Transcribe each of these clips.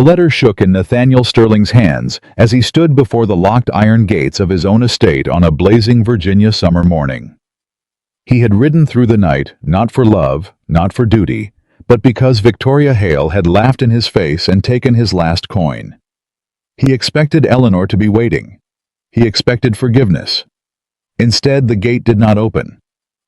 The letter shook in Nathaniel Sterling's hands as he stood before the locked iron gates of his own estate on a blazing Virginia summer morning. He had ridden through the night, not for love, not for duty, but because Victoria Hale had laughed in his face and taken his last coin. He expected Eleanor to be waiting. He expected forgiveness. Instead, the gate did not open,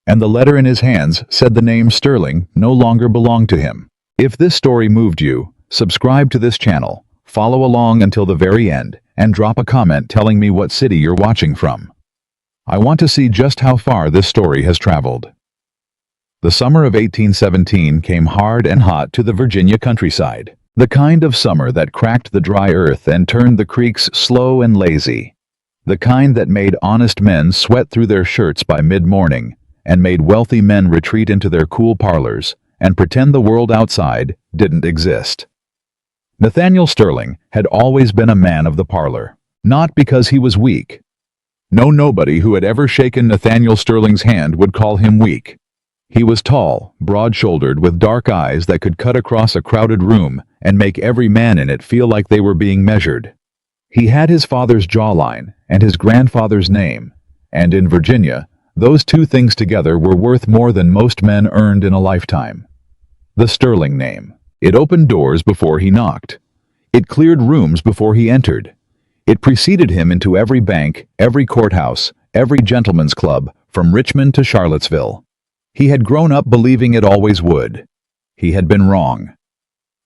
and the letter in his hands said the name Sterling no longer belonged to him. If this story moved you, subscribe to this channel, follow along until the very end, and drop a comment telling me what city you're watching from. I want to see just how far this story has traveled. The summer of 1817 came hard and hot to the Virginia countryside, the kind of summer that cracked the dry earth and turned the creeks slow and lazy, the kind that made honest men sweat through their shirts by mid-morning and made wealthy men retreat into their cool parlors and pretend the world outside didn't exist. Nathaniel Sterling had always been a man of the parlor, not because he was weak. No, nobody who had ever shaken Nathaniel Sterling's hand would call him weak. He was tall, broad-shouldered, with dark eyes that could cut across a crowded room and make every man in it feel like they were being measured. He had his father's jawline and his grandfather's name, and in Virginia, those two things together were worth more than most men earned in a lifetime. The Sterling name. It opened doors before he knocked. It cleared rooms before he entered. It preceded him into every bank, every courthouse, every gentleman's club, from Richmond to Charlottesville. He had grown up believing it always would. He had been wrong.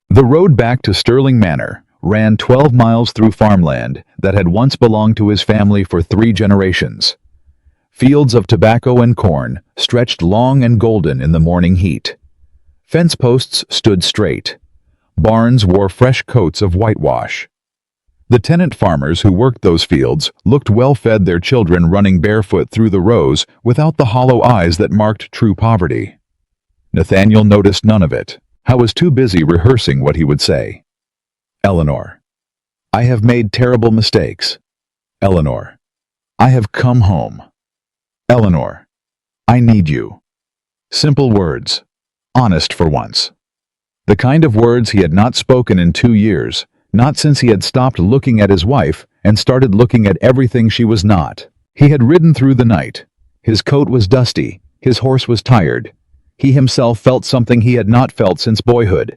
The road back to Sterling Manor ran 12 miles through farmland that had once belonged to his family for 3 generations. Fields of tobacco and corn stretched long and golden in the morning heat. Fence posts stood straight. Barns wore fresh coats of whitewash. The tenant farmers who worked those fields looked well-fed, their children running barefoot through the rows without the hollow eyes that marked true poverty. Nathaniel noticed none of it. I was too busy rehearsing what he would say. Eleanor. I have made terrible mistakes. Eleanor. I have come home. Eleanor. I need you. Simple words. Honest for once. The kind of words he had not spoken in 2 years, not since he had stopped looking at his wife and started looking at everything she was not. He had ridden through the night. His coat was dusty. His horse was tired. He himself felt something he had not felt since boyhood.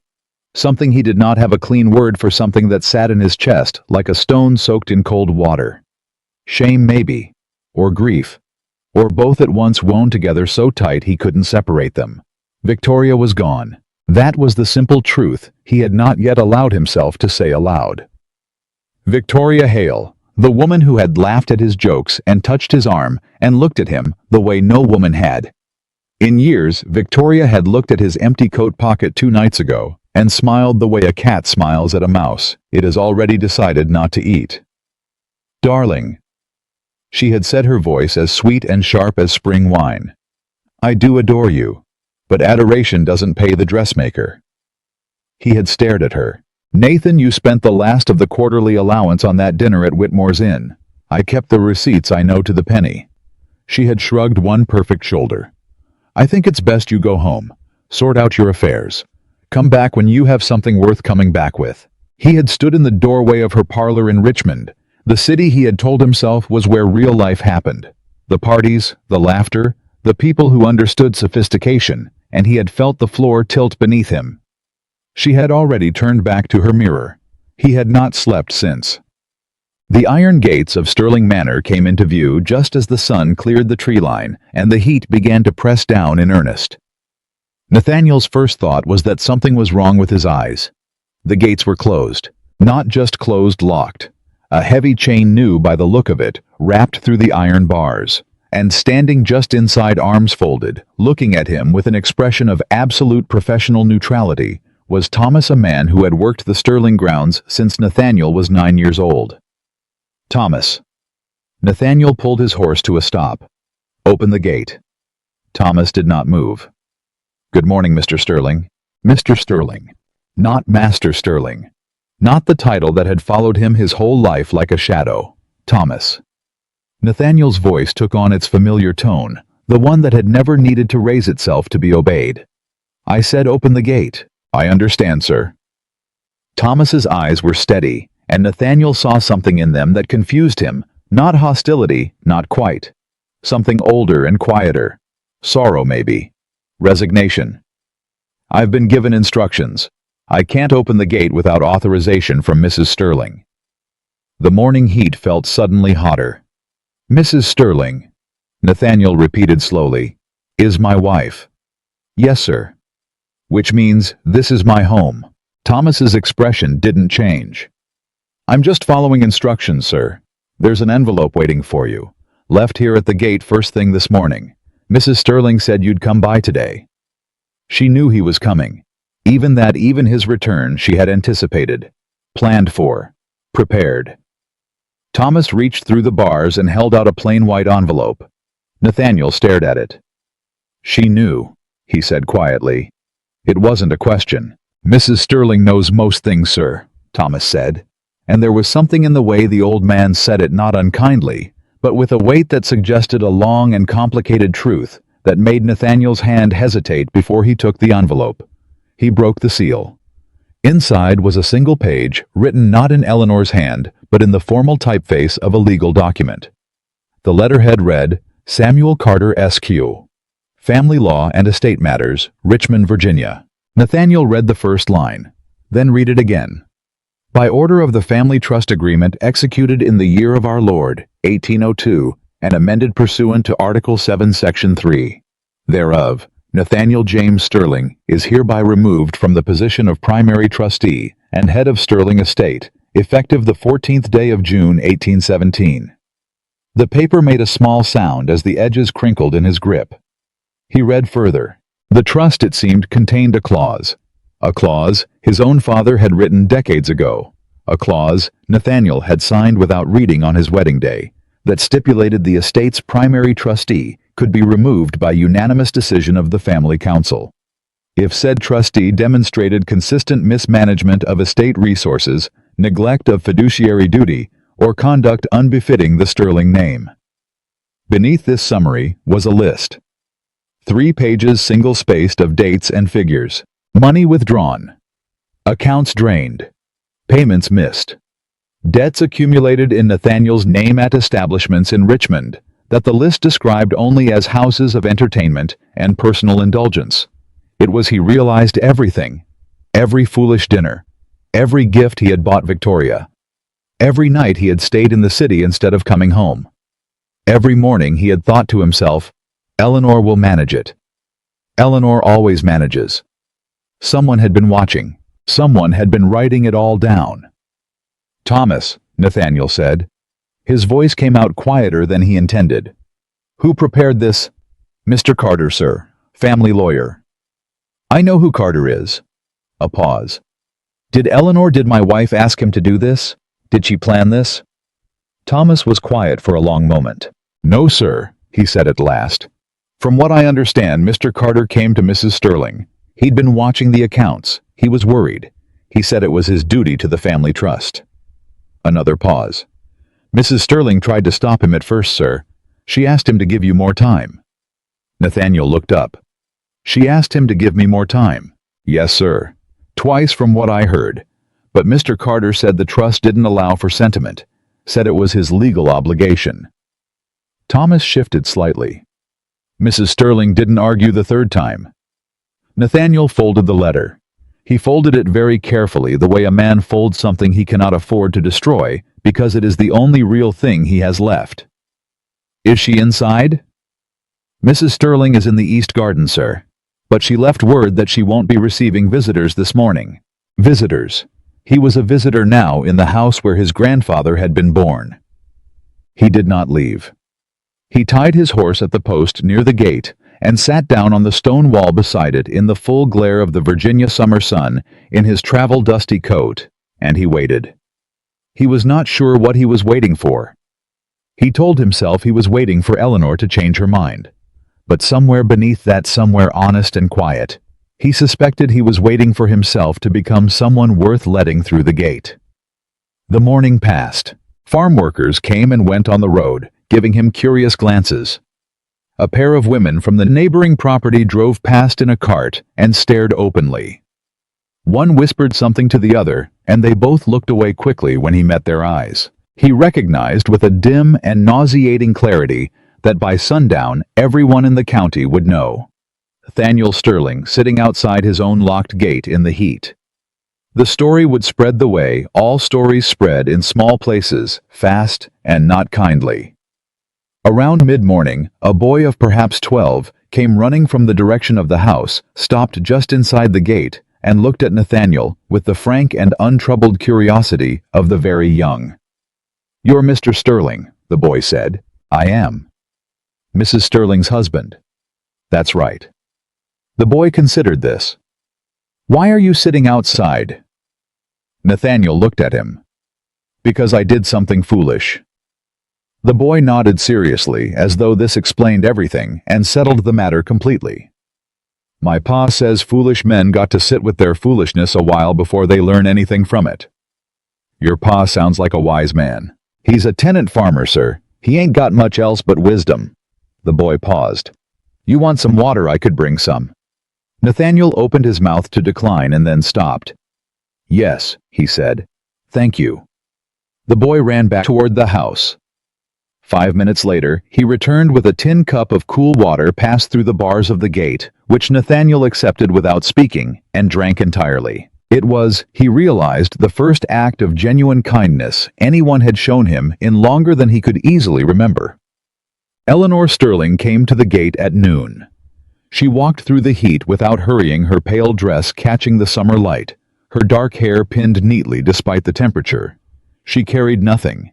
Something he did not have a clean word for, something that sat in his chest like a stone soaked in cold water. Shame, maybe. Or grief. Or both at once, woven together so tight he couldn't separate them. Victoria was gone. That was the simple truth he had not yet allowed himself to say aloud. Victoria Hale, the woman who had laughed at his jokes and touched his arm and looked at him the way no woman had. In years, Victoria had looked at his empty coat pocket 2 nights ago and smiled the way a cat smiles at a mouse it has already decided not to eat. Darling. She had said, her voice as sweet and sharp as spring wine. I do adore you. But adoration doesn't pay the dressmaker. He had stared at her. Nathan, you spent the last of the quarterly allowance on that dinner at Whitmore's Inn. I kept the receipts, I know, to the penny. She had shrugged one perfect shoulder. I think it's best you go home. Sort out your affairs. Come back when you have something worth coming back with. He had stood in the doorway of her parlor in Richmond, the city he had told himself was where real life happened. The parties, the laughter, the people who understood sophistication, and he had felt the floor tilt beneath him. She had already turned back to her mirror. He had not slept since. The iron gates of Sterling Manor came into view just as the sun cleared the tree line and the heat began to press down in earnest. Nathaniel's first thought was that something was wrong with his eyes. The gates were closed. Not just closed, locked. A heavy chain, new by the look of it, wrapped through the iron bars. And standing just inside, arms folded, looking at him with an expression of absolute professional neutrality, was Thomas, a man who had worked the Sterling grounds since Nathaniel was 9 years old. Thomas. Nathaniel pulled his horse to a stop. Open the gate. Thomas did not move. Good morning, Mr. Sterling. Mr. Sterling. Not Master Sterling. Not the title that had followed him his whole life like a shadow. Thomas. Nathaniel's voice took on its familiar tone, the one that had never needed to raise itself to be obeyed. I said open the gate. I understand, sir. Thomas's eyes were steady, and Nathaniel saw something in them that confused him. Not hostility, not quite. Something older and quieter. Sorrow, maybe. Resignation. "I've been given instructions. I can't open the gate without authorization from Mrs. Sterling." The morning heat felt suddenly hotter. "Mrs. Sterling," Nathaniel repeated slowly, "is my wife." "Yes, sir." "Which means this is my home." Thomas's expression didn't change. "I'm just following instructions, sir. There's an envelope waiting for you. Left here at the gate first thing this morning. Mrs. Sterling said you'd come by today." She knew he was coming. Even his return she had anticipated. Planned for. Prepared. Thomas reached through the bars and held out a plain white envelope. Nathaniel stared at it. "She knew," he said quietly. It wasn't a question. "Mrs. Sterling knows most things, sir," Thomas said. And there was something in the way the old man said it, not unkindly, but with a weight that suggested a long and complicated truth, that made Nathaniel's hand hesitate before he took the envelope. He broke the seal. Inside was a single page, written not in Eleanor's hand, but in the formal typeface of a legal document. The letterhead read, "Samuel Carter, S.Q. Family Law and Estate Matters, Richmond, Virginia." Nathaniel read the first line, then read it again. "By order of the Family Trust Agreement executed in the year of our Lord, 1802, and amended pursuant to Article 7, Section 3. Thereof, Nathaniel James Sterling is hereby removed from the position of primary trustee and head of Sterling Estate, effective the 14th day of June, 1817. The paper made a small sound as the edges crinkled in his grip. He read further. The trust, it seemed, contained a clause. A clause his own father had written decades ago. A clause Nathaniel had signed without reading on his wedding day, that stipulated the estate's primary trustee could be removed by unanimous decision of the family council. If said trustee demonstrated consistent mismanagement of estate resources, neglect of fiduciary duty, or conduct unbefitting the Sterling name. Beneath this summary was a list. 3 pages single-spaced of dates and figures. Money withdrawn. Accounts drained. Payments missed. Debts accumulated in Nathaniel's name at establishments in Richmond that the list described only as houses of entertainment and personal indulgence. It was he realized everything. Every foolish dinner. Every gift he had bought Victoria. Every night he had stayed in the city instead of coming home. Every morning he had thought to himself, "Eleanor will manage it. Eleanor always manages." Someone had been watching. Someone had been writing it all down. "Thomas," Nathaniel said. His voice came out quieter than he intended. "Who prepared this?" "Mr. Carter, sir. Family lawyer." "I know who Carter is." A pause. Did my wife ask him to do this? Did she plan this?" Thomas was quiet for a long moment. "No, sir," he said at last. "From what I understand, Mr. Carter came to Mrs. Sterling. He'd been watching the accounts. He was worried. He said it was his duty to the family trust." Another pause. "Mrs. Sterling tried to stop him at first, sir. She asked him to give you more time." Nathaniel looked up. "She asked him to give me more time." "Yes, sir. Twice from what I heard. But Mr. Carter said the trust didn't allow for sentiment. Said it was his legal obligation." Thomas shifted slightly. "Mrs. Sterling didn't argue the third time." Nathaniel folded the letter. He folded it very carefully, the way a man folds something he cannot afford to destroy because it is the only real thing he has left. "Is she inside?" "Mrs. Sterling is in the East Garden, sir. But she left word that she won't be receiving visitors this morning." Visitors. He was a visitor now in the house where his grandfather had been born. He did not leave. He tied his horse at the post near the gate and sat down on the stone wall beside it in the full glare of the Virginia summer sun in his travel-dusty coat, and he waited. He was not sure what he was waiting for. He told himself he was waiting for Eleanor to change her mind. But somewhere beneath that, somewhere honest and quiet, he suspected he was waiting for himself to become someone worth letting through the gate. The morning passed. Farm workers came and went on the road, giving him curious glances. A pair of women from the neighboring property drove past in a cart and stared openly. One whispered something to the other, and they both looked away quickly when he met their eyes. He recognized with a dim and nauseating clarity that by sundown everyone in the county would know. Nathaniel Sterling sitting outside his own locked gate in the heat. The story would spread the way all stories spread in small places, fast and not kindly. Around mid-morning, a boy of perhaps 12 came running from the direction of the house, stopped just inside the gate, and looked at Nathaniel with the frank and untroubled curiosity of the very young. "You're Mr. Sterling," the boy said. "I am." "Mrs. Sterling's husband." "That's right." The boy considered this. "Why are you sitting outside?" Nathaniel looked at him. "Because I did something foolish." The boy nodded seriously, as though this explained everything and settled the matter completely. "My pa says foolish men got to sit with their foolishness a while before they learn anything from it." "Your pa sounds like a wise man." "He's a tenant farmer, sir. He ain't got much else but wisdom." The boy paused. "You want some water? I could bring some." Nathaniel opened his mouth to decline and then stopped. "Yes," he said. "Thank you." The boy ran back toward the house. 5 minutes later, he returned with a tin cup of cool water passed through the bars of the gate, which Nathaniel accepted without speaking, and drank entirely. It was, he realized, the first act of genuine kindness anyone had shown him in longer than he could easily remember. Eleanor Sterling came to the gate at noon. She walked through the heat without hurrying, her pale dress catching the summer light, her dark hair pinned neatly despite the temperature. She carried nothing.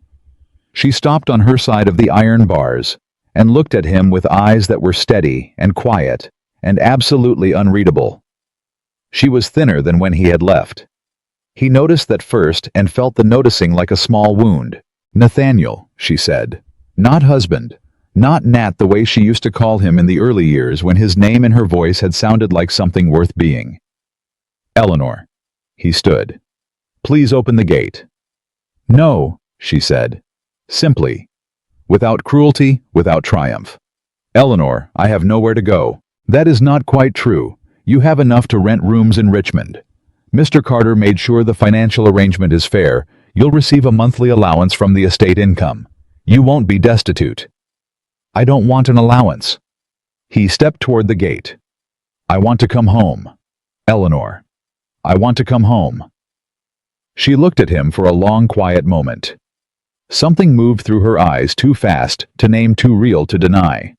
She stopped on her side of the iron bars and looked at him with eyes that were steady and quiet and absolutely unreadable. She was thinner than when he had left. He noticed that first and felt the noticing like a small wound. "Nathaniel," she said. Not husband. Not Nat the way she used to call him in the early years when his name and her voice had sounded like something worth being. "Eleanor." He stood. "Please open the gate." "No," she said. Simply. Without cruelty, without triumph. "Eleanor, I have nowhere to go." "That is not quite true. You have enough to rent rooms in Richmond. Mr. Carter made sure the financial arrangement is fair. You'll receive a monthly allowance from the estate income. You won't be destitute." "I don't want an allowance." He stepped toward the gate. "I want to come home. Eleanor. I want to come home." She looked at him for a long, quiet moment. Something moved through her eyes too fast to name, too real to deny.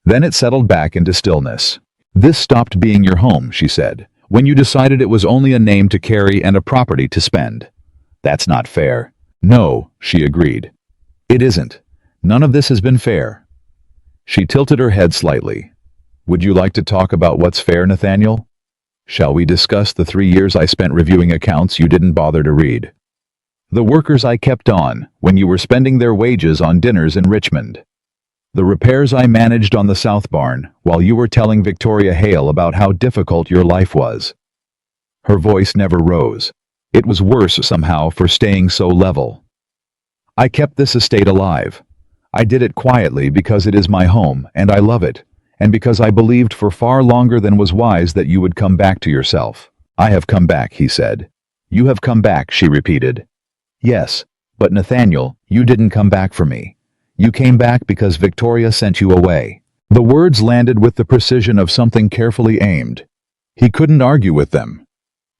Then it settled back into stillness. "This stopped being your home," she said, "when you decided it was only a name to carry and a property to spend." "That's not fair." "No," she agreed. "It isn't. None of this has been fair." She tilted her head slightly. "Would you like to talk about what's fair, Nathaniel? Shall we discuss the 3 years I spent reviewing accounts you didn't bother to read? The workers I kept on when you were spending their wages on dinners in Richmond? The repairs I managed on the South Barn while you were telling Victoria Hale about how difficult your life was?" Her voice never rose. It was worse somehow for staying so level. "I kept this estate alive. I did it quietly because it is my home and I love it, and because I believed for far longer than was wise that you would come back to yourself." "I have come back," he said. "You have come back," she repeated. "Yes, but Nathaniel, you didn't come back for me. You came back because Victoria sent you away." The words landed with the precision of something carefully aimed. He couldn't argue with them.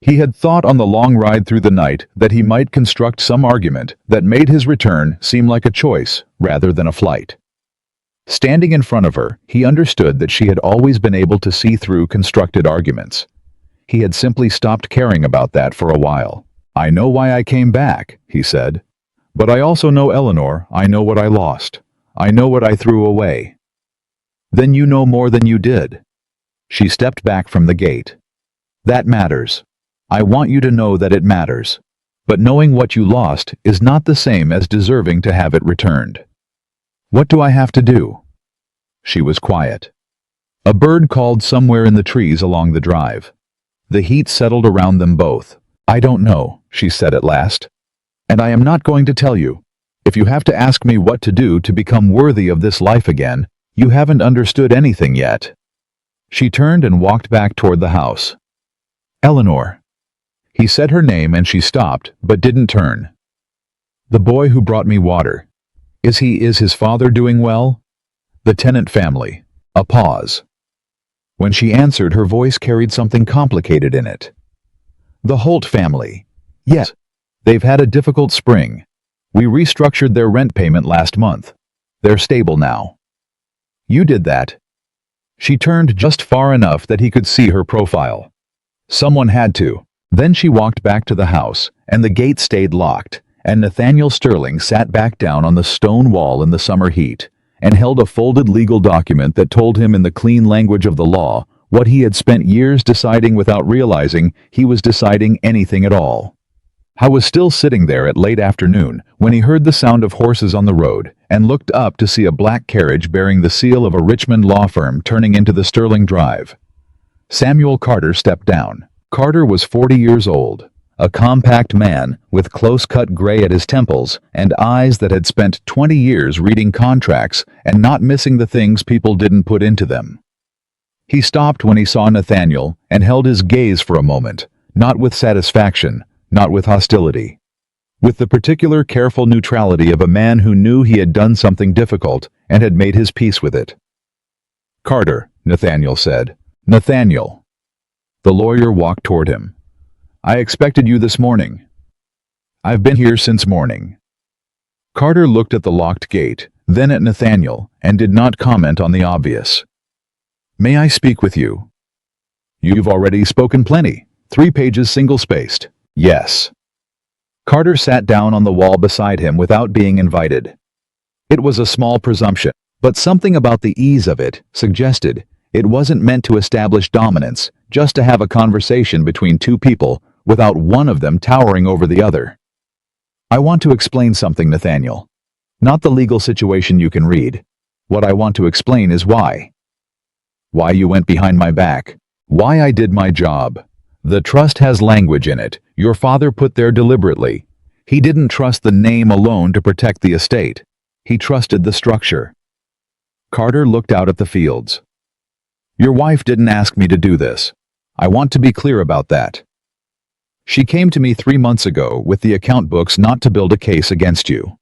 He had thought on the long ride through the night that he might construct some argument that made his return seem like a choice rather than a flight. Standing in front of her, he understood that she had always been able to see through constructed arguments. He had simply stopped caring about that for a while. "I know why I came back," he said. "But I also know, Eleanor, I know what I lost. I know what I threw away." "Then you know more than you did." She stepped back from the gate. "That matters. I want you to know that it matters. But knowing what you lost is not the same as deserving to have it returned." "What do I have to do?" She was quiet. A bird called somewhere in the trees along the drive. The heat settled around them both. "I don't know," she said at last. "And I am not going to tell you. If you have to ask me what to do to become worthy of this life again, you haven't understood anything yet." She turned and walked back toward the house. "Eleanor." He said her name and she stopped, but didn't turn. The boy who brought me water. Is his father doing well? The Tennant family. A pause. When she answered, her voice carried something complicated in it. The Holt family. Yes. They've had a difficult spring. We restructured their rent payment last month. They're stable now. You did that. She turned just far enough that he could see her profile. Someone had to. Then she walked back to the house, and the gate stayed locked, and Nathaniel Sterling sat back down on the stone wall in the summer heat, and held a folded legal document that told him in the clean language of the law what he had spent years deciding without realizing he was deciding anything at all. I was still sitting there at late afternoon when he heard the sound of horses on the road and looked up to see a black carriage bearing the seal of a Richmond law firm turning into the Sterling Drive. Samuel Carter stepped down. Carter was 40 years old, a compact man with close-cut gray at his temples and eyes that had spent 20 years reading contracts and not missing the things people didn't put into them. He stopped when he saw Nathaniel and held his gaze for a moment, not with satisfaction, not with hostility. With the particular careful neutrality of a man who knew he had done something difficult and had made his peace with it. Carter, Nathaniel said. Nathaniel. The lawyer walked toward him. I expected you this morning. I've been here since morning. Carter looked at the locked gate, then at Nathaniel, and did not comment on the obvious. May I speak with you? You've already spoken plenty. 3 pages single-spaced. Yes. Carter sat down on the wall beside him without being invited. It was a small presumption, but something about the ease of it suggested it wasn't meant to establish dominance, just to have a conversation between two people without one of them towering over the other. I want to explain something, Nathaniel. Not the legal situation you can read. What I want to explain is why. Why you went behind my back. Why I did my job. The trust has language in it, your father put there deliberately. He didn't trust the name alone to protect the estate. He trusted the structure. Carter looked out at the fields. Your wife didn't ask me to do this. I want to be clear about that. She came to me 3 months ago with the account books not to build a case against you.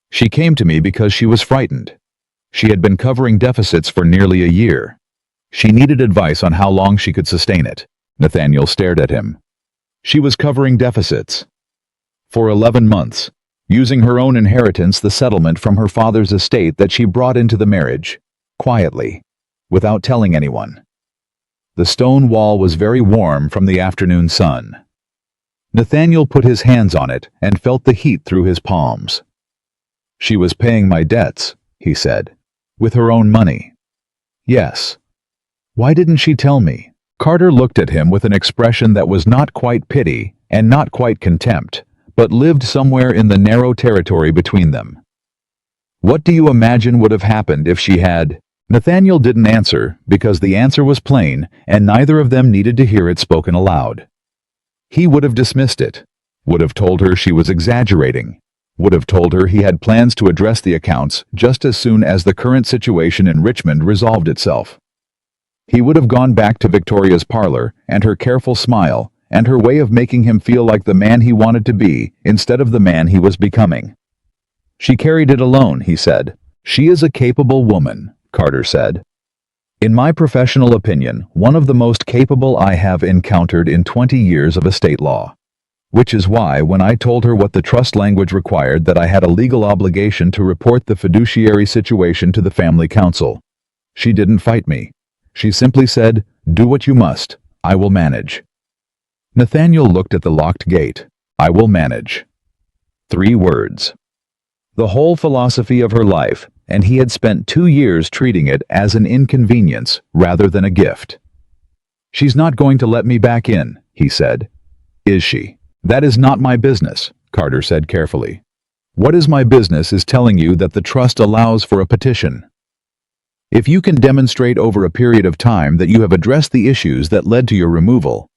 She came to me because she was frightened. She had been covering deficits for nearly a year. She needed advice on how long she could sustain it. Nathaniel stared at him. She was covering deficits. For 11 months, using her own inheritance, the settlement from her father's estate that she brought into the marriage, quietly, without telling anyone. The stone wall was very warm from the afternoon sun. Nathaniel put his hands on it and felt the heat through his palms. She was paying my debts, he said, with her own money. Yes. Why didn't she tell me? Carter looked at him with an expression that was not quite pity and not quite contempt, but lived somewhere in the narrow territory between them. What do you imagine would have happened if she had? Nathaniel didn't answer because the answer was plain and neither of them needed to hear it spoken aloud. He would have dismissed it, would have told her she was exaggerating, would have told her he had plans to address the accounts just as soon as the current situation in Richmond resolved itself. He would have gone back to Victoria's parlor and her careful smile and her way of making him feel like the man he wanted to be instead of the man he was becoming. She carried it alone, he said. She is a capable woman, Carter said. In my professional opinion, one of the most capable I have encountered in 20 years of estate law. Which is why when I told her what the trust language required that I had a legal obligation to report the fiduciary situation to the family council. She didn't fight me. She simply said, do what you must, I will manage. Nathaniel looked at the locked gate. I will manage. 3 words. The whole philosophy of her life, and he had spent 2 years treating it as an inconvenience rather than a gift. She's not going to let me back in, he said. Is she? That is not my business, Carter said carefully. What is my business is telling you that the trust allows for a petition. If you can demonstrate over a period of time that you have addressed the issues that led to your removal,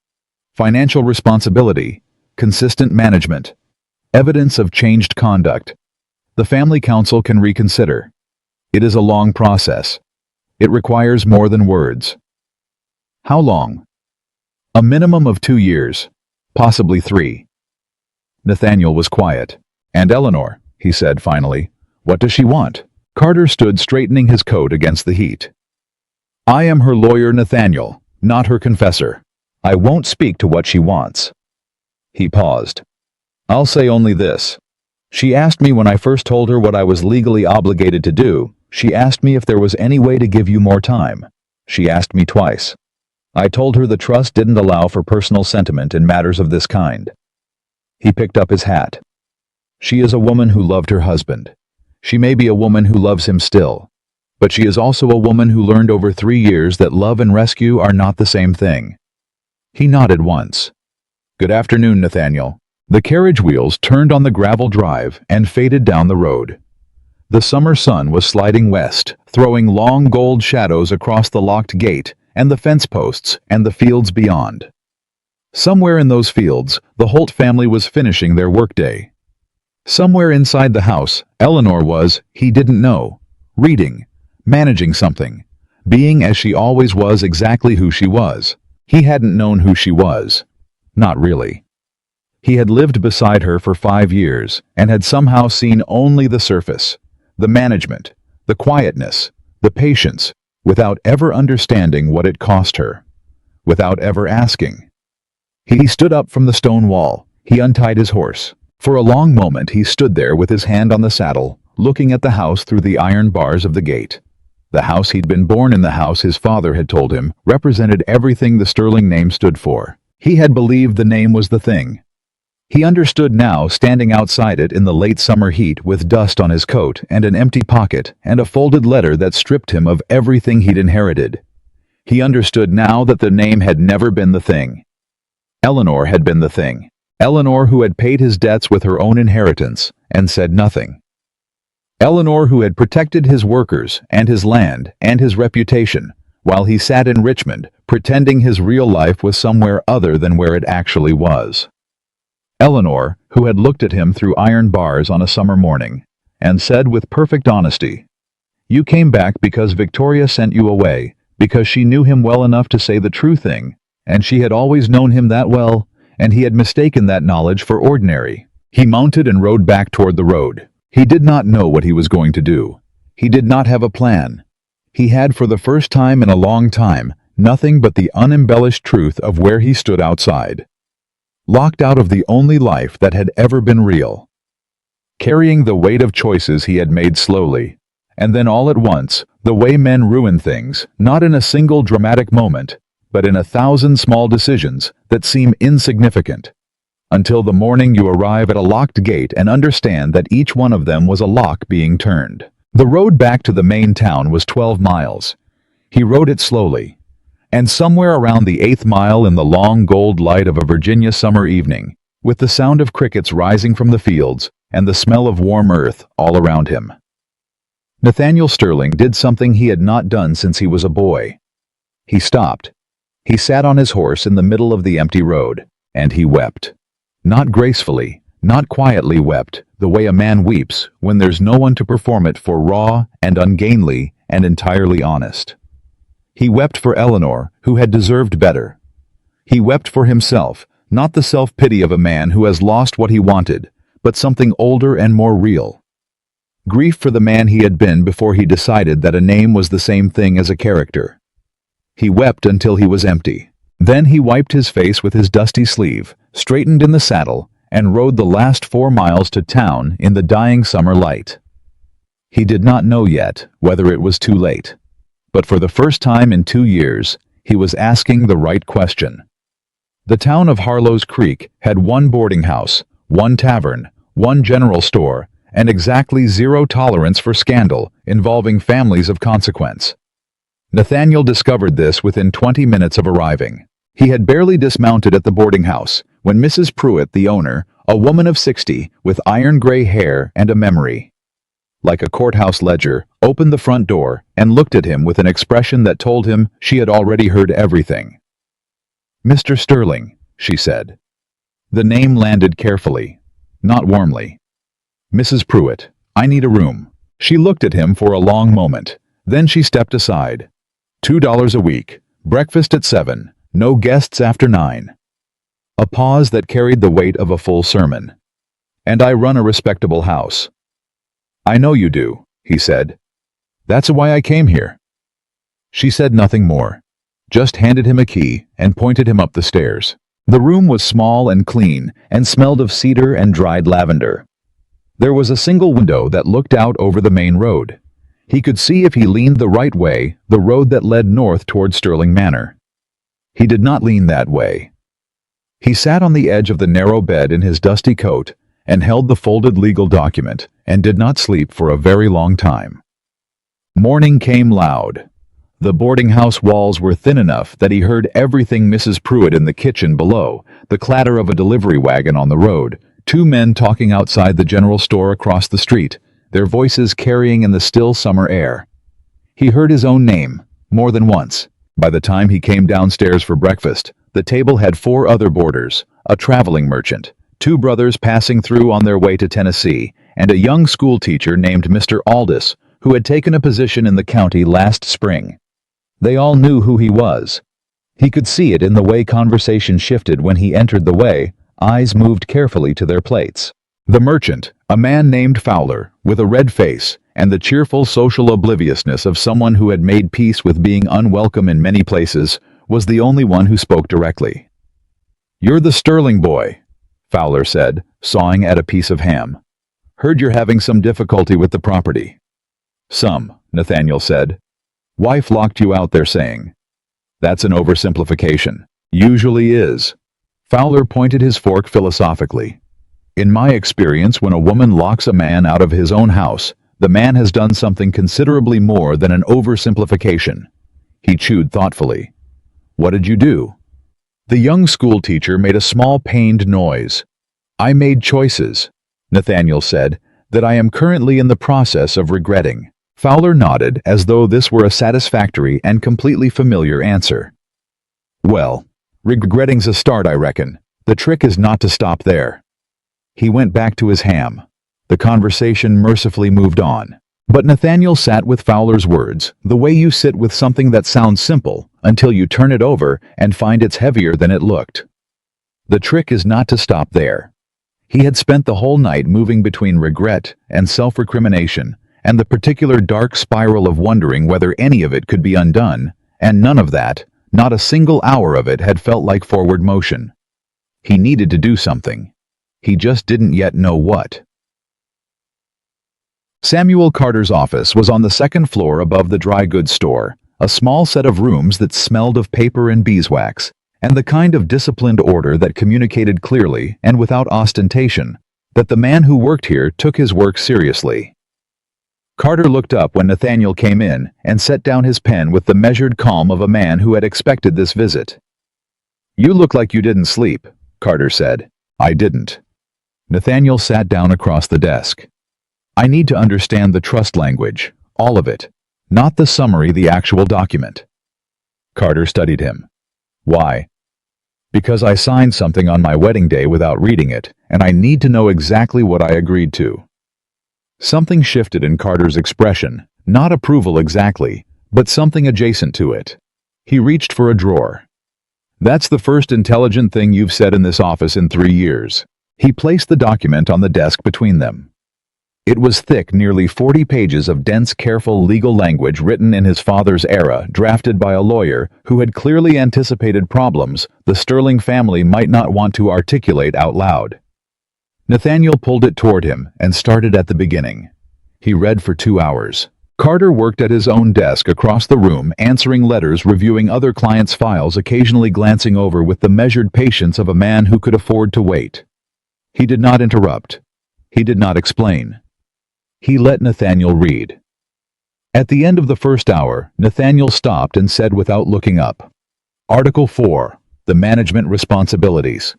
financial responsibility, consistent management, evidence of changed conduct, the family council can reconsider. It is a long process. It requires more than words. How long? A minimum of 2 years. possibly 3. Nathaniel was quiet. "And Eleanor," he said finally. "What does she want?" Carter stood straightening his coat against the heat. "I am her lawyer, Nathaniel, not her confessor. I won't speak to what she wants." He paused. "I'll say only this. She asked me when I first told her what I was legally obligated to do. She asked me if there was any way to give you more time. She asked me twice. I told her the trust didn't allow for personal sentiment in matters of this kind." He picked up his hat. "She is a woman who loved her husband. She may be a woman who loves him still. But she is also a woman who learned over 3 years that love and rescue are not the same thing." He nodded once. "Good afternoon, Nathaniel." The carriage wheels turned on the gravel drive and faded down the road. The summer sun was sliding west, throwing long gold shadows across the locked gate and the fence posts and the fields beyond. Somewhere in those fields, the Holt family was finishing their workday. Somewhere inside the house, Eleanor was, he didn't know, reading, managing something, being as she always was exactly who she was. He hadn't known who she was. Not really. He had lived beside her for 5 years and had somehow seen only the surface, the management, the quietness, the patience, without ever understanding what it cost her, without ever asking. He stood up from the stone wall. He untied his horse. For a long moment he stood there with his hand on the saddle, looking at the house through the iron bars of the gate. The house he'd been born in, the house his father had told him, represented everything the Sterling name stood for. He had believed the name was the thing. He understood now, standing outside it in the late summer heat with dust on his coat and an empty pocket and a folded letter that stripped him of everything he'd inherited. He understood now that the name had never been the thing. Eleanor had been the thing. Eleanor who had paid his debts with her own inheritance and said nothing. Eleanor who had protected his workers and his land and his reputation, while he sat in Richmond, pretending his real life was somewhere other than where it actually was. Eleanor, who had looked at him through iron bars on a summer morning, and said with perfect honesty, "You came back because Victoria sent you away, because she knew him well enough to say the true thing, and she had always known him that well, and he had mistaken that knowledge for ordinary." He mounted and rode back toward the road. He did not know what he was going to do. He did not have a plan. He had, for the first time in a long time, nothing but the unembellished truth of where he stood outside. Locked out of the only life that had ever been real. Carrying the weight of choices he had made slowly. And then all at once, the way men ruin things, not in a single dramatic moment, but in 1,000 small decisions that seem insignificant. Until the morning you arrive at a locked gate and understand that each one of them was a lock being turned. The road back to the main town was 12 miles. He rode it slowly. And somewhere around the 8th mile, in the long gold light of a Virginia summer evening, with the sound of crickets rising from the fields and the smell of warm earth all around him, Nathaniel Sterling did something he had not done since he was a boy. He stopped. He sat on his horse in the middle of the empty road, and he wept. Not gracefully, not quietly wept, the way a man weeps when there's no one to perform it for, raw and ungainly and entirely honest. He wept for Eleanor, who had deserved better. He wept for himself, not the self-pity of a man who has lost what he wanted, but something older and more real. Grief for the man he had been before he decided that a name was the same thing as a character. He wept until he was empty. Then he wiped his face with his dusty sleeve, straightened in the saddle, and rode the last 4 miles to town in the dying summer light. He did not know yet whether it was too late. But for the first time in 2 years, he was asking the right question. The town of Harlow's Creek had 1 boarding house, 1 tavern, 1 general store, and exactly 0 tolerance for scandal involving families of consequence. Nathaniel discovered this within 20 minutes of arriving. He had barely dismounted at the boarding house when Mrs. Pruitt, the owner, a woman of 60 with iron-gray hair and a memory like a courthouse ledger, opened the front door and looked at him with an expression that told him she had already heard everything. "Mr. Sterling," she said. The name landed carefully, not warmly. "Mrs. Pruitt, I need a room." She looked at him for a long moment. Then she stepped aside. $2 a week, breakfast at 7, no guests after 9. A pause that carried the weight of a full sermon. "And I run a respectable house." "I know you do," he said. "That's why I came here." She said nothing more, just handed him a key and pointed him up the stairs. The room was small and clean and smelled of cedar and dried lavender. There was a single window that looked out over the main road. He could see, if he leaned the right way, the road that led north toward Sterling Manor. He did not lean that way. He sat on the edge of the narrow bed in his dusty coat and held the folded legal document and did not sleep for a very long time. Morning came loud. The boarding house walls were thin enough that he heard everything: Mrs. Pruitt in the kitchen below, the clatter of a delivery wagon on the road, two men talking outside the general store across the street, their voices carrying in the still summer air. He heard his own name more than once. By the time he came downstairs for breakfast, the table had 4 other boarders, a traveling merchant, 2 brothers passing through on their way to Tennessee, and a young school teacher named Mr. Aldous, who had taken a position in the county last spring. They all knew who he was. He could see it in the way conversation shifted when he entered the way. Eyes moved carefully to their plates. The merchant, a man named Fowler, with a red face and the cheerful social obliviousness of someone who had made peace with being unwelcome in many places, was the only one who spoke directly. "You're the Sterling boy," Fowler said, sawing at a piece of ham. "Heard you're having some difficulty with the property." "Some," Nathaniel said. "Wife locked you out, they're saying." "That's an oversimplification." "Usually is." Fowler pointed his fork philosophically. "In my experience, when a woman locks a man out of his own house, the man has done something considerably more than an oversimplification." He chewed thoughtfully. "What did you do?" The young schoolteacher made a small pained noise. "I made choices," Nathaniel said, "that I am currently in the process of regretting." Fowler nodded, as though this were a satisfactory and completely familiar answer. "Well, regretting's a start, I reckon. The trick is not to stop there." He went back to his ham. The conversation mercifully moved on. But Nathaniel sat with Fowler's words, the way you sit with something that sounds simple, until you turn it over and find it's heavier than it looked. The trick is not to stop there. He had spent the whole night moving between regret and self-recrimination, and the particular dark spiral of wondering whether any of it could be undone, and none of that, not a single hour of it, had felt like forward motion. He needed to do something. He just didn't yet know what. Samuel Carter's office was on the 2nd floor above the dry goods store, a small set of rooms that smelled of paper and beeswax, and the kind of disciplined order that communicated clearly and without ostentation that the man who worked here took his work seriously. Carter looked up when Nathaniel came in and set down his pen with the measured calm of a man who had expected this visit. "You look like you didn't sleep," Carter said. "I didn't." Nathaniel sat down across the desk. "I need to understand the trust language, all of it, not the summary, the actual document." Carter studied him. "Why?" "Because I signed something on my wedding day without reading it, and I need to know exactly what I agreed to." Something shifted in Carter's expression, not approval exactly, but something adjacent to it. He reached for a drawer. "That's the first intelligent thing you've said in this office in 3 years. He placed the document on the desk between them. It was thick, nearly 40 pages of dense, careful legal language written in his father's era, drafted by a lawyer who had clearly anticipated problems the Sterling family might not want to articulate out loud. Nathaniel pulled it toward him and started at the beginning. He read for 2 hours. Carter worked at his own desk across the room, answering letters, reviewing other clients' files, occasionally glancing over with the measured patience of a man who could afford to wait. He did not interrupt. He did not explain. He let Nathaniel read. At the end of the first hour, Nathaniel stopped and said without looking up, "Article 4, the management responsibilities."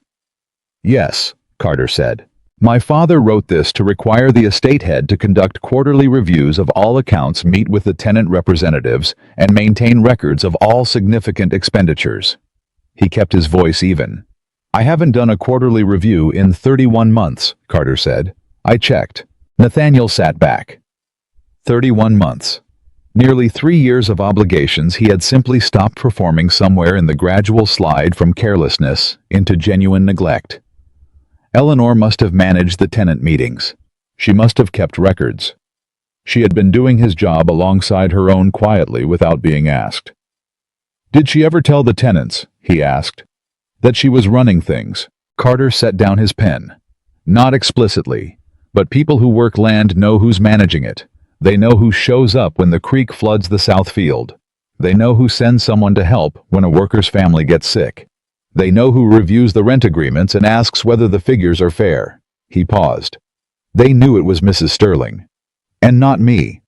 "Yes," Carter said. "My father wrote this to require the estate head to conduct quarterly reviews of all accounts, meet with the tenant representatives, and maintain records of all significant expenditures." He kept his voice even. "I haven't done a quarterly review in 31 months, Carter said. "I checked." Nathaniel sat back. 31 months. Nearly 3 years of obligations he had simply stopped performing somewhere in the gradual slide from carelessness into genuine neglect. Eleanor must have managed the tenant meetings. She must have kept records. She had been doing his job alongside her own quietly without being asked. Did she ever tell the tenants, he asked, that she was running things? Carter set down his pen. Not explicitly, but people who work land know who's managing it. They know who shows up when the creek floods the south field. They know who sends someone to help when a worker's family gets sick. They know who reviews the rent agreements and asks whether the figures are fair. He paused. They knew it was Mrs. Sterling. And not me.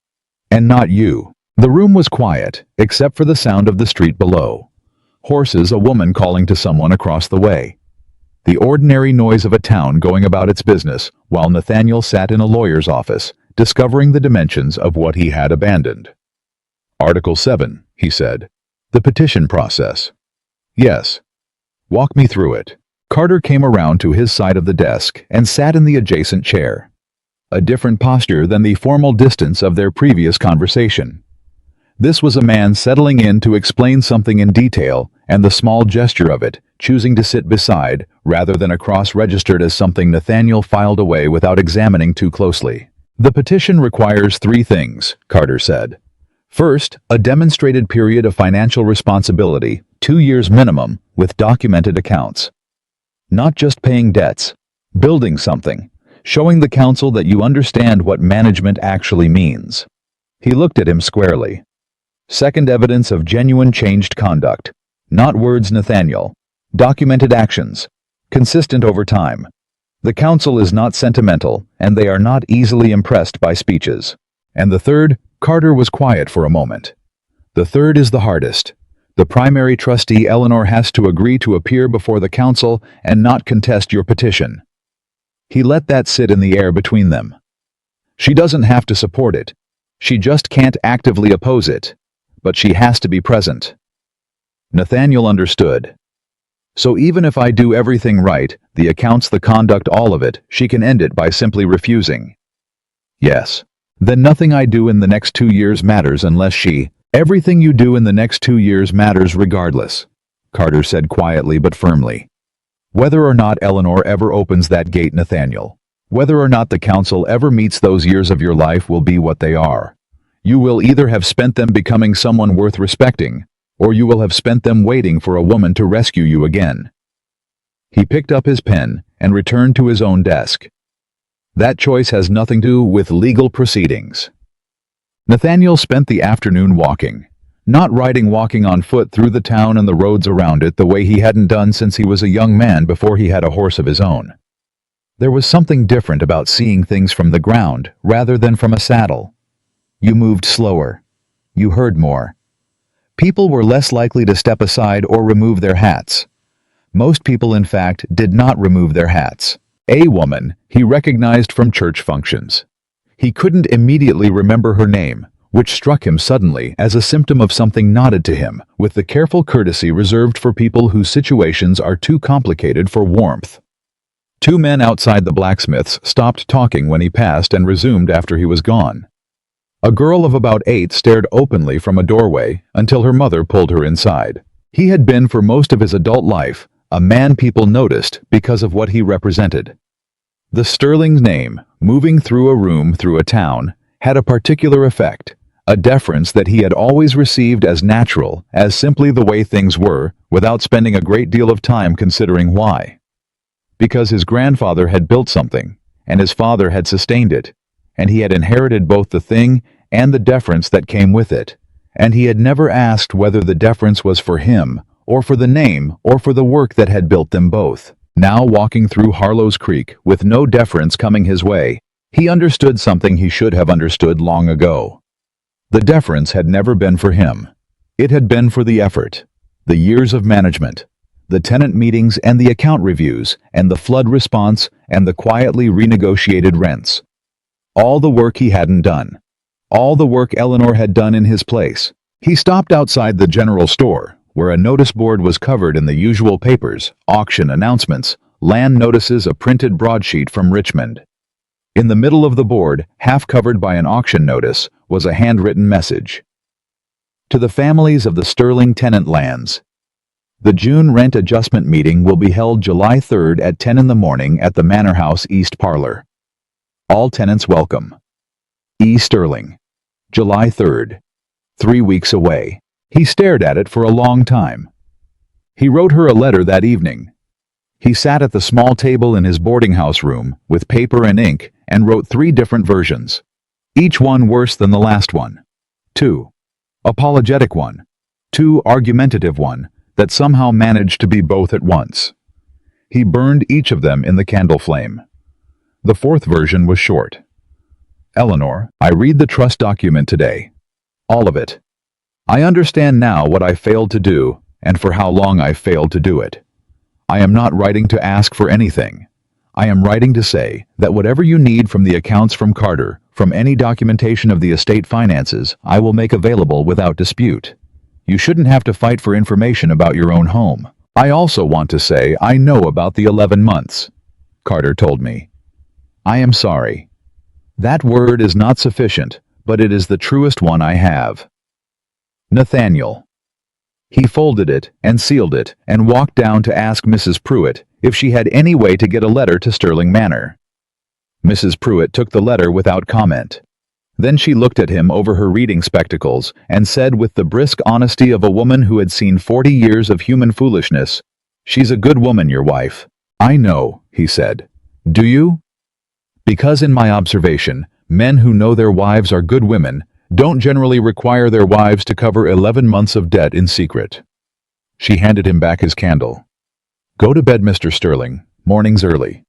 And not you. The room was quiet, except for the sound of the street below. Horses, a woman calling to someone across the way. The ordinary noise of a town going about its business, while Nathaniel sat in a lawyer's office, discovering the dimensions of what he had abandoned. Article 7, he said. The petition process. Yes. Walk me through it. Carter came around to his side of the desk and sat in the adjacent chair. A different posture than the formal distance of their previous conversation. This was a man settling in to explain something in detail, and the small gesture of it, choosing to sit beside, rather than across, registered as something Nathaniel filed away without examining too closely. The petition requires 3 things, Carter said. First, a demonstrated period of financial responsibility, 2 years minimum, with documented accounts. Not just paying debts, building something, showing the council that you understand what management actually means. He looked at him squarely. Second, evidence of genuine changed conduct. Not words, Nathaniel. Documented actions. Consistent over time. The council is not sentimental, and they are not easily impressed by speeches. And the third, Carter was quiet for a moment. The third is the hardest. The primary trustee, Eleanor, has to agree to appear before the council and not contest your petition. He let that sit in the air between them. She doesn't have to support it. She just can't actively oppose it. But she has to be present. Nathaniel understood. So even if I do everything right, the accounts, the conduct, all of it, she can end it by simply refusing. Yes. Then nothing I do in the next 2 years matters unless she... Everything you do in the next 2 years matters regardless, Carter said quietly but firmly. Whether or not Eleanor ever opens that gate, Nathaniel, whether or not the council ever meets those years of your life will be what they are. You will either have spent them becoming someone worth respecting, or you will have spent them waiting for a woman to rescue you again. He picked up his pen and returned to his own desk. That choice has nothing to do with legal proceedings. Nathaniel spent the afternoon walking, not riding, walking on foot through the town and the roads around it the way he hadn't done since he was a young man before he had a horse of his own. There was something different about seeing things from the ground rather than from a saddle. You moved slower. You heard more. People were less likely to step aside or remove their hats. Most people, in fact, did not remove their hats. A woman he recognized from church functions. He couldn't immediately remember her name, which struck him suddenly as a symptom of something nodded to him with the careful courtesy reserved for people whose situations are too complicated for warmth. 2 men outside the blacksmith's stopped talking when he passed and resumed after he was gone. A girl of about 8 stared openly from a doorway until her mother pulled her inside. He had been for most of his adult life a man people noticed because of what he represented. The Sterling's name, moving through a room, through a town, had a particular effect, a deference that he had always received as natural, as simply the way things were, without spending a great deal of time considering why. Because his grandfather had built something, and his father had sustained it, and he had inherited both the thing and the deference that came with it, and he had never asked whether the deference was for him, or for the name, or for the work that had built them both. Now, walking through Harlow's Creek with no deference coming his way, he understood something he should have understood long ago. The deference had never been for him. It had been for the effort, the years of management, the tenant meetings and the account reviews, and the flood response and the quietly renegotiated rents. All the work he hadn't done. All the work Eleanor had done in his place. He stopped outside the general store, where a notice board was covered in the usual papers, auction announcements, land notices, a printed broadsheet from Richmond. In the middle of the board, half covered by an auction notice, was a handwritten message. To the families of the Sterling tenant lands. The June rent adjustment meeting will be held July 3rd at 10 in the morning at the Manor House East Parlor. All tenants welcome. E. Sterling. July 3rd. 3 weeks away. He stared at it for a long time. He wrote her a letter that evening. He sat at the small table in his boarding house room with paper and ink and wrote 3 different versions. Each one worse than the last one. 2. Apologetic one. 2. Argumentative one that somehow managed to be both at once. He burned each of them in the candle flame. The 4th version was short. Eleanor, I read the trust document today. All of it. I understand now what I failed to do and for how long I failed to do it. I am not writing to ask for anything. I am writing to say that whatever you need from the accounts from Carter, from any documentation of the estate finances, I will make available without dispute. You shouldn't have to fight for information about your own home. I also want to say I know about the 11 months. Carter told me. I am sorry. That word is not sufficient, but it is the truest one I have. Nathaniel. He folded it and sealed it and walked down to ask Mrs. Pruitt if she had any way to get a letter to Sterling Manor. Mrs. Pruitt took the letter without comment. Then she looked at him over her reading spectacles and said with the brisk honesty of a woman who had seen 40 years of human foolishness, "She's a good woman, your wife." "I know," he said. "Do you?" "Because in my observation, men who know their wives are good women don't generally require their wives to cover 11 months of debt in secret." She handed him back his candle. "Go to bed, Mr. Sterling. Morning's early."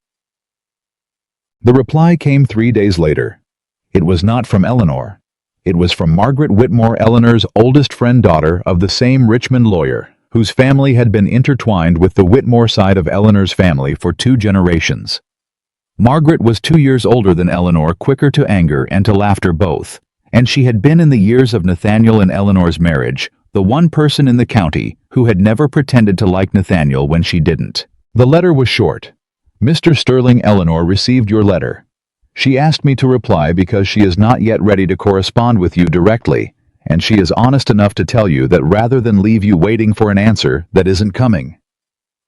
The reply came 3 days later. It was not from Eleanor. It was from Margaret Whitmore, Eleanor's oldest friend-daughter of the same Richmond lawyer, whose family had been intertwined with the Whitmore side of Eleanor's family for 2 generations. Margaret was 2 years older than Eleanor, quicker to anger and to laughter both, and she had been in the years of Nathaniel and Eleanor's marriage the one person in the county who had never pretended to like Nathaniel when she didn't. The letter was short. "Mr. Sterling, Eleanor received your letter. She asked me to reply because she is not yet ready to correspond with you directly, and she is honest enough to tell you that rather than leave you waiting for an answer that isn't coming.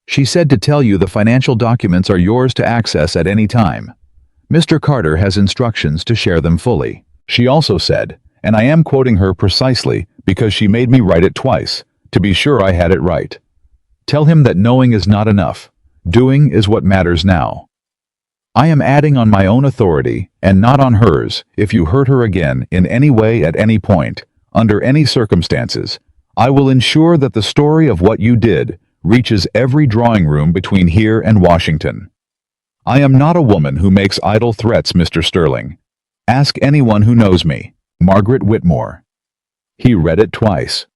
She said to tell you the financial documents are yours to access at any time. Mr. Carter has instructions to share them fully. She also said, and I am quoting her precisely because she made me write it twice, to be sure I had it right. Tell him that knowing is not enough. Doing is what matters now. I am adding on my own authority, and not on hers, if you hurt her again in any way at any point, under any circumstances, I will ensure that the story of what you did reaches every drawing room between here and Washington. I am not a woman who makes idle threats, Mr. Sterling. Ask anyone who knows me. Margaret Whitmore." He read it twice.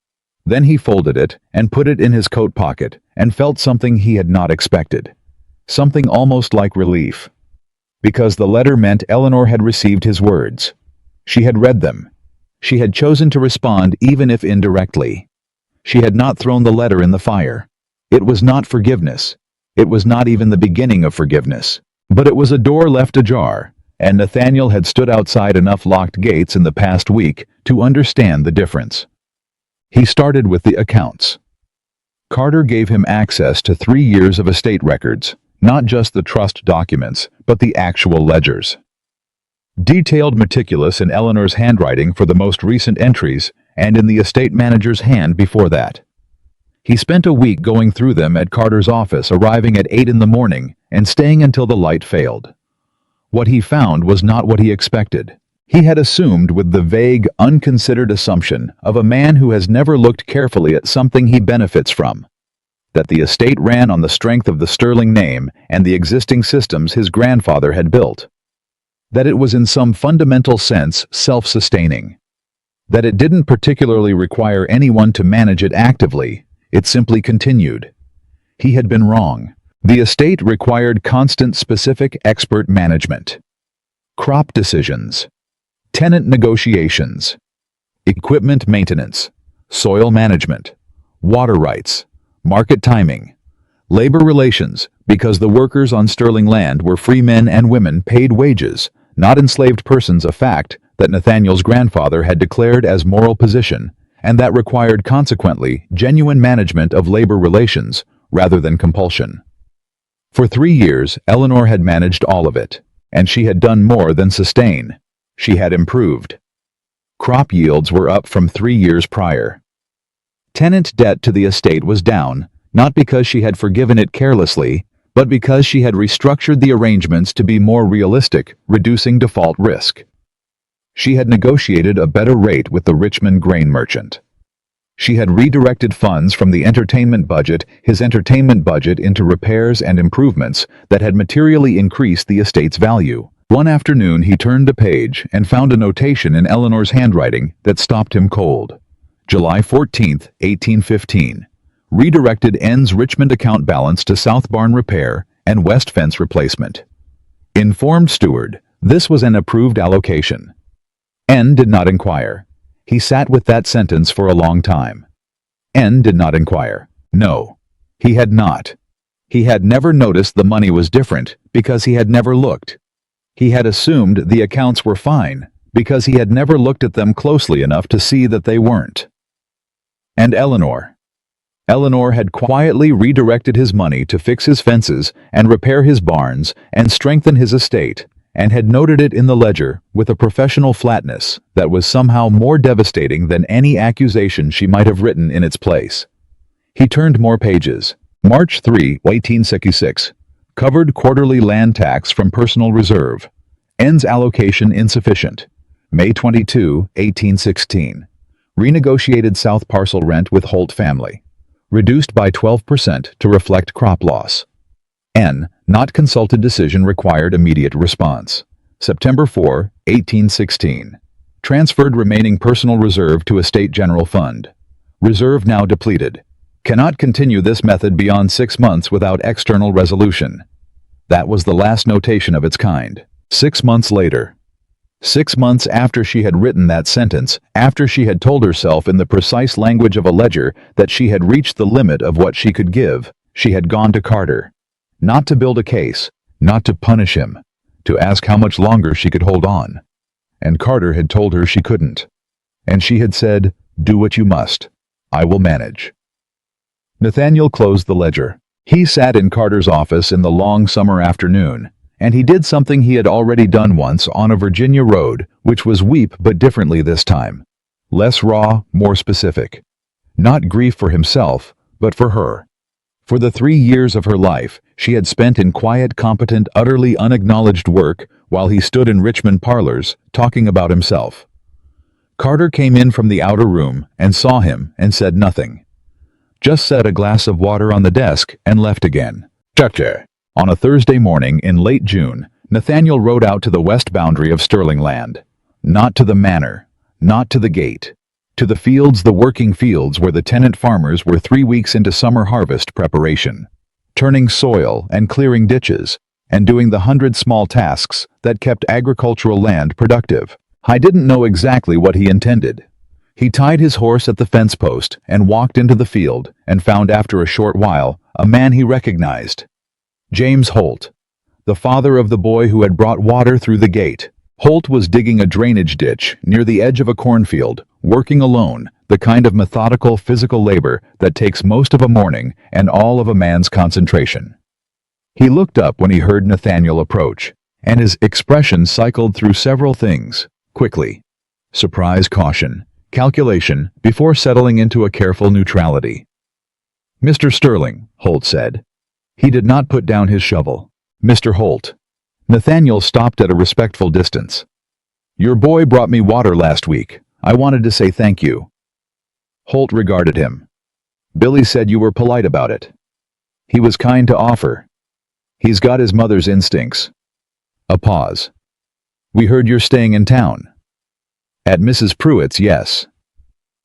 Then he folded it and put it in his coat pocket and felt something he had not expected. Something almost like relief. Because the letter meant Eleanor had received his words. She had read them. She had chosen to respond even if indirectly. She had not thrown the letter in the fire. It was not forgiveness. It was not even the beginning of forgiveness. But it was a door left ajar, and Nathaniel had stood outside enough locked gates in the past week to understand the difference. He started with the accounts. Carter gave him access to 3 years of estate records, not just the trust documents, but the actual ledgers. Detailed, meticulous in Eleanor's handwriting for the most recent entries and in the estate manager's hand before that. He spent a week going through them at Carter's office, arriving at 8 in the morning and staying until the light failed. What he found was not what he expected. He had assumed with the vague, unconsidered assumption of a man who has never looked carefully at something he benefits from, that the estate ran on the strength of the Sterling name and the existing systems his grandfather had built, that it was in some fundamental sense self-sustaining, that it didn't particularly require anyone to manage it actively, it simply continued. He had been wrong. The estate required constant, specific, expert management. Crop decisions, tenant negotiations, equipment maintenance, soil management, water rights, market timing, labor relations, because the workers on Sterling land were free men and women paid wages, not enslaved persons, a fact that Nathaniel's grandfather had declared as moral position, and that required consequently genuine management of labor relations rather than compulsion. For 3 years, Eleanor had managed all of it, and she had done more than sustain. She had improved. Crop yields were up from 3 years prior. Tenant debt to the estate was down, not because she had forgiven it carelessly, but because she had restructured the arrangements to be more realistic, reducing default risk. She had negotiated a better rate with the Richmond grain merchant. She had redirected funds from the entertainment budget, his entertainment budget, into repairs and improvements that had materially increased the estate's value. One afternoon he turned a page and found a notation in Eleanor's handwriting that stopped him cold. July 14, 1815. Redirected N's Richmond account balance to South Barn repair and west fence replacement. Informed steward, this was an approved allocation. N did not inquire. He sat with that sentence for a long time. N did not inquire. No, he had not. He had never noticed the money was different because he had never looked. He had assumed the accounts were fine because he had never looked at them closely enough to see that they weren't. And Eleanor. Eleanor had quietly redirected his money to fix his fences and repair his barns and strengthen his estate, and had noted it in the ledger with a professional flatness that was somehow more devastating than any accusation she might have written in its place. He turned more pages. March 3, 1866. Covered quarterly land tax from personal reserve. N's allocation insufficient. May 22, 1816. Renegotiated south parcel rent with Holt family. Reduced by 12% to reflect crop loss. N. Not consulted decision required immediate response. September 4, 1816. Transferred remaining personal reserve to estate general fund. Reserve now depleted. Cannot continue this method beyond 6 months without external resolution. That was the last notation of its kind. 6 months later. 6 months after she had written that sentence, after she had told herself in the precise language of a ledger that she had reached the limit of what she could give, she had gone to Carter. Not to build a case, not to punish him, to ask how much longer she could hold on. And Carter had told her she couldn't. And she had said, "Do what you must. I will manage." Nathaniel closed the ledger. He sat in Carter's office in the long summer afternoon, and he did something he had already done once on a Virginia road, which was weep but differently this time. Less raw, more specific. Not grief for himself, but for her. For the 3 years of her life, she had spent in quiet, competent, utterly unacknowledged work while he stood in Richmond parlors, talking about himself. Carter came in from the outer room and saw him and said nothing. Just set a glass of water on the desk and left again. Chapter. On a Thursday morning in late June, Nathaniel rode out to the west boundary of Sterling land. Not to the manor, not to the gate. To the fields, the working fields where the tenant farmers were 3 weeks into summer harvest preparation, turning soil and clearing ditches, and doing the 100 small tasks that kept agricultural land productive. I didn't know exactly what he intended. He tied his horse at the fence post and walked into the field and found after a short while a man he recognized. James Holt, the father of the boy who had brought water through the gate. Holt was digging a drainage ditch near the edge of a cornfield, working alone, the kind of methodical physical labor that takes most of a morning and all of a man's concentration. He looked up when he heard Nathaniel approach, and his expression cycled through several things, quickly. Surprise, caution, calculation, before settling into a careful neutrality. "Mr. Sterling," Holt said. He did not put down his shovel. "Mr. Holt." Nathaniel stopped at a respectful distance. "Your boy brought me water last week. I wanted to say thank you." Holt regarded him. "Billy said you were polite about it. He was kind to offer. He's got his mother's instincts." A pause. "We heard you're staying in town." "At Mrs. Pruitt's, yes."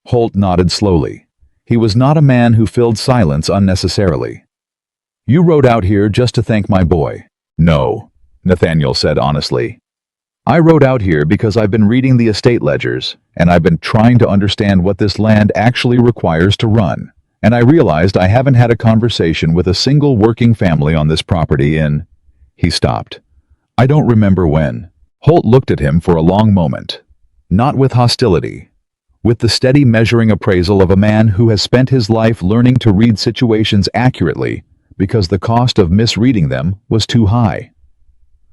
Holt nodded slowly. He was not a man who filled silence unnecessarily. "You rode out here just to thank my boy." "No," Nathaniel said honestly. "I rode out here because I've been reading the estate ledgers, and I've been trying to understand what this land actually requires to run, and I realized I haven't had a conversation with a single working family on this property in..." He stopped. "I don't remember when." Holt looked at him for a long moment. Not with hostility. with the steady measuring appraisal of a man who has spent his life learning to read situations accurately because the cost of misreading them was too high.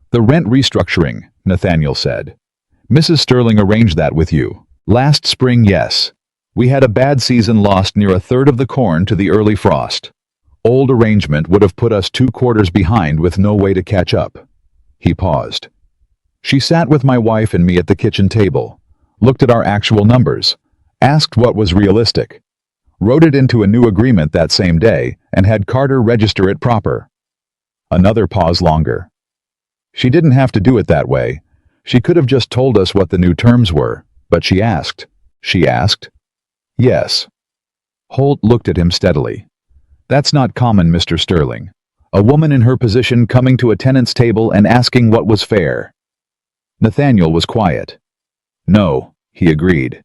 "The rent restructuring," Nathaniel said. "Mrs. Sterling arranged that with you. Last spring, yes. We had a bad season, lost near a third of the corn to the early frost. Old arrangement would have put us 2 quarters behind with no way to catch up." He paused. "She sat with my wife and me at the kitchen table, looked at our actual numbers, asked what was realistic, wrote it into a new agreement that same day, and had Carter register it proper." Another pause longer. "She didn't have to do it that way. She could have just told us what the new terms were, but she asked." "She asked?" "Yes." Holt looked at him steadily. "That's not common, Mr. Sterling. A woman in her position coming to a tenant's table and asking what was fair." Nathaniel was quiet. "No," he agreed.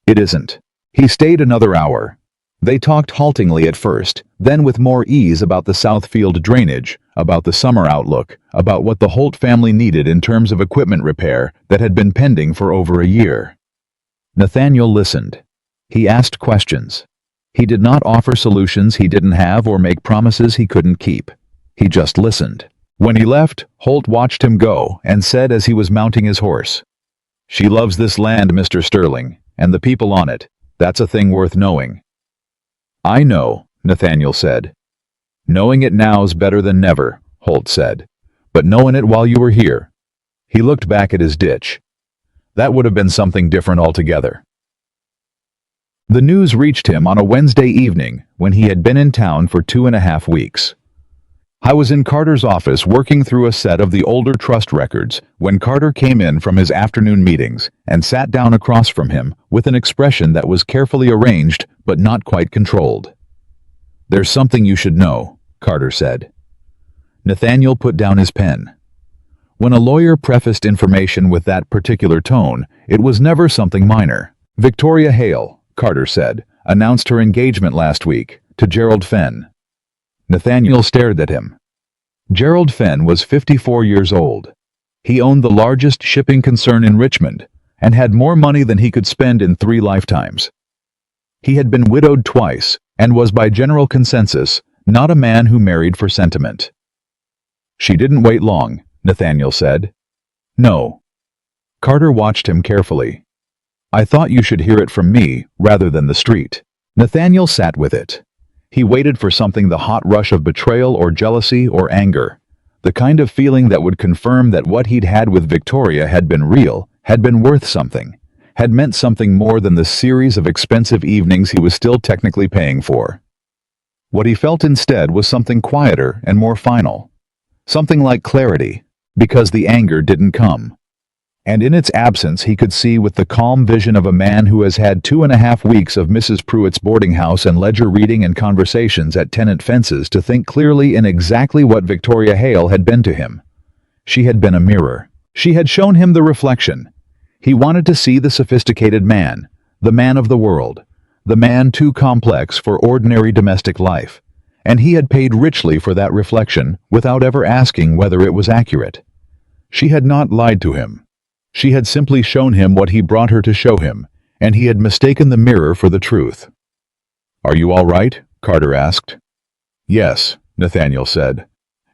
"It isn't." He stayed another hour. They talked haltingly at first, then with more ease about the Southfield drainage, about the summer outlook, about what the Holt family needed in terms of equipment repair that had been pending for over a year. Nathaniel listened. He asked questions. He did not offer solutions he didn't have or make promises he couldn't keep. He just listened. When he left, Holt watched him go and said as he was mounting his horse, "She loves this land, Mr. Sterling, and the people on it. That's a thing worth knowing." "I know," Nathaniel said. "Knowing it now's better than never," Holt said. "But knowing it while you were here." He looked back at his ditch. "That would have been something different altogether." The news reached him on a Wednesday evening when he had been in town for 2.5 weeks. "I was in Carter's office working through a set of the older trust records when Carter came in from his afternoon meetings and sat down across from him with an expression that was carefully arranged but not quite controlled. "There's something you should know," Carter said. Nathaniel put down his pen. When a lawyer prefaced information with that particular tone, it was never something minor. "Victoria Hale," Carter said, "announced her engagement last week to Gerald Fenn." Nathaniel stared at him. Gerald Fenn was 54 years old. He owned the largest shipping concern in Richmond and had more money than he could spend in 3 lifetimes. He had been widowed twice and was by general consensus not a man who married for sentiment. "She didn't wait long," Nathaniel said. "No." Carter watched him carefully. "I thought you should hear it from me rather than the street." Nathaniel sat with it. He waited for something, the hot rush of betrayal or jealousy or anger, the kind of feeling that would confirm that what he'd had with Victoria had been real, had been worth something, had meant something more than the series of expensive evenings he was still technically paying for. What he felt instead was something quieter and more final. Something like clarity, because the anger didn't come. And in its absence he could see with the calm vision of a man who has had 2.5 weeks of Mrs. Pruitt's boarding house and ledger reading and conversations at tenant fences to think clearly in exactly what Victoria Hale had been to him. She had been a mirror. She had shown him the reflection. He wanted to see the sophisticated man, the man of the world, the man too complex for ordinary domestic life, and he had paid richly for that reflection without ever asking whether it was accurate. She had not lied to him. She had simply shown him what he brought her to show him, and he had mistaken the mirror for the truth. "Are you all right?" Carter asked. "Yes," Nathaniel said.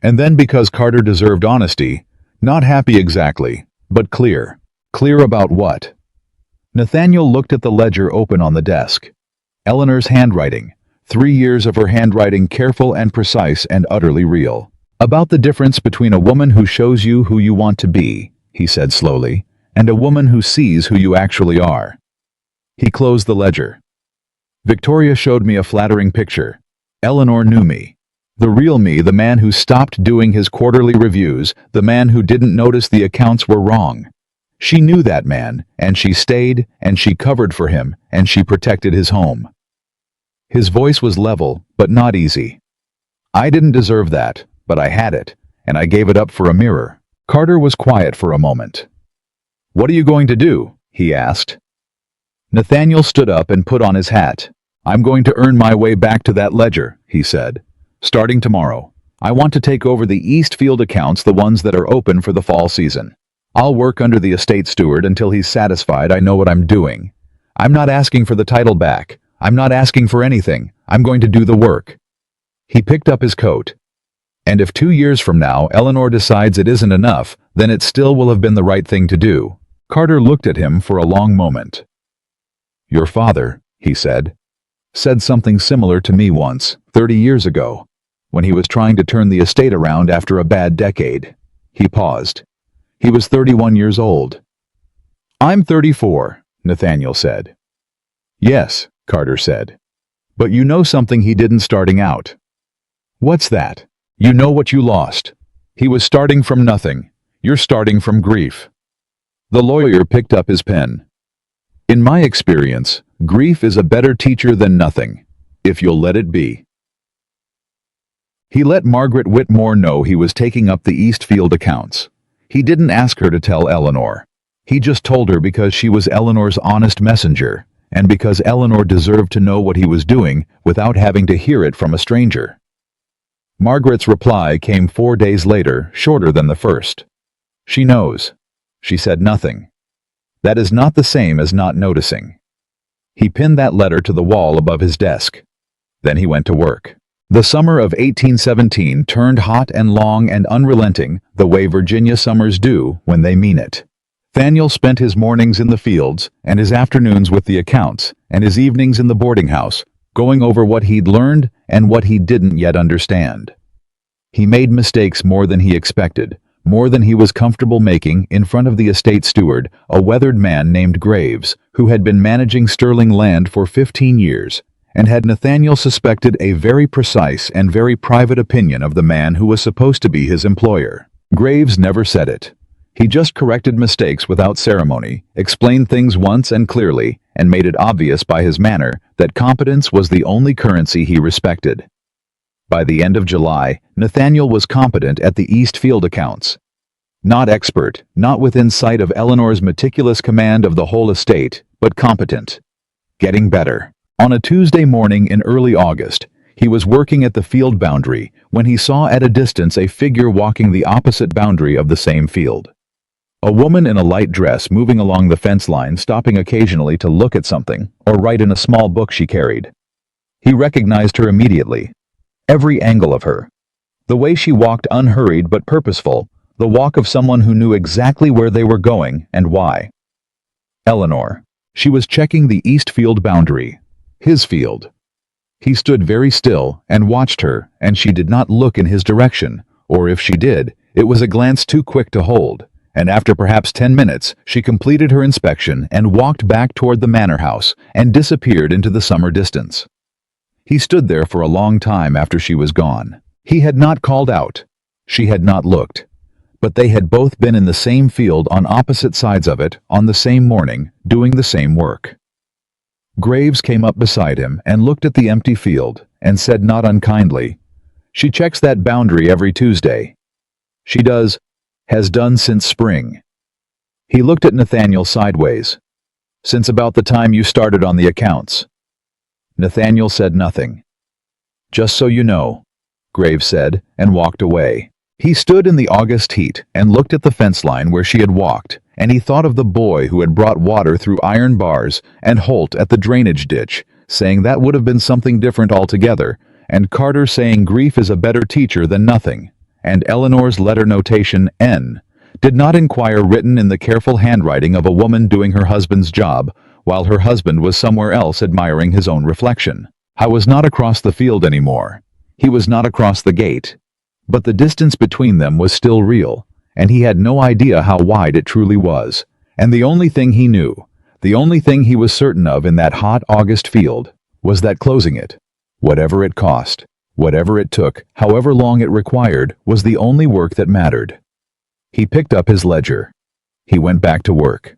And then, because Carter deserved honesty, not happy exactly, but clear. Clear about what? Nathaniel looked at the ledger open on the desk. Eleanor's handwriting. 3 years of her handwriting, careful and precise and utterly real. "About the difference between a woman who shows you who you want to be," he said slowly, "and a woman who sees who you actually are." He closed the ledger. "Victoria showed me a flattering picture. Eleanor knew me. The real me, the man who stopped doing his quarterly reviews, the man who didn't notice the accounts were wrong. She knew that man, and she stayed, and she covered for him, and she protected his home." His voice was level, but not easy. "I didn't deserve that, but I had it, and I gave it up for a mirror." Carter was quiet for a moment. "What are you going to do?" he asked. Nathaniel stood up and put on his hat. "I'm going to earn my way back to that ledger," he said. "Starting tomorrow. I want to take over the Eastfield accounts, the ones that are open for the fall season. I'll work under the estate steward until he's satisfied I know what I'm doing. I'm not asking for the title back. I'm not asking for anything. I'm going to do the work." He picked up his coat. "And if 2 years from now Eleanor decides it isn't enough, then it still will have been the right thing to do." Carter looked at him for a long moment. "Your father," he said something similar to me once, 30 years ago, when he was trying to turn the estate around after a bad decade." He paused. He was 31 years old. "I'm 34, Nathaniel said. "Yes," Carter said. "But you know something he didn't starting out." "What's that?" "You know what you lost. He was starting from nothing. You're starting from grief." The lawyer picked up his pen. "In my experience, grief is a better teacher than nothing, if you'll let it be." He let Margaret Whitmore know he was taking up the Eastfield accounts. He didn't ask her to tell Eleanor. He just told her because she was Eleanor's honest messenger, and because Eleanor deserved to know what he was doing without having to hear it from a stranger. Margaret's reply came 4 days later, shorter than the first. "She knows." She said nothing. That is not the same as not noticing. He pinned that letter to the wall above his desk. Then he went to work. The summer of 1817 turned hot and long and unrelenting, the way Virginia summers do when they mean it. Nathaniel spent his mornings in the fields, and his afternoons with the accounts, and his evenings in the boarding house, going over what he'd learned and what he didn't yet understand. He made mistakes more than he expected, more than he was comfortable making in front of the estate steward, a weathered man named Graves, who had been managing Sterling land for 15 years, and had Nathaniel suspected a very precise and very private opinion of the man who was supposed to be his employer. Graves never said it. He just corrected mistakes without ceremony, explained things once and clearly, and made it obvious by his manner that competence was the only currency he respected. By the end of July, Nathaniel was competent at the Eastfield accounts. Not expert, not within sight of Eleanor's meticulous command of the whole estate, but competent. Getting better. On a Tuesday morning in early August, he was working at the field boundary when he saw at a distance a figure walking the opposite boundary of the same field. A woman in a light dress moving along the fence line, stopping occasionally to look at something or write in a small book she carried. He recognized her immediately. Every angle of her. The way she walked, unhurried but purposeful, the walk of someone who knew exactly where they were going and why. Eleanor. She was checking the Eastfield boundary. His field. He stood very still and watched her, and she did not look in his direction, or if she did, it was a glance too quick to hold, and after perhaps 10 minutes, she completed her inspection and walked back toward the manor house and disappeared into the summer distance. He stood there for a long time after she was gone. He had not called out. She had not looked. But they had both been in the same field on opposite sides of it on the same morning, doing the same work. Graves came up beside him and looked at the empty field and said not unkindly, "She checks that boundary every Tuesday. She does, has done since spring." He looked at Nathaniel sideways. "Since about the time you started on the accounts." Nathaniel said nothing. "Just so you know," Graves said, and walked away. He stood in the August heat and looked at the fence line where she had walked, and he thought of the boy who had brought water through iron bars and Holt at the drainage ditch, saying that would have been something different altogether, and Carter saying grief is a better teacher than nothing, and Eleanor's letter notation N did not inquire written in the careful handwriting of a woman doing her husband's job, while her husband was somewhere else admiring his own reflection. I was not across the field anymore. He was not across the gate. But the distance between them was still real, and he had no idea how wide it truly was. And the only thing he knew, the only thing he was certain of in that hot August field, was that closing it, whatever it cost, whatever it took, however long it required, was the only work that mattered. He picked up his ledger. He went back to work.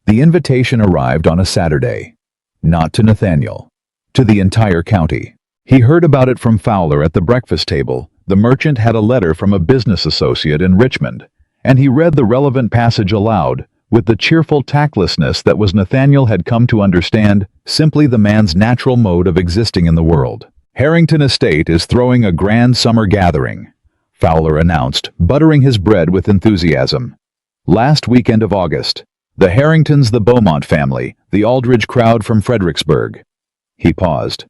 The invitation arrived on a Saturday. Not to Nathaniel. To the entire county. He heard about it from Fowler at the breakfast table. The merchant had a letter from a business associate in Richmond, and he read the relevant passage aloud, with the cheerful tactlessness that was Nathaniel had come to understand, simply the man's natural mode of existing in the world. "Harrington Estate is throwing a grand summer gathering," Fowler announced, buttering his bread with enthusiasm. "Last weekend of August. The Harringtons, the Beaumont family, the Aldridge crowd from Fredericksburg. He paused.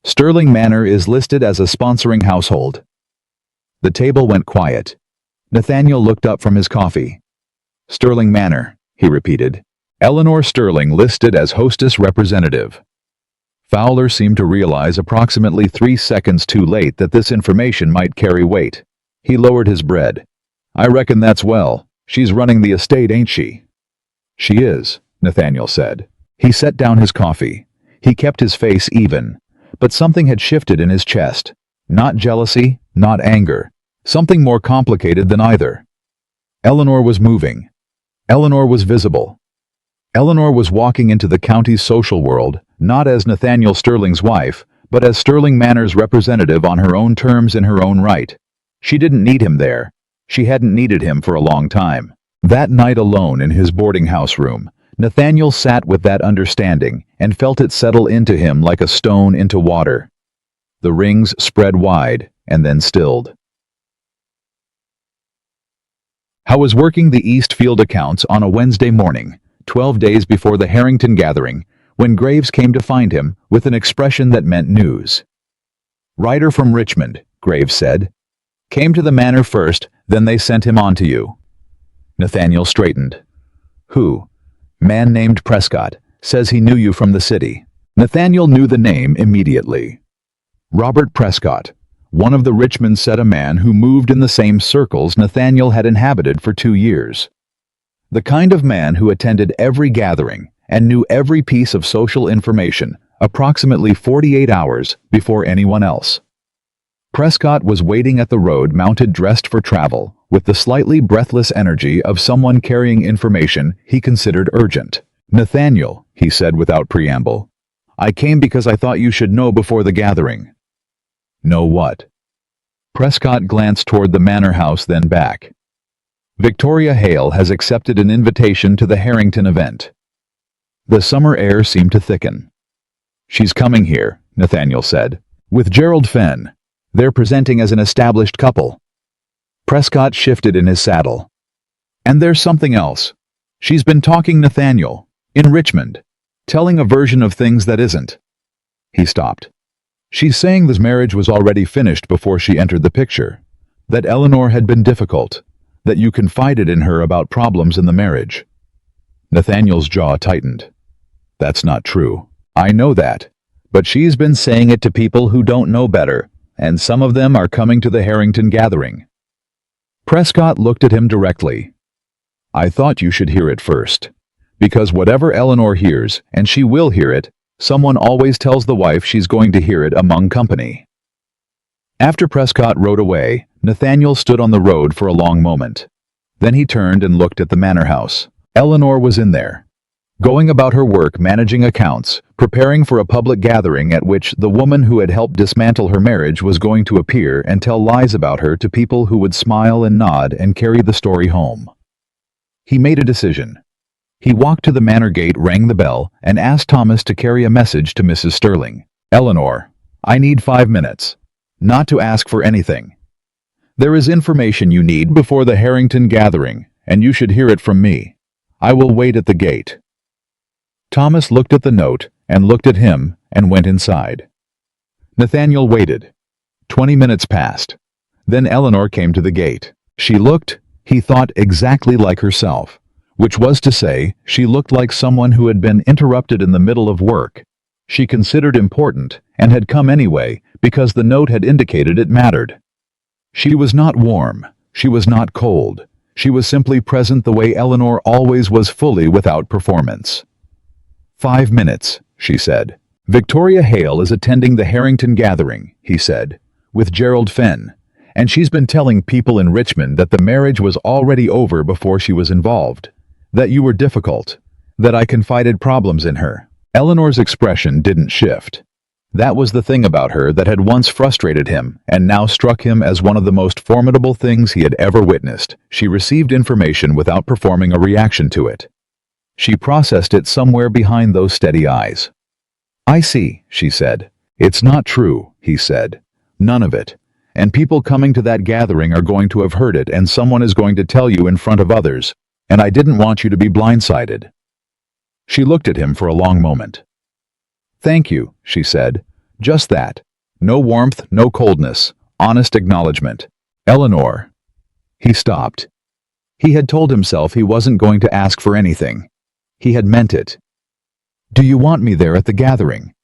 Sterling Manor is listed as a sponsoring household. The table went quiet. Nathaniel looked up from his coffee. Sterling Manor, he repeated. Eleanor Sterling listed as hostess representative. Fowler seemed to realize approximately 3 seconds too late that this information might carry weight. He lowered his bread. I reckon that's well. She's running the estate, ain't she? She is, Nathaniel said. He set down his coffee. He kept his face even, but something had shifted in his chest. Not jealousy, not anger. Something more complicated than either. Eleanor was moving. Eleanor was visible. Eleanor was walking into the county's social world, not as Nathaniel Sterling's wife, but as Sterling Manor's representative on her own terms in her own right. She didn't need him there. She hadn't needed him for a long time. That night alone in his boarding house room, Nathaniel sat with that understanding and felt it settle into him like a stone into water. The rings spread wide and then stilled. How was working the Eastfield accounts on a Wednesday morning, 12 days before the Harrington gathering, when Graves came to find him with an expression that meant news. Writer from Richmond, Graves said. Came to the manor first, then they sent him on to you. Nathaniel straightened. Who? Man named Prescott. Says he knew you from the city. Nathaniel knew the name immediately. Robert Prescott. One of the Richmond set, a man who moved in the same circles Nathaniel had inhabited for 2 years. The kind of man who attended every gathering and knew every piece of social information approximately 48 hours before anyone else. Prescott was waiting at the road mounted dressed for travel, with the slightly breathless energy of someone carrying information he considered urgent. Nathaniel, he said without preamble, I came because I thought you should know before the gathering. Know what? Prescott glanced toward the manor house, then back. Victoria Hale has accepted an invitation to the Harrington event. The summer air seemed to thicken. She's coming here, Nathaniel said, with Gerald Fenn. They're presenting as an established couple. Prescott shifted in his saddle. And there's something else. She's been talking, Nathaniel, in Richmond, telling a version of things that isn't. He stopped. She's saying this marriage was already finished before she entered the picture, that Eleanor had been difficult, that you confided in her about problems in the marriage. Nathaniel's jaw tightened. That's not true. I know that, but she's been saying it to people who don't know better, and some of them are coming to the Harrington gathering. Prescott looked at him directly. I thought you should hear it first, because whatever Eleanor hears, and she will hear it, someone always tells the wife she's going to hear it among company. After Prescott rode away, Nathaniel stood on the road for a long moment. Then he turned and looked at the manor house. Eleanor was in there, going about her work, managing accounts, preparing for a public gathering at which the woman who had helped dismantle her marriage was going to appear and tell lies about her to people who would smile and nod and carry the story home. He made a decision. He walked to the manor gate, rang the bell, and asked Thomas to carry a message to Mrs. Sterling. Eleanor, I need 5 minutes. Not to ask for anything. There is information you need before the Harrington gathering, and you should hear it from me. I will wait at the gate. Thomas looked at the note, and looked at him, and went inside. Nathaniel waited. 20 minutes passed. Then Eleanor came to the gate. She looked, he thought, exactly like herself, which was to say, she looked like someone who had been interrupted in the middle of work. She considered important, and had come anyway, because the note had indicated it mattered. She was not warm, she was not cold, she was simply present the way Eleanor always was, fully without performance. 5 minutes, she said. Victoria Hale is attending the Harrington gathering, he said, with Gerald Fenn, and she's been telling people in Richmond that the marriage was already over before she was involved, that you were difficult, that I confided problems in her. Eleanor's expression didn't shift. That was the thing about her that had once frustrated him and now struck him as one of the most formidable things he had ever witnessed. She received information without performing a reaction to it. She processed it somewhere behind those steady eyes. I see, she said. It's not true, he said. None of it. And people coming to that gathering are going to have heard it, and someone is going to tell you in front of others. and I didn't want you to be blindsided." She looked at him for a long moment. "Thank you," she said. "Just that. No warmth, no coldness. Honest acknowledgement. Eleanor." He stopped. He had told himself he wasn't going to ask for anything. He had meant it. "Do you want me there at the gathering?"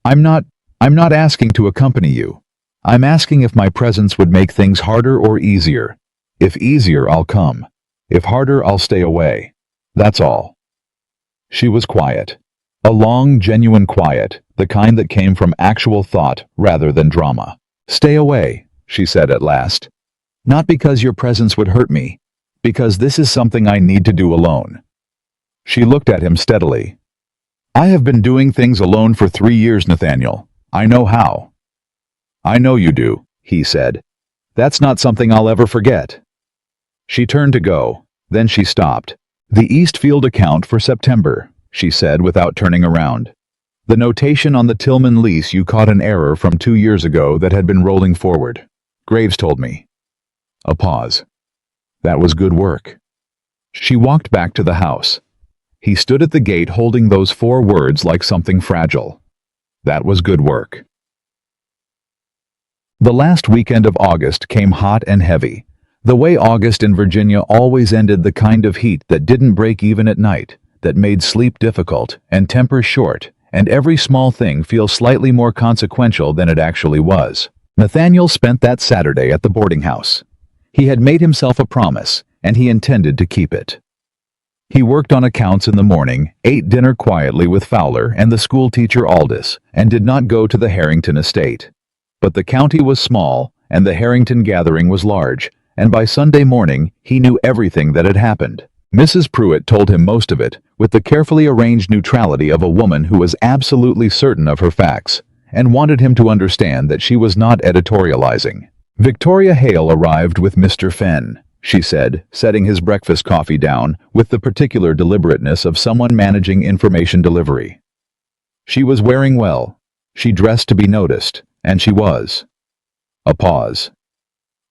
I'm not asking to accompany you. I'm asking if my presence would make things harder or easier. If easier, I'll come. If harder, I'll stay away. That's all." She was quiet. A long, genuine quiet, the kind that came from actual thought rather than drama. "Stay away," she said at last. "Not because your presence would hurt me. Because this is something I need to do alone." She looked at him steadily. "I have been doing things alone for 3 years, Nathaniel. I know how." "I know you do," he said. "That's not something I'll ever forget." She turned to go. Then she stopped. "The Eastfield account for September," she said without turning around. "The notation on the Tillman lease you caught an error from 2 years ago that had been rolling forward. Graves told me." A pause. "That was good work." She walked back to the house. He stood at the gate holding those 4 words like something fragile. That was good work. The last weekend of August came hot and heavy. The way August in Virginia always ended, the kind of heat that didn't break even at night, that made sleep difficult and tempers short, and every small thing feel slightly more consequential than it actually was. Nathaniel spent that Saturday at the boarding house. He had made himself a promise, and he intended to keep it. He worked on accounts in the morning, ate dinner quietly with Fowler and the school teacher Aldous, and did not go to the Harrington estate. But the county was small, and the Harrington gathering was large, and by Sunday morning he knew everything that had happened. Mrs. Pruitt told him most of it, with the carefully arranged neutrality of a woman who was absolutely certain of her facts, and wanted him to understand that she was not editorializing. Victoria Hale arrived with Mr. Fenn, she said, setting his breakfast coffee down with the particular deliberateness of someone managing information delivery. She was wearing well. She dressed to be noticed, and she was. A pause.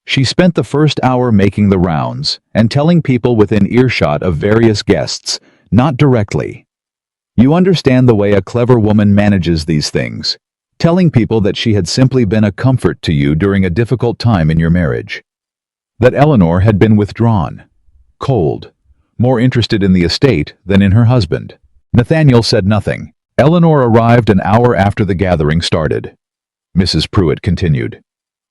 She spent the first hour making the rounds and telling people within earshot of various guests, not directly. You understand the way a clever woman manages these things, telling people that she had simply been a comfort to you during a difficult time in your marriage. That Eleanor had been withdrawn, cold, more interested in the estate than in her husband. Nathaniel said nothing. Eleanor arrived an hour after the gathering started. Mrs. Pruitt continued.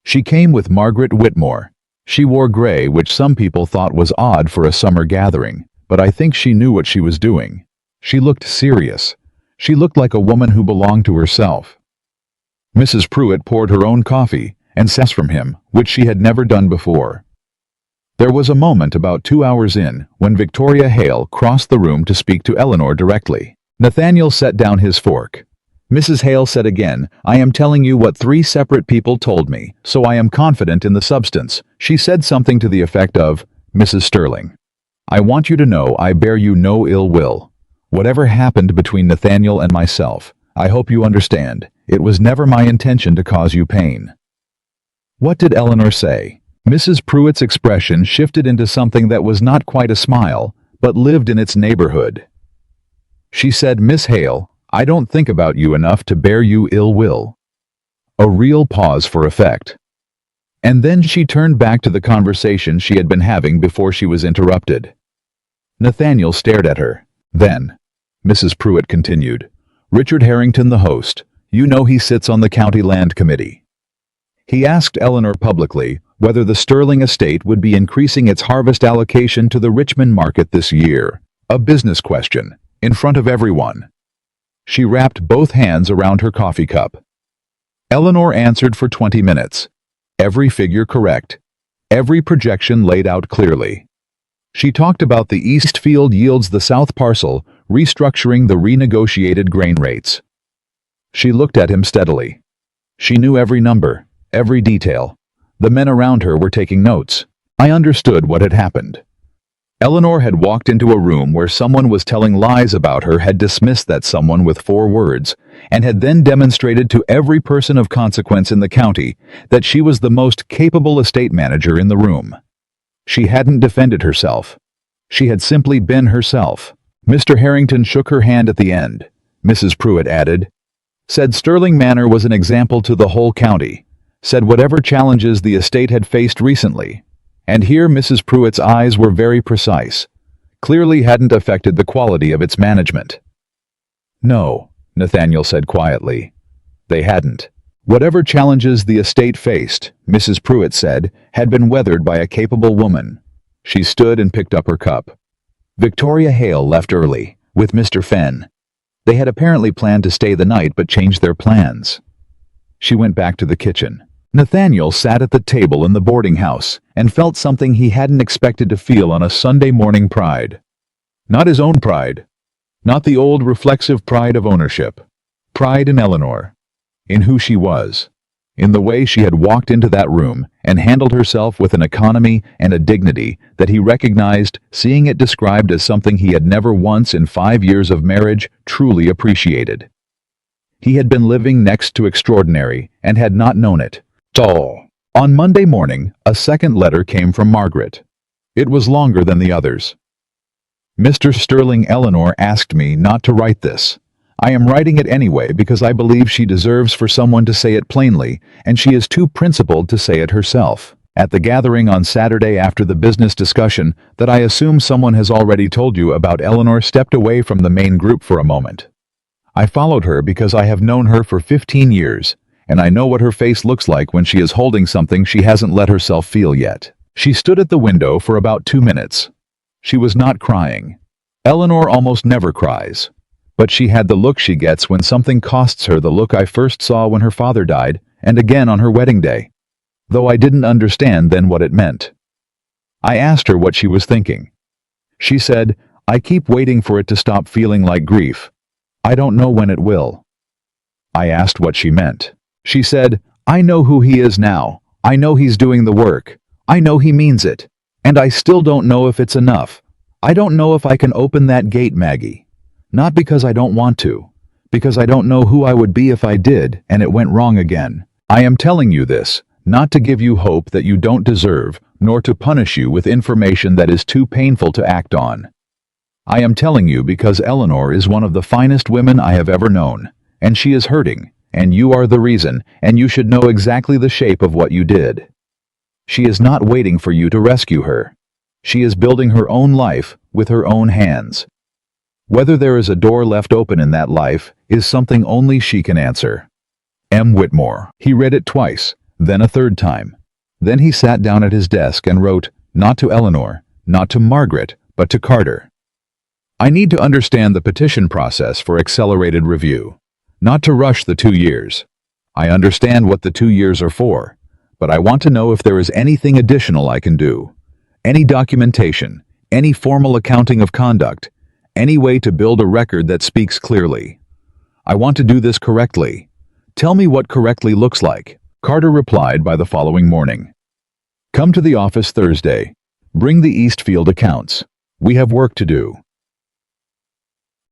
She came with Margaret Whitmore. She wore gray, which some people thought was odd for a summer gathering, but I think she knew what she was doing. She looked serious. She looked like a woman who belonged to herself. Mrs. Pruitt poured her own coffee and sat from him, which she had never done before. There was a moment about 2 hours in when Victoria Hale crossed the room to speak to Eleanor directly. Nathaniel set down his fork. Mrs. Hale said again, I am telling you what 3 separate people told me, so I am confident in the substance. She said something to the effect of, Mrs. Sterling, I want you to know I bear you no ill will. Whatever happened between Nathaniel and myself, I hope you understand. It was never my intention to cause you pain. What did Eleanor say? Mrs. Pruitt's expression shifted into something that was not quite a smile, but lived in its neighborhood. She said, Miss Hale, I don't think about you enough to bear you ill will. A real pause for effect. And then she turned back to the conversation she had been having before she was interrupted. Nathaniel stared at her. Then, Mrs. Pruitt continued, Richard Harrington, the host, you know he sits on the county land committee. He asked Eleanor publicly whether the Sterling estate would be increasing its harvest allocation to the Richmond market this year. A business question, in front of everyone. She wrapped both hands around her coffee cup. Eleanor answered for 20 minutes. Every figure correct. Every projection laid out clearly. She talked about the Eastfield yields, the South parcel, restructuring the renegotiated grain rates. She looked at him steadily. She knew every number, every detail. The men around her were taking notes. I understood what had happened. Eleanor had walked into a room where someone was telling lies about her, had dismissed that someone with 4 words, and had then demonstrated to every person of consequence in the county that she was the most capable estate manager in the room. She hadn't defended herself. She had simply been herself. Mr. Harrington shook her hand at the end. Mrs. Pruitt added, said Sterling Manor was an example to the whole county, said whatever challenges the estate had faced recently. And here Mrs. Pruitt's eyes were very precise, clearly hadn't affected the quality of its management. No, Nathaniel said quietly. They hadn't. Whatever challenges the estate faced, Mrs. Pruitt said, had been weathered by a capable woman. She stood and picked up her cup. Victoria Hale left early, with Mr. Fenn. They had apparently planned to stay the night but changed their plans. She went back to the kitchen. Nathaniel sat at the table in the boarding house and felt something he hadn't expected to feel on a Sunday morning: pride. Not his own pride. Not the old reflexive pride of ownership. Pride in Eleanor. In who she was. In the way she had walked into that room and handled herself with an economy and a dignity that he recognized, seeing it described as something he had never once in 5 years of marriage truly appreciated. He had been living next to extraordinary and had not known it. On Monday morning, a second letter came from Margaret. It was longer than the others. Mr. Sterling, Eleanor asked me not to write this. I am writing it anyway because I believe she deserves for someone to say it plainly, and she is too principled to say it herself. At the gathering on Saturday after the business discussion that I assume someone has already told you about, Eleanor stepped away from the main group for a moment. I followed her because I have known her for 15 years, and I know what her face looks like when she is holding something she hasn't let herself feel yet. She stood at the window for about 2 minutes. She was not crying. Eleanor almost never cries. But she had the look she gets when something costs her, the look I first saw when her father died, and again on her wedding day, though I didn't understand then what it meant. I asked her what she was thinking. She said, I keep waiting for it to stop feeling like grief. I don't know when it will. I asked what she meant. She said, I know who he is now. I know he's doing the work. I know he means it. And I still don't know if it's enough. I don't know if I can open that gate, Maggie. Not because I don't want to, because I don't know who I would be if I did and it went wrong again. I am telling you this, not to give you hope that you don't deserve, nor to punish you with information that is too painful to act on. I am telling you because Eleanor is one of the finest women I have ever known, and she is hurting, and you are the reason, and you should know exactly the shape of what you did. She is not waiting for you to rescue her. She is building her own life with her own hands. Whether there is a door left open in that life is something only she can answer. M. Whitmore. He read it twice, then a third time. Then he sat down at his desk and wrote, not to Eleanor, not to Margaret, but to Carter. I need to understand the petition process for accelerated review, not to rush the 2 years. I understand what the 2 years are for, but I want to know if there is anything additional I can do. Any documentation, any formal accounting of conduct, any way to build a record that speaks clearly. I want to do this correctly. Tell me what correctly looks like. Carter replied by the following morning. Come to the office Thursday. Bring the Eastfield accounts. We have work to do.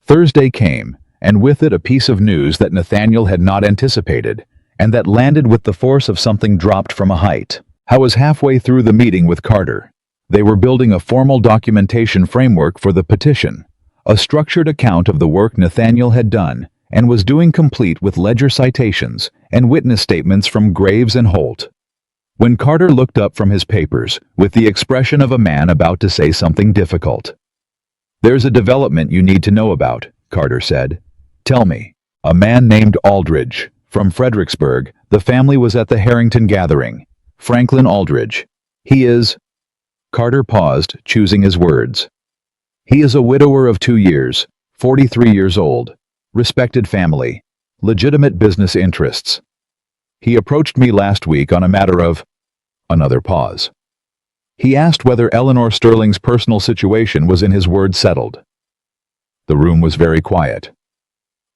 Thursday came, and with it a piece of news that Nathaniel had not anticipated, and that landed with the force of something dropped from a height. I was halfway through the meeting with Carter. They were building a formal documentation framework for the petition, a structured account of the work Nathaniel had done and was doing, complete with ledger citations and witness statements from Graves and Holt. When Carter looked up from his papers with the expression of a man about to say something difficult. There's a development you need to know about, Carter said. Tell me. A man named Aldridge, from Fredericksburg. The family was at the Harrington gathering. Franklin Aldridge. He is... Carter paused, choosing his words. He is a widower of 2 years, 43 years old, respected family, legitimate business interests. He approached me last week on a matter of... Another pause. He asked whether Eleanor Sterling's personal situation was in his word settled. The room was very quiet.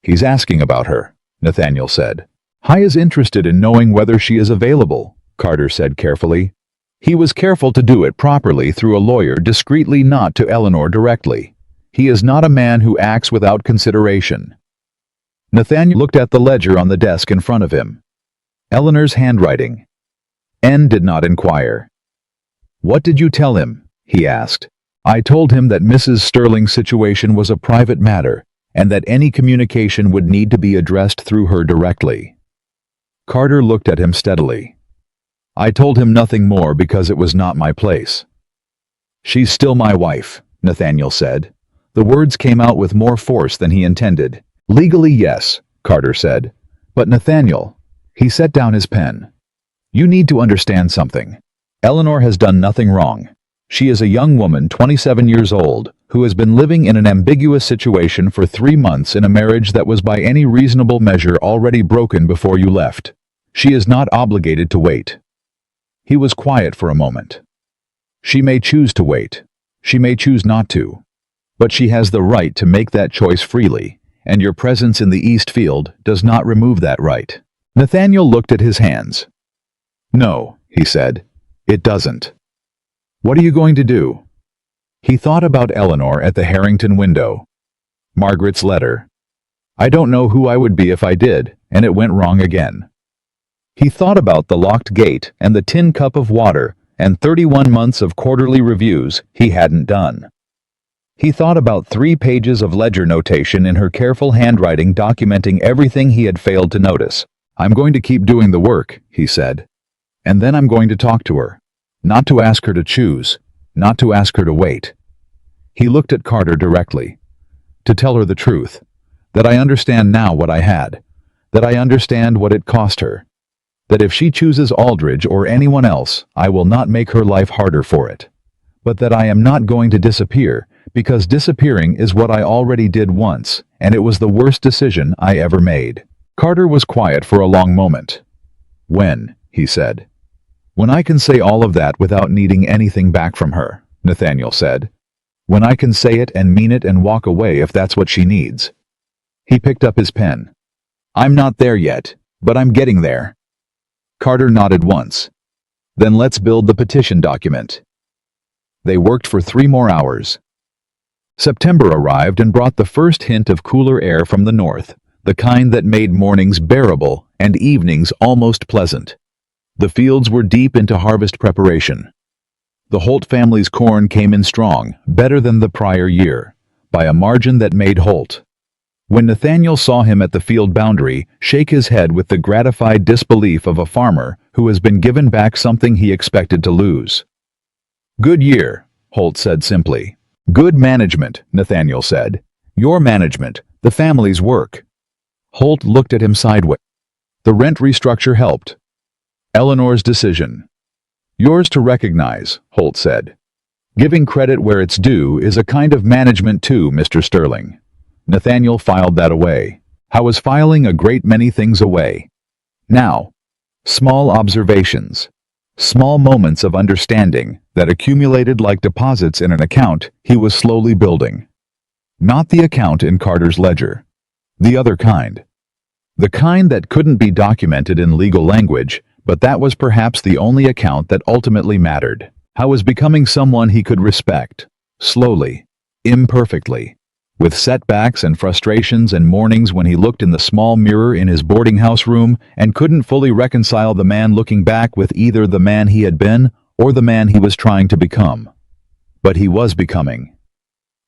He's asking about her, Nathaniel said. He is interested in knowing whether she is available, Carter said carefully. He was careful to do it properly through a lawyer, discreetly, not to Eleanor directly. He is not a man who acts without consideration. Nathaniel looked at the ledger on the desk in front of him. Eleanor's handwriting. N did not inquire. What did you tell him? He asked. I told him that Mrs. Sterling's situation was a private matter, and that any communication would need to be addressed through her directly. Carter looked at him steadily. I told him nothing more because it was not my place. She's still my wife, Nathaniel said. The words came out with more force than he intended. Legally, yes, Carter said. But Nathaniel, he set down his pen. You need to understand something. Eleanor has done nothing wrong. She is a young woman, 27 years old, who has been living in an ambiguous situation for 3 months in a marriage that was by any reasonable measure already broken before you left. She is not obligated to wait. He was quiet for a moment. She may choose to wait. She may choose not to. But she has the right to make that choice freely, and your presence in the East Field does not remove that right. Nathaniel looked at his hands. No, he said, it doesn't. What are you going to do? He thought about Eleanor at the Harrington window. Margaret's letter. I don't know who I would be if I did, and it went wrong again. He thought about the locked gate and the tin cup of water and 31 months of quarterly reviews he hadn't done. He thought about 3 pages of ledger notation in her careful handwriting documenting everything he had failed to notice. I'm going to keep doing the work, he said. And then I'm going to talk to her. Not to ask her to choose, not to ask her to wait. He looked at Carter directly. To tell her the truth. That I understand now what I had. That I understand what it cost her. That if she chooses Aldridge or anyone else, I will not make her life harder for it. But that I am not going to disappear, because disappearing is what I already did once, and it was the worst decision I ever made. Carter was quiet for a long moment. When, he said. When I can say all of that without needing anything back from her, Nathaniel said. When I can say it and mean it and walk away if that's what she needs. He picked up his pen. I'm not there yet, but I'm getting there. Carter nodded once. Then let's build the petition document. They worked for 3 more hours. September arrived and brought the first hint of cooler air from the north, the kind that made mornings bearable and evenings almost pleasant. The fields were deep into harvest preparation. The Holt family's corn came in strong, better than the prior year, by a margin that made Holt. When Nathaniel saw him at the field boundary shake his head with the gratified disbelief of a farmer who has been given back something he expected to lose. Good year, Holt said simply. Good management, Nathaniel said. Your management, the family's work. Holt looked at him sideways. The rent restructure helped. Eleanor's decision. Yours to recognize, Holt said. Giving credit where it's due is a kind of management too, Mr. Sterling. Nathaniel filed that away. I was filing a great many things away. Now, small observations, small moments of understanding that accumulated like deposits in an account he was slowly building. Not the account in Carter's ledger. The other kind. The kind that couldn't be documented in legal language, but that was perhaps the only account that ultimately mattered. I was becoming someone he could respect. Slowly. Imperfectly. With setbacks and frustrations and mornings when he looked in the small mirror in his boarding house room and couldn't fully reconcile the man looking back with either the man he had been or the man he was trying to become. But he was becoming.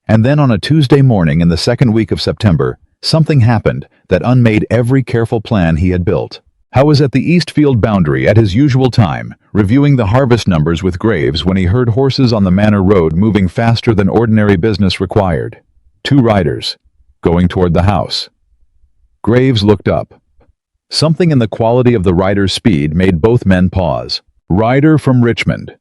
And then on a Tuesday morning in the second week of September, something happened that unmade every careful plan he had built. I was at the East Field boundary at his usual time, reviewing the harvest numbers with Graves when he heard horses on the manor road moving faster than ordinary business required. 2 riders, going toward the house. Graves looked up. Something in the quality of the rider's speed made both men pause. Rider from Richmond,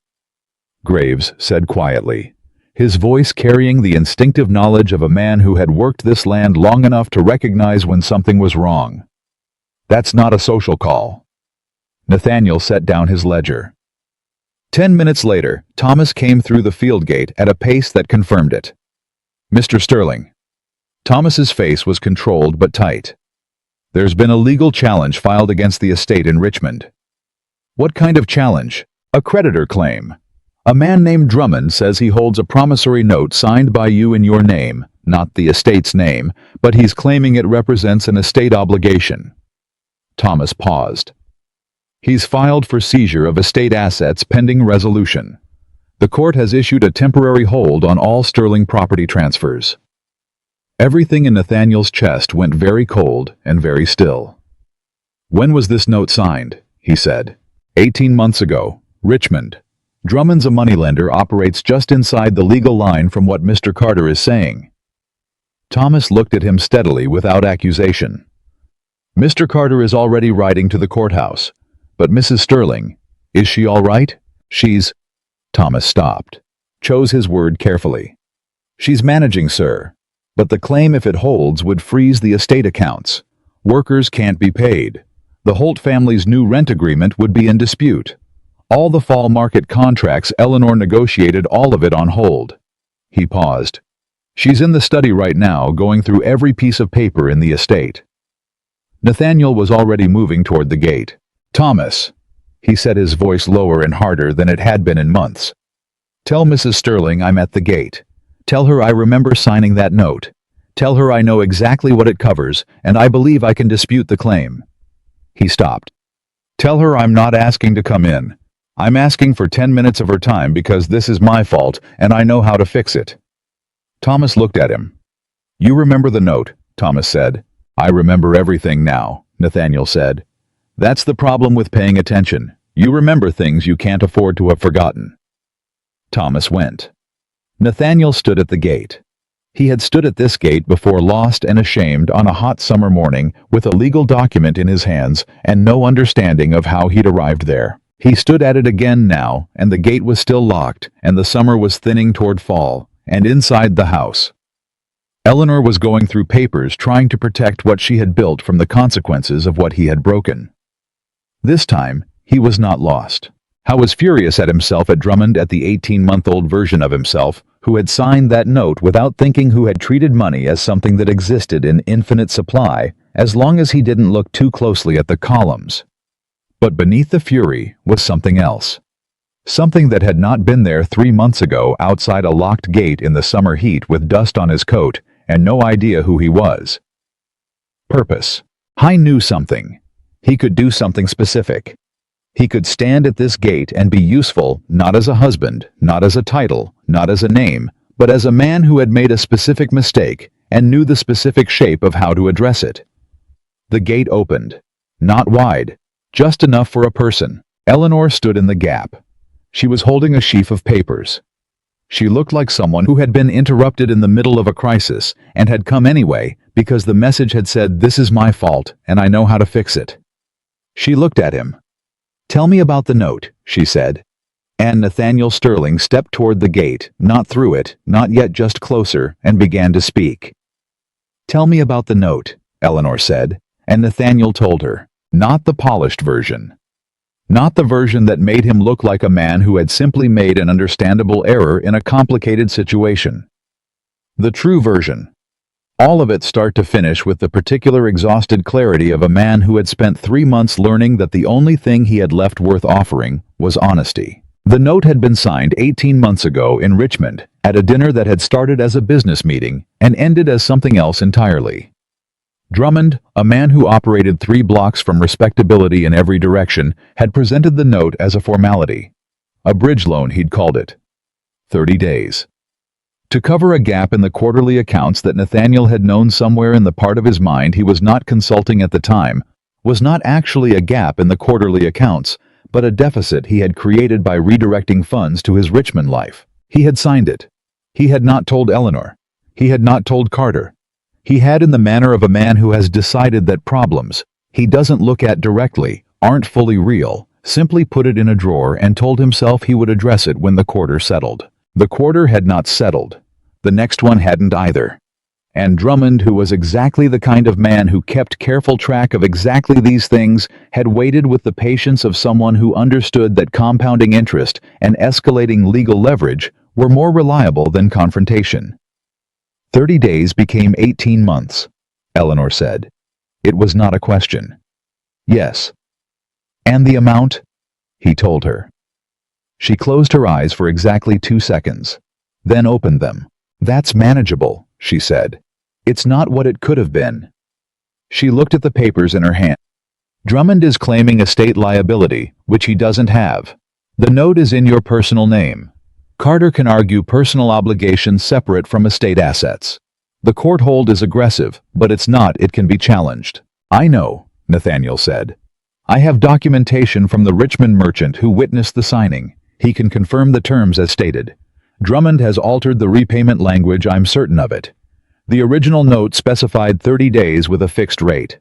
Graves said quietly, his voice carrying the instinctive knowledge of a man who had worked this land long enough to recognize when something was wrong. That's not a social call. Nathaniel set down his ledger. 10 minutes later, Thomas came through the field gate at a pace that confirmed it. Mr. Sterling. Thomas's face was controlled but tight. There's been a legal challenge filed against the estate in Richmond. What kind of challenge? A creditor claim. A man named Drummond says he holds a promissory note signed by you in your name, not the estate's name, but he's claiming it represents an estate obligation. Thomas paused. He's filed for seizure of estate assets pending resolution. The court has issued a temporary hold on all Sterling property transfers. Everything in Nathaniel's chest went very cold and very still. When was this note signed? He said. 18 months ago. Richmond. Drummond's a moneylender operates just inside the legal line from what Mr. Carter is saying. Thomas looked at him steadily without accusation. Mr. Carter is already riding to the courthouse. But Mrs. Sterling, is she all right? She's... Thomas stopped. Chose his word carefully. She's managing, sir. But the claim, if it holds, would freeze the estate accounts. Workers can't be paid. The Holt family's new rent agreement would be in dispute. All the fall market contracts, Eleanor negotiated all of it on hold. He paused. She's in the study right now, going through every piece of paper in the estate. Nathaniel was already moving toward the gate. Thomas, he said, his voice lower and harder than it had been in months. Tell Mrs. Sterling I'm at the gate. Tell her I remember signing that note. Tell her I know exactly what it covers, and I believe I can dispute the claim. He stopped. Tell her I'm not asking to come in. I'm asking for 10 minutes of her time because this is my fault, and I know how to fix it. Thomas looked at him. You remember the note, Thomas said. I remember everything now, Nathaniel said. That's the problem with paying attention. You remember things you can't afford to have forgotten. Thomas went. Nathaniel stood at the gate. He had stood at this gate before, lost and ashamed, on a hot summer morning, with a legal document in his hands and no understanding of how he'd arrived there. He stood at it again now, and the gate was still locked, and the summer was thinning toward fall, and inside the house, Eleanor was going through papers trying to protect what she had built from the consequences of what he had broken. This time, he was not lost. Howe was furious at himself, at Drummond, at the 18-month-old version of himself, who had signed that note without thinking, who had treated money as something that existed in infinite supply, as long as he didn't look too closely at the columns. But beneath the fury was something else. Something that had not been there 3 months ago, outside a locked gate in the summer heat with dust on his coat and no idea who he was. Purpose. He knew something. He could do something specific. He could stand at this gate and be useful, not as a husband, not as a title, not as a name, but as a man who had made a specific mistake and knew the specific shape of how to address it. The gate opened. Not wide, just enough for a person. Eleanor stood in the gap. She was holding a sheaf of papers. She looked like someone who had been interrupted in the middle of a crisis and had come anyway because the message had said, "This is my fault and I know how to fix it." She looked at him. "Tell me about the note," she said. And Nathaniel Sterling stepped toward the gate, not through it, not yet, just closer, and began to speak. "Tell me about the note," Eleanor said, and Nathaniel told her. Not the polished version. Not the version that made him look like a man who had simply made an understandable error in a complicated situation. The true version. All of it, start to finish, with the particular exhausted clarity of a man who had spent 3 months learning that the only thing he had left worth offering was honesty. The note had been signed 18 months ago in Richmond, at a dinner that had started as a business meeting and ended as something else entirely. Drummond, a man who operated 3 blocks from respectability in every direction, had presented the note as a formality. A bridge loan, he'd called it. 30 days. To cover a gap in the quarterly accounts that Nathaniel had known somewhere in the part of his mind he was not consulting at the time, was not actually a gap in the quarterly accounts, but a deficit he had created by redirecting funds to his Richmond life. He had signed it. He had not told Eleanor. He had not told Carter. He had, in the manner of a man who has decided that problems he doesn't look at directly aren't fully real, simply put it in a drawer and told himself he would address it when the quarter settled. The quarter had not settled. The next one hadn't either. And Drummond, who was exactly the kind of man who kept careful track of exactly these things, had waited with the patience of someone who understood that compounding interest and escalating legal leverage were more reliable than confrontation. 30 days became 18 months, Eleanor said. It was not a question. Yes. And the amount? He told her. She closed her eyes for exactly 2 seconds, then opened them. That's manageable, she said. It's not what it could have been. She looked at the papers in her hand. Drummond is claiming estate liability, which he doesn't have. The note is in your personal name. Carter can argue personal obligations separate from estate assets. The court hold is aggressive, but it's not, it can be challenged. I know, Nathaniel said. I have documentation from the Richmond merchant who witnessed the signing. He can confirm the terms as stated. Drummond has altered the repayment language, I'm certain of it. The original note specified 30 days with a fixed rate.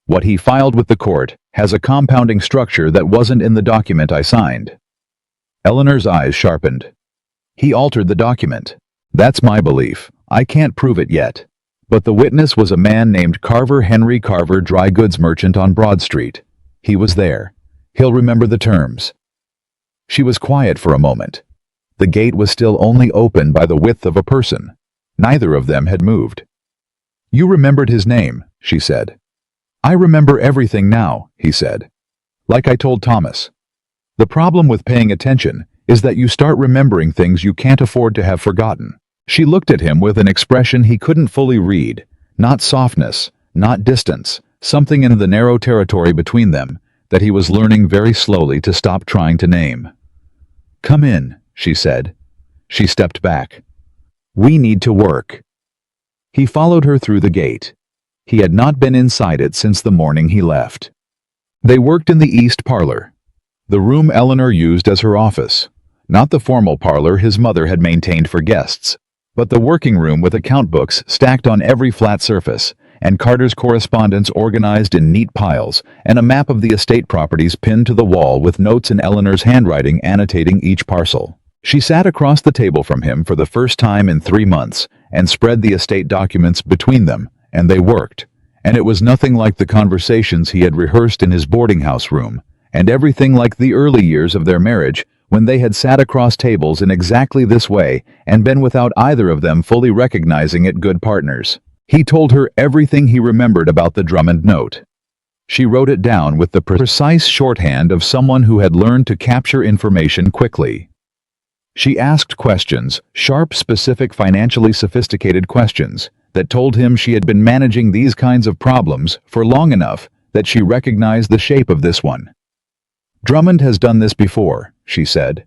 What he filed with the court has a compounding structure that wasn't in the document I signed. Eleanor's eyes sharpened. He altered the document. That's my belief. I can't prove it yet. But the witness was a man named Henry Carver, dry goods merchant on Broad Street. He was there. He'll remember the terms. She was quiet for a moment. The gate was still only open by the width of a person. Neither of them had moved. You remembered his name, she said. I remember everything now, he said. Like I told Thomas. The problem with paying attention is that you start remembering things you can't afford to have forgotten. She looked at him with an expression he couldn't fully read. Not softness, not distance, something in the narrow territory between them that he was learning very slowly to stop trying to name. Come in, she said. She stepped back. We need to work. He followed her through the gate. He had not been inside it since the morning he left. They worked in the east parlor, the room Eleanor used as her office. Not the formal parlor his mother had maintained for guests, but the working room with account books stacked on every flat surface, and Carter's correspondence organized in neat piles, and a map of the estate properties pinned to the wall with notes in Eleanor's handwriting annotating each parcel. She sat across the table from him for the first time in 3 months and spread the estate documents between them, and they worked. And it was nothing like the conversations he had rehearsed in his boarding house room, and everything like the early years of their marriage when they had sat across tables in exactly this way and been without either of them fully recognizing it good partners. He told her everything he remembered about the Drummond note. She wrote it down with the precise shorthand of someone who had learned to capture information quickly. She asked questions, sharp, specific, financially sophisticated questions, that told him she had been managing these kinds of problems for long enough that she recognized the shape of this one. Drummond has done this before, she said.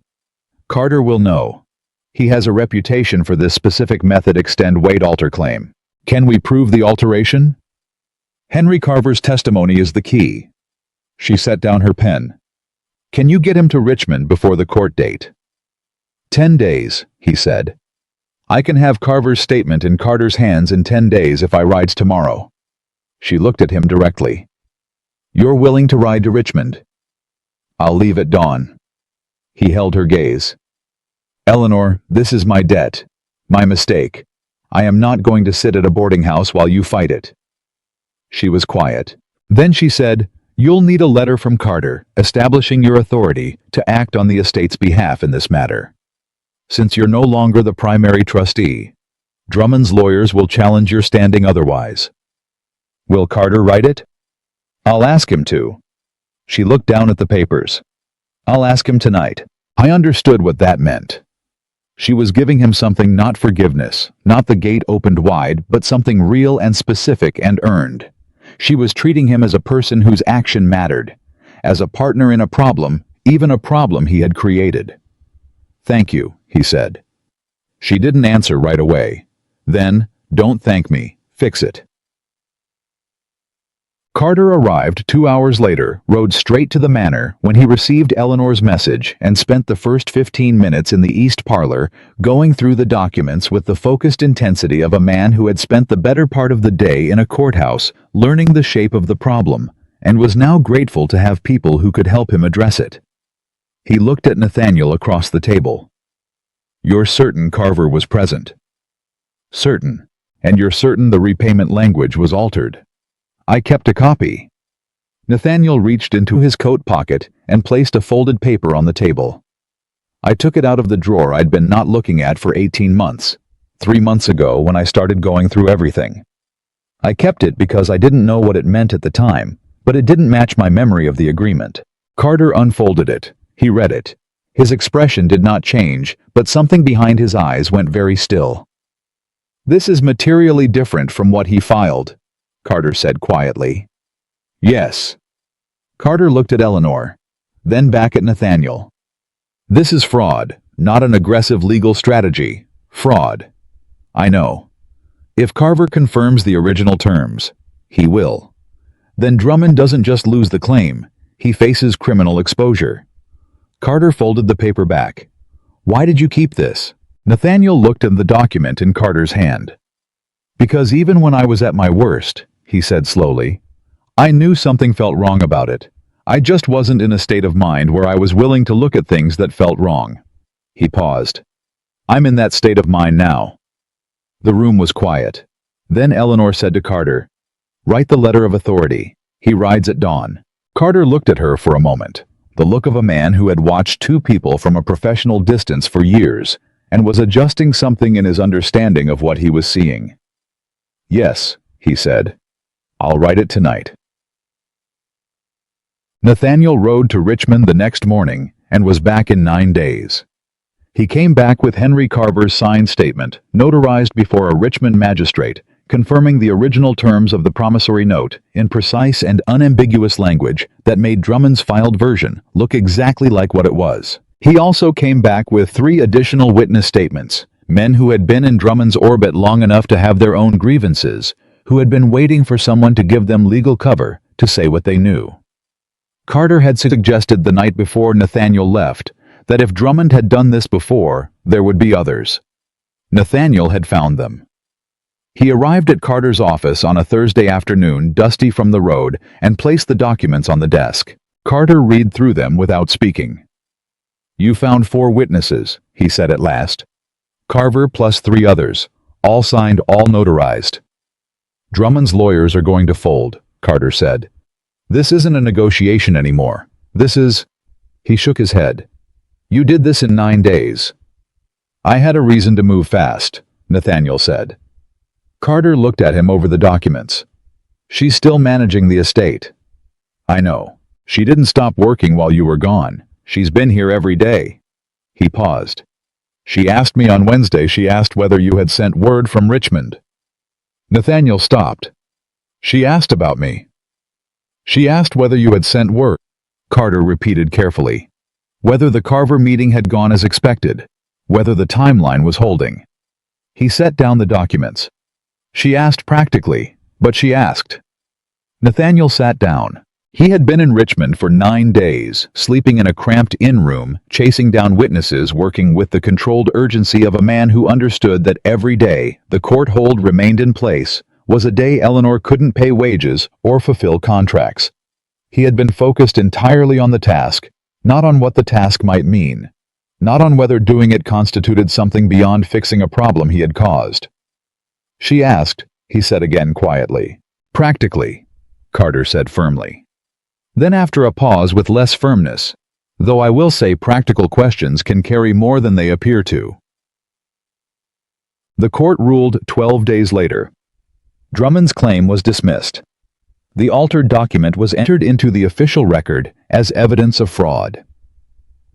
Carter will know. He has a reputation for this specific method extend weight alter claim. Can we prove the alteration? Henry Carver's testimony is the key. She set down her pen. Can you get him to Richmond before the court date? 10 days, he said. I can have Carver's statement in Carter's hands in 10 days if I rides tomorrow. She looked at him directly. You're willing to ride to Richmond? I'll leave at dawn. He held her gaze. Eleanor, this is my debt. My mistake. I am not going to sit at a boarding house while you fight it. She was quiet. Then she said, You'll need a letter from Carter, establishing your authority to act on the estate's behalf in this matter. Since you're no longer the primary trustee, Drummond's lawyers will challenge your standing otherwise. Will Carter write it? I'll ask him to. She looked down at the papers. I'll ask him tonight. I understood what that meant. She was giving him something, not forgiveness, not the gate opened wide, but something real and specific and earned. She was treating him as a person whose action mattered, as a partner in a problem, even a problem he had created. Thank you, he said. She didn't answer right away. Then, don't thank me, fix it. Carter arrived 2 hours later, rode straight to the manor when he received Eleanor's message and spent the first 15 minutes in the east parlor going through the documents with the focused intensity of a man who had spent the better part of the day in a courthouse learning the shape of the problem and was now grateful to have people who could help him address it. He looked at Nathaniel across the table. You're certain Carver was present? Certain. And you're certain the repayment language was altered? I kept a copy. Nathaniel reached into his coat pocket and placed a folded paper on the table. I took it out of the drawer I'd been not looking at for 18 months, 3 months ago when I started going through everything. I kept it because I didn't know what it meant at the time, but it didn't match my memory of the agreement. Carter unfolded it. He read it. His expression did not change, but something behind his eyes went very still. This is materially different from what he filed, Carter said quietly. Yes. Carter looked at Eleanor, then back at Nathaniel. This is fraud, not an aggressive legal strategy. Fraud. I know. If Carver confirms the original terms, he will. Then Drummond doesn't just lose the claim, he faces criminal exposure. Carter folded the paper back. Why did you keep this? Nathaniel looked at the document in Carter's hand. Because even when I was at my worst, he said slowly, I knew something felt wrong about it. I just wasn't in a state of mind where I was willing to look at things that felt wrong. He paused. I'm in that state of mind now. The room was quiet. Then Eleanor said to Carter, write the letter of authority. He rides at dawn. Carter looked at her for a moment, the look of a man who had watched two people from a professional distance for years and was adjusting something in his understanding of what he was seeing. Yes, he said. I'll write it tonight. Nathaniel rode to Richmond the next morning and was back in 9 days. He came back with Henry Carver's signed statement, notarized before a Richmond magistrate, confirming the original terms of the promissory note in precise and unambiguous language that made Drummond's filed version look exactly like what it was. He also came back with 3 additional witness statements, men who had been in Drummond's orbit long enough to have their own grievances, who had been waiting for someone to give them legal cover to say what they knew. Carter had suggested the night before Nathaniel left that if Drummond had done this before, there would be others. Nathaniel had found them. He arrived at Carter's office on a Thursday afternoon, dusty from the road, and placed the documents on the desk. Carter read through them without speaking. You found 4 witnesses, he said at last. Carver plus 3 others, all signed, all notarized. Drummond's lawyers are going to fold, Carter said. This isn't a negotiation anymore. This is... He shook his head. You did this in 9 days. I had a reason to move fast, Nathaniel said. Carter looked at him over the documents. She's still managing the estate. I know. She didn't stop working while you were gone. She's been here every day. He paused. She asked me on Wednesday, she asked whether you had sent word from Richmond. Nathaniel stopped. She asked about me. She asked whether you had sent word. Carter repeated carefully. Whether the Carver meeting had gone as expected. Whether the timeline was holding. He set down the documents. She asked practically, but she asked. Nathaniel sat down. He had been in Richmond for 9 days, sleeping in a cramped inn room, chasing down witnesses, working with the controlled urgency of a man who understood that every day the court hold remained in place was a day Eleanor couldn't pay wages or fulfill contracts. He had been focused entirely on the task, not on what the task might mean, not on whether doing it constituted something beyond fixing a problem he had caused. She asked, he said again quietly. Practically, Carter said firmly. Then after a pause with less firmness, though I will say practical questions can carry more than they appear to. The court ruled 12 days later. Drummond's claim was dismissed. The altered document was entered into the official record as evidence of fraud.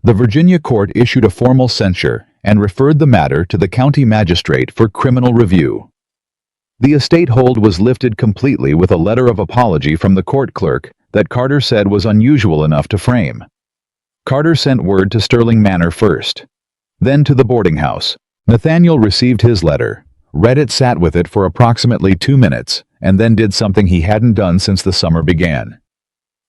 The Virginia court issued a formal censure and referred the matter to the county magistrate for criminal review. The estate hold was lifted completely with a letter of apology from the court clerk that Carter said was unusual enough to frame. Carter sent word to Sterling Manor first, then to the boarding house. Nathaniel received his letter, read it, sat with it for approximately 2 minutes, and then did something he hadn't done since the summer began.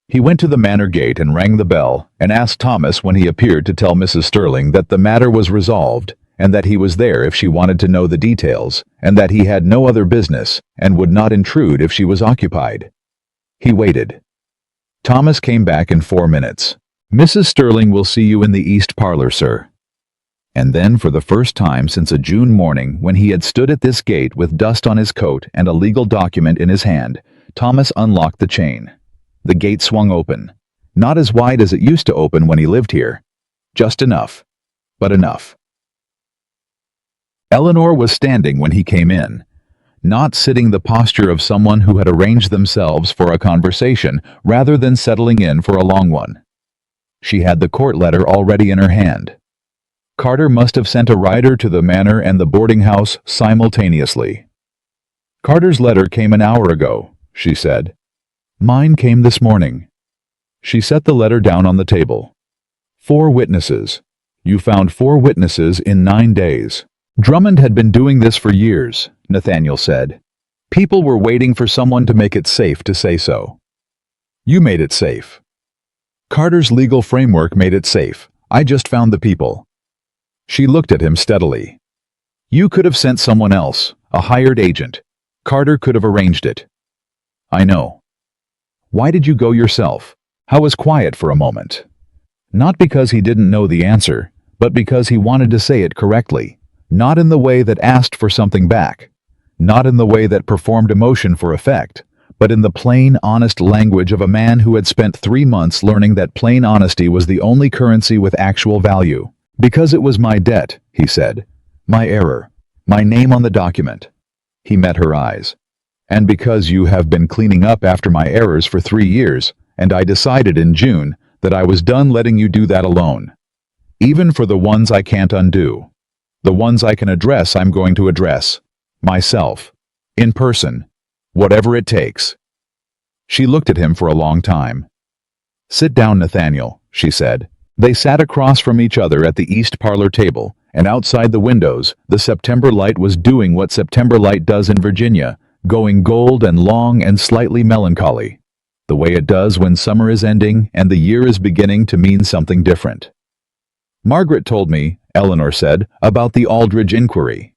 He went to the manor gate and rang the bell and asked Thomas when he appeared to tell Mrs. Sterling that the matter was resolved and that he was there if she wanted to know the details, and that he had no other business and would not intrude if she was occupied. He waited. Thomas came back in 4 minutes. Mrs. Sterling will see you in the east parlor, sir. And then, for the first time since a June morning when he had stood at this gate with dust on his coat and a legal document in his hand, Thomas unlocked the chain. The gate swung open, not as wide as it used to open when he lived here. Just enough. But enough. Eleanor was standing when he came in, not sitting, the posture of someone who had arranged themselves for a conversation rather than settling in for a long one. She had the court letter already in her hand. Carter must have sent a rider to the manor and the boarding house simultaneously. Carter's letter came an hour ago, she said. Mine came this morning. She set the letter down on the table. 4 witnesses. You found 4 witnesses in 9 days. Drummond had been doing this for years, Nathaniel said. People were waiting for someone to make it safe to say so. You made it safe. Carter's legal framework made it safe. I just found the people. She looked at him steadily. You could have sent someone else, a hired agent. Carter could have arranged it. I know. Why did you go yourself? Howe was quiet for a moment. Not because he didn't know the answer, but because he wanted to say it correctly. Not in the way that asked for something back. Not in the way that performed emotion for effect, but in the plain, honest language of a man who had spent 3 months learning that plain honesty was the only currency with actual value. Because it was my debt, he said. My error. My name on the document. He met her eyes. And because you have been cleaning up after my errors for 3 years, and I decided in June that I was done letting you do that alone. Even for the ones I can't undo. The ones I can address, I'm going to address. Myself. In person. Whatever it takes. She looked at him for a long time. Sit down, Nathaniel, she said. They sat across from each other at the east parlor table, and outside the windows, the September light was doing what September light does in Virginia, going gold and long and slightly melancholy. The way it does when summer is ending and the year is beginning to mean something different. Margaret told me, Eleanor said, about the Aldridge inquiry.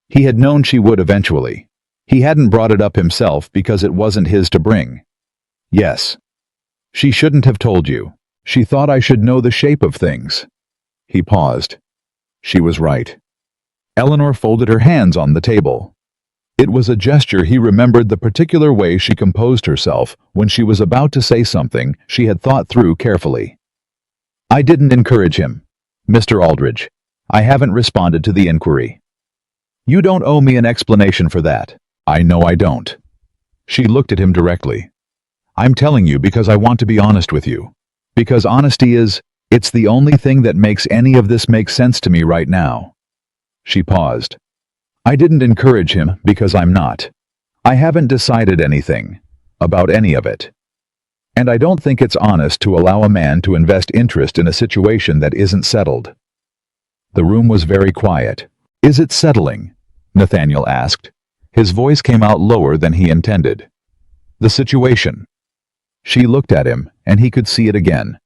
He had known she would eventually. He hadn't brought it up himself because it wasn't his to bring. Yes. She shouldn't have told you. She thought I should know the shape of things. He paused. She was right. Eleanor folded her hands on the table. It was a gesture he remembered, the particular way she composed herself when she was about to say something she had thought through carefully. I didn't encourage him, Mr. Aldridge. I haven't responded to the inquiry. You don't owe me an explanation for that. I know I don't. She looked at him directly. I'm telling you because I want to be honest with you. Because honesty it's the only thing that makes any of this make sense to me right now. She paused. I didn't encourage him because I'm not. I haven't decided anything about any of it. And I don't think it's honest to allow a man to invest interest in a situation that isn't settled. The room was very quiet. Is it settling? Nathaniel asked. His voice came out lower than he intended. The situation. She looked at him, and he could see it again.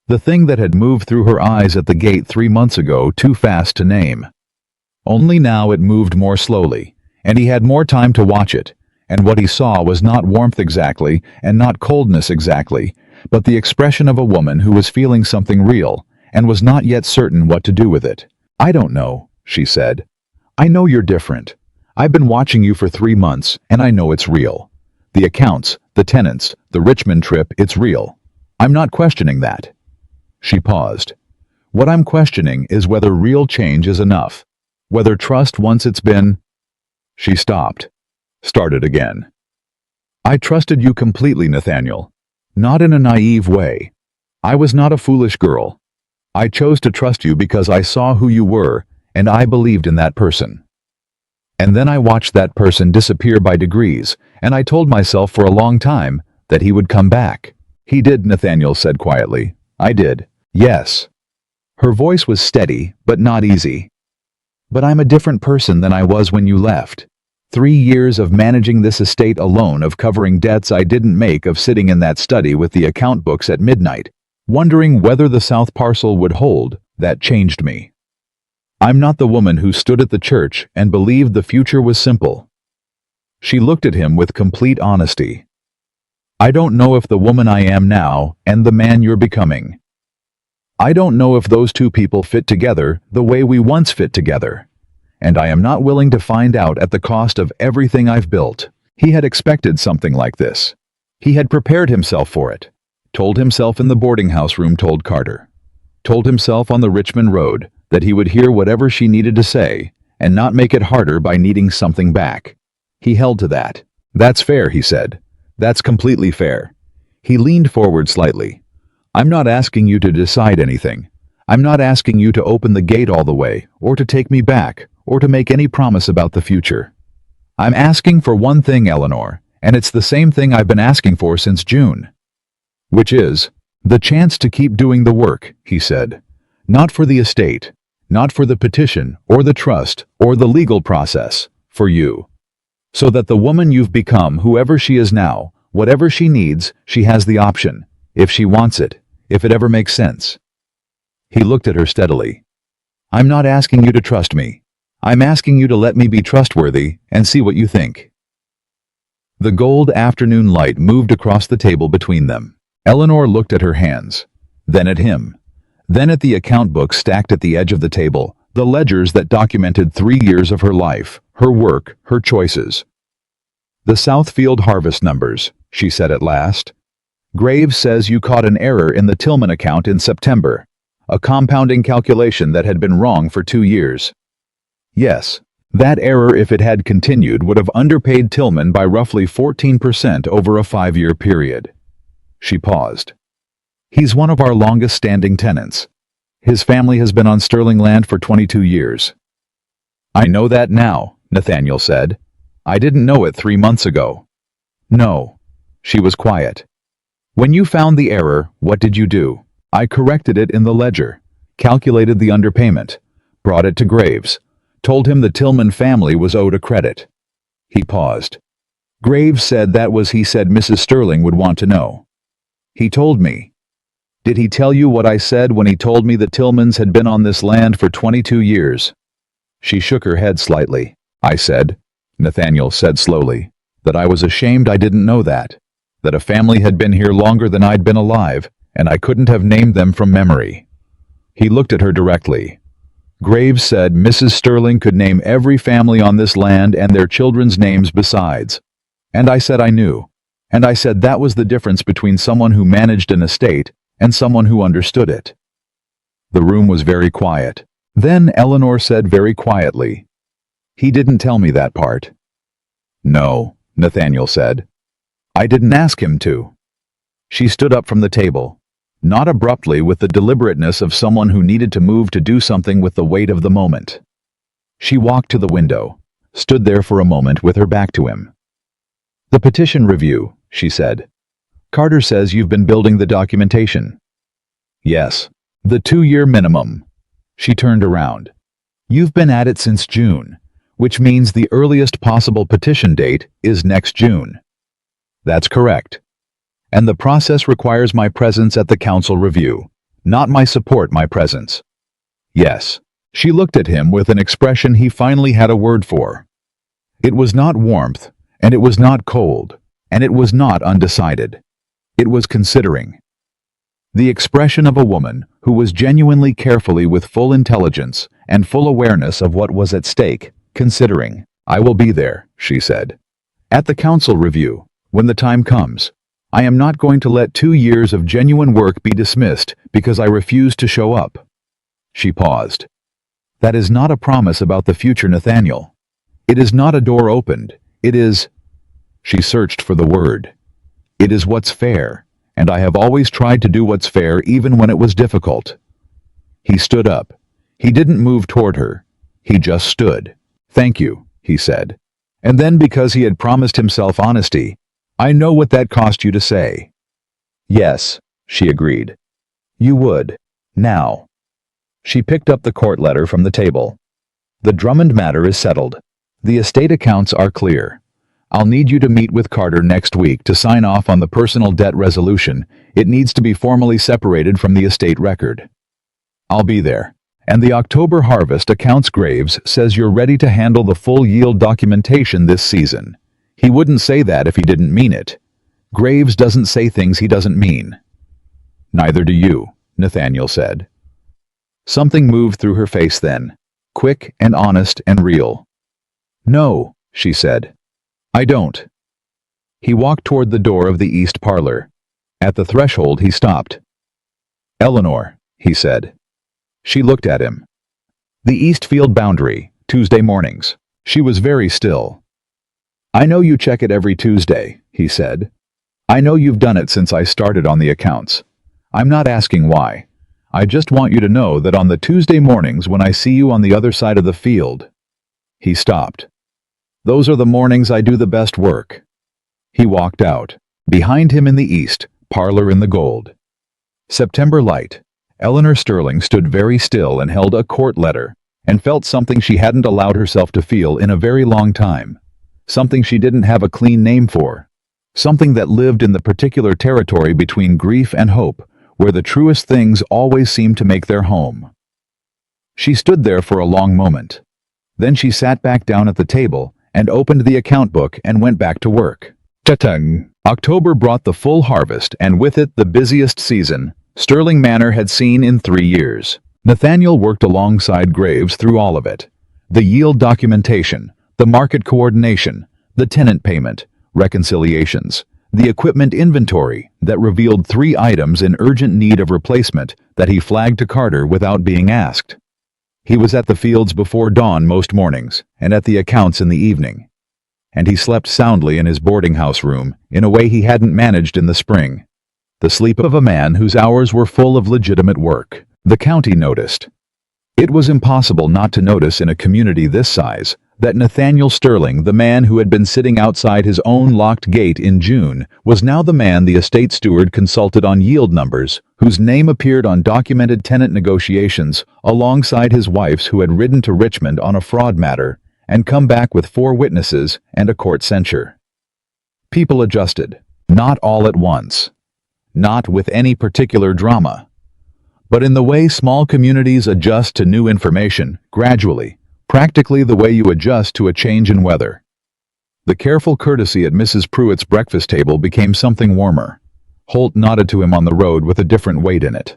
The thing that had moved through her eyes at the gate 3 months ago, too fast to name. Only now it moved more slowly, and he had more time to watch it, and what he saw was not warmth exactly, and not coldness exactly, but the expression of a woman who was feeling something real, and was not yet certain what to do with it. I don't know, she said. I know you're different. I've been watching you for 3 months, and I know it's real. The accounts, the tenants, the Richmond trip, it's real. I'm not questioning that. She paused. What I'm questioning is whether real change is enough. Whether trust once it's been... She stopped. Started again. I trusted you completely, Nathaniel. Not in a naive way. I was not a foolish girl. I chose to trust you because I saw who you were, and I believed in that person. And then I watched that person disappear by degrees, and I told myself for a long time that he would come back. He did, Nathaniel said quietly. I did. Yes. Her voice was steady, but not easy. But I'm a different person than I was when you left. 3 years of managing this estate alone, of covering debts I didn't make, of sitting in that study with the account books at midnight, wondering whether the south parcel would hold, that changed me. I'm not the woman who stood at the church and believed the future was simple. She looked at him with complete honesty. I don't know if the woman I am now and the man you're becoming. I don't know if those two people fit together the way we once fit together. And I am not willing to find out at the cost of everything I've built. He had expected something like this. He had prepared himself for it. Told himself in the boarding house room, told Carter. Told himself on the Richmond Road that he would hear whatever she needed to say and not make it harder by needing something back. He held to that. That's fair, he said. That's completely fair. He leaned forward slightly. I'm not asking you to decide anything. I'm not asking you to open the gate all the way, or to take me back, or to make any promise about the future. I'm asking for one thing, Eleanor, and it's the same thing I've been asking for since June. Which is, the chance to keep doing the work, he said. Not for the estate, not for the petition, or the trust, or the legal process, for you. So that the woman you've become, whoever she is now, whatever she needs, she has the option, if she wants it, if it ever makes sense. He looked at her steadily. I'm not asking you to trust me. I'm asking you to let me be trustworthy and see what you think. The gold afternoon light moved across the table between them. Eleanor looked at her hands, then at him, then at the account book stacked at the edge of the table, the ledgers that documented 3 years of her life, her work, her choices. The Southfield harvest numbers, she said at last. Graves says you caught an error in the Tillman account in September, a compounding calculation that had been wrong for 2 years. Yes, that error, if it had continued, would have underpaid Tillman by roughly 14% over a 5-year period. She paused. He's one of our longest-standing tenants. His family has been on Sterling land for 22 years. I know that now, Nathaniel said. I didn't know it 3 months ago. No. She was quiet. When you found the error, what did you do? I corrected it in the ledger, calculated the underpayment, brought it to Graves, told him the Tillman family was owed a credit. He paused. Graves said that was he said Mrs. Sterling would want to know. He told me. Did he tell you what I said when he told me the Tillmans had been on this land for 22 years? She shook her head slightly. I said, Nathaniel said slowly, that I was ashamed I didn't know that a family had been here longer than I'd been alive, and I couldn't have named them from memory. He looked at her directly. Graves said Mrs. Sterling could name every family on this land and their children's names besides. And I said I knew. And I said that was the difference between someone who managed an estate and someone who understood it. The room was very quiet. Then Eleanor said very quietly, He didn't tell me that part. No, Nathaniel said. I didn't ask him to. She stood up from the table, not abruptly, with the deliberateness of someone who needed to move to do something with the weight of the moment. She walked to the window, stood there for a moment with her back to him. The petition review, she said. Carter says you've been building the documentation. Yes, the 2-year minimum. She turned around. You've been at it since June, which means the earliest possible petition date is next June. That's correct. And the process requires my presence at the council review, not my support, my presence. Yes. She looked at him with an expression he finally had a word for. It was not warmth, and it was not cold, and it was not undecided. It was considering. The expression of a woman who was genuinely carefully, with full intelligence and full awareness of what was at stake, considering. I will be there, she said. At the council review, when the time comes. I am not going to let 2 years of genuine work be dismissed because I refuse to show up. She paused. That is not a promise about the future, Nathaniel. It is not a door opened. It is... She searched for the word. It is what's fair, and I have always tried to do what's fair even when it was difficult. He stood up. He didn't move toward her. He just stood. Thank you, he said. And then, because he had promised himself honesty, I know what that cost you to say. Yes, she agreed. You would. Now. She picked up the court letter from the table. The Drummond matter is settled. The estate accounts are clear. I'll need you to meet with Carter next week to sign off on the personal debt resolution. It needs to be formally separated from the estate record. I'll be there. And the October harvest accounts, Graves says you're ready to handle the full yield documentation this season. He wouldn't say that if he didn't mean it. Graves doesn't say things he doesn't mean. Neither do you, Nathaniel said. Something moved through her face then, quick and honest and real. No, she said. I don't. He walked toward the door of the east parlor. At the threshold he stopped. Eleanor, he said. She looked at him. The Eastfield boundary, Tuesday mornings. She was very still. I know you check it every Tuesday, he said. I know you've done it since I started on the accounts. I'm not asking why. I just want you to know that on the Tuesday mornings when I see you on the other side of the field. He stopped. Those are the mornings I do the best work. He walked out. Behind him in the east, parlor in the gold. September light. Eleanor Sterling stood very still and held a court letter, and felt something she hadn't allowed herself to feel in a very long time. Something she didn't have a clean name for. Something that lived in the particular territory between grief and hope, where the truest things always seem to make their home. She stood there for a long moment. Then she sat back down at the table and opened the account book and went back to work. Ta-tang! October brought the full harvest, and with it the busiest season Sterling Manor had seen in 3 years. Nathaniel worked alongside Graves through all of it. The yield documentation, the market coordination, the tenant payment, reconciliations, the equipment inventory that revealed 3 items in urgent need of replacement that he flagged to Carter without being asked. He was at the fields before dawn most mornings, and at the accounts in the evening. And he slept soundly in his boarding house room in a way he hadn't managed in the spring. The sleep of a man whose hours were full of legitimate work. The county noticed. It was impossible not to notice in a community this size that Nathaniel Sterling, the man who had been sitting outside his own locked gate in June, was now the man the estate steward consulted on yield numbers, whose name appeared on documented tenant negotiations alongside his wife's, who had ridden to Richmond on a fraud matter and come back with 4 witnesses and a court censure. People adjusted, not all at once, not with any particular drama, but in the way small communities adjust to new information, gradually, practically the way you adjust to a change in weather. The careful courtesy at Mrs. Pruitt's breakfast table became something warmer. Holt nodded to him on the road with a different weight in it.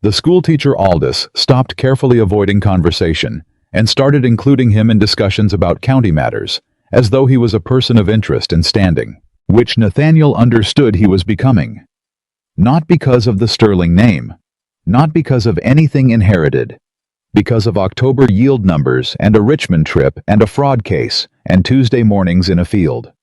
The schoolteacher Aldous stopped carefully avoiding conversation and started including him in discussions about county matters, as though he was a person of interest and standing, which Nathaniel understood he was becoming. Not because of the Sterling name, not because of anything inherited, because of October yield numbers and a Richmond trip and a fraud case and Tuesday mornings in a field.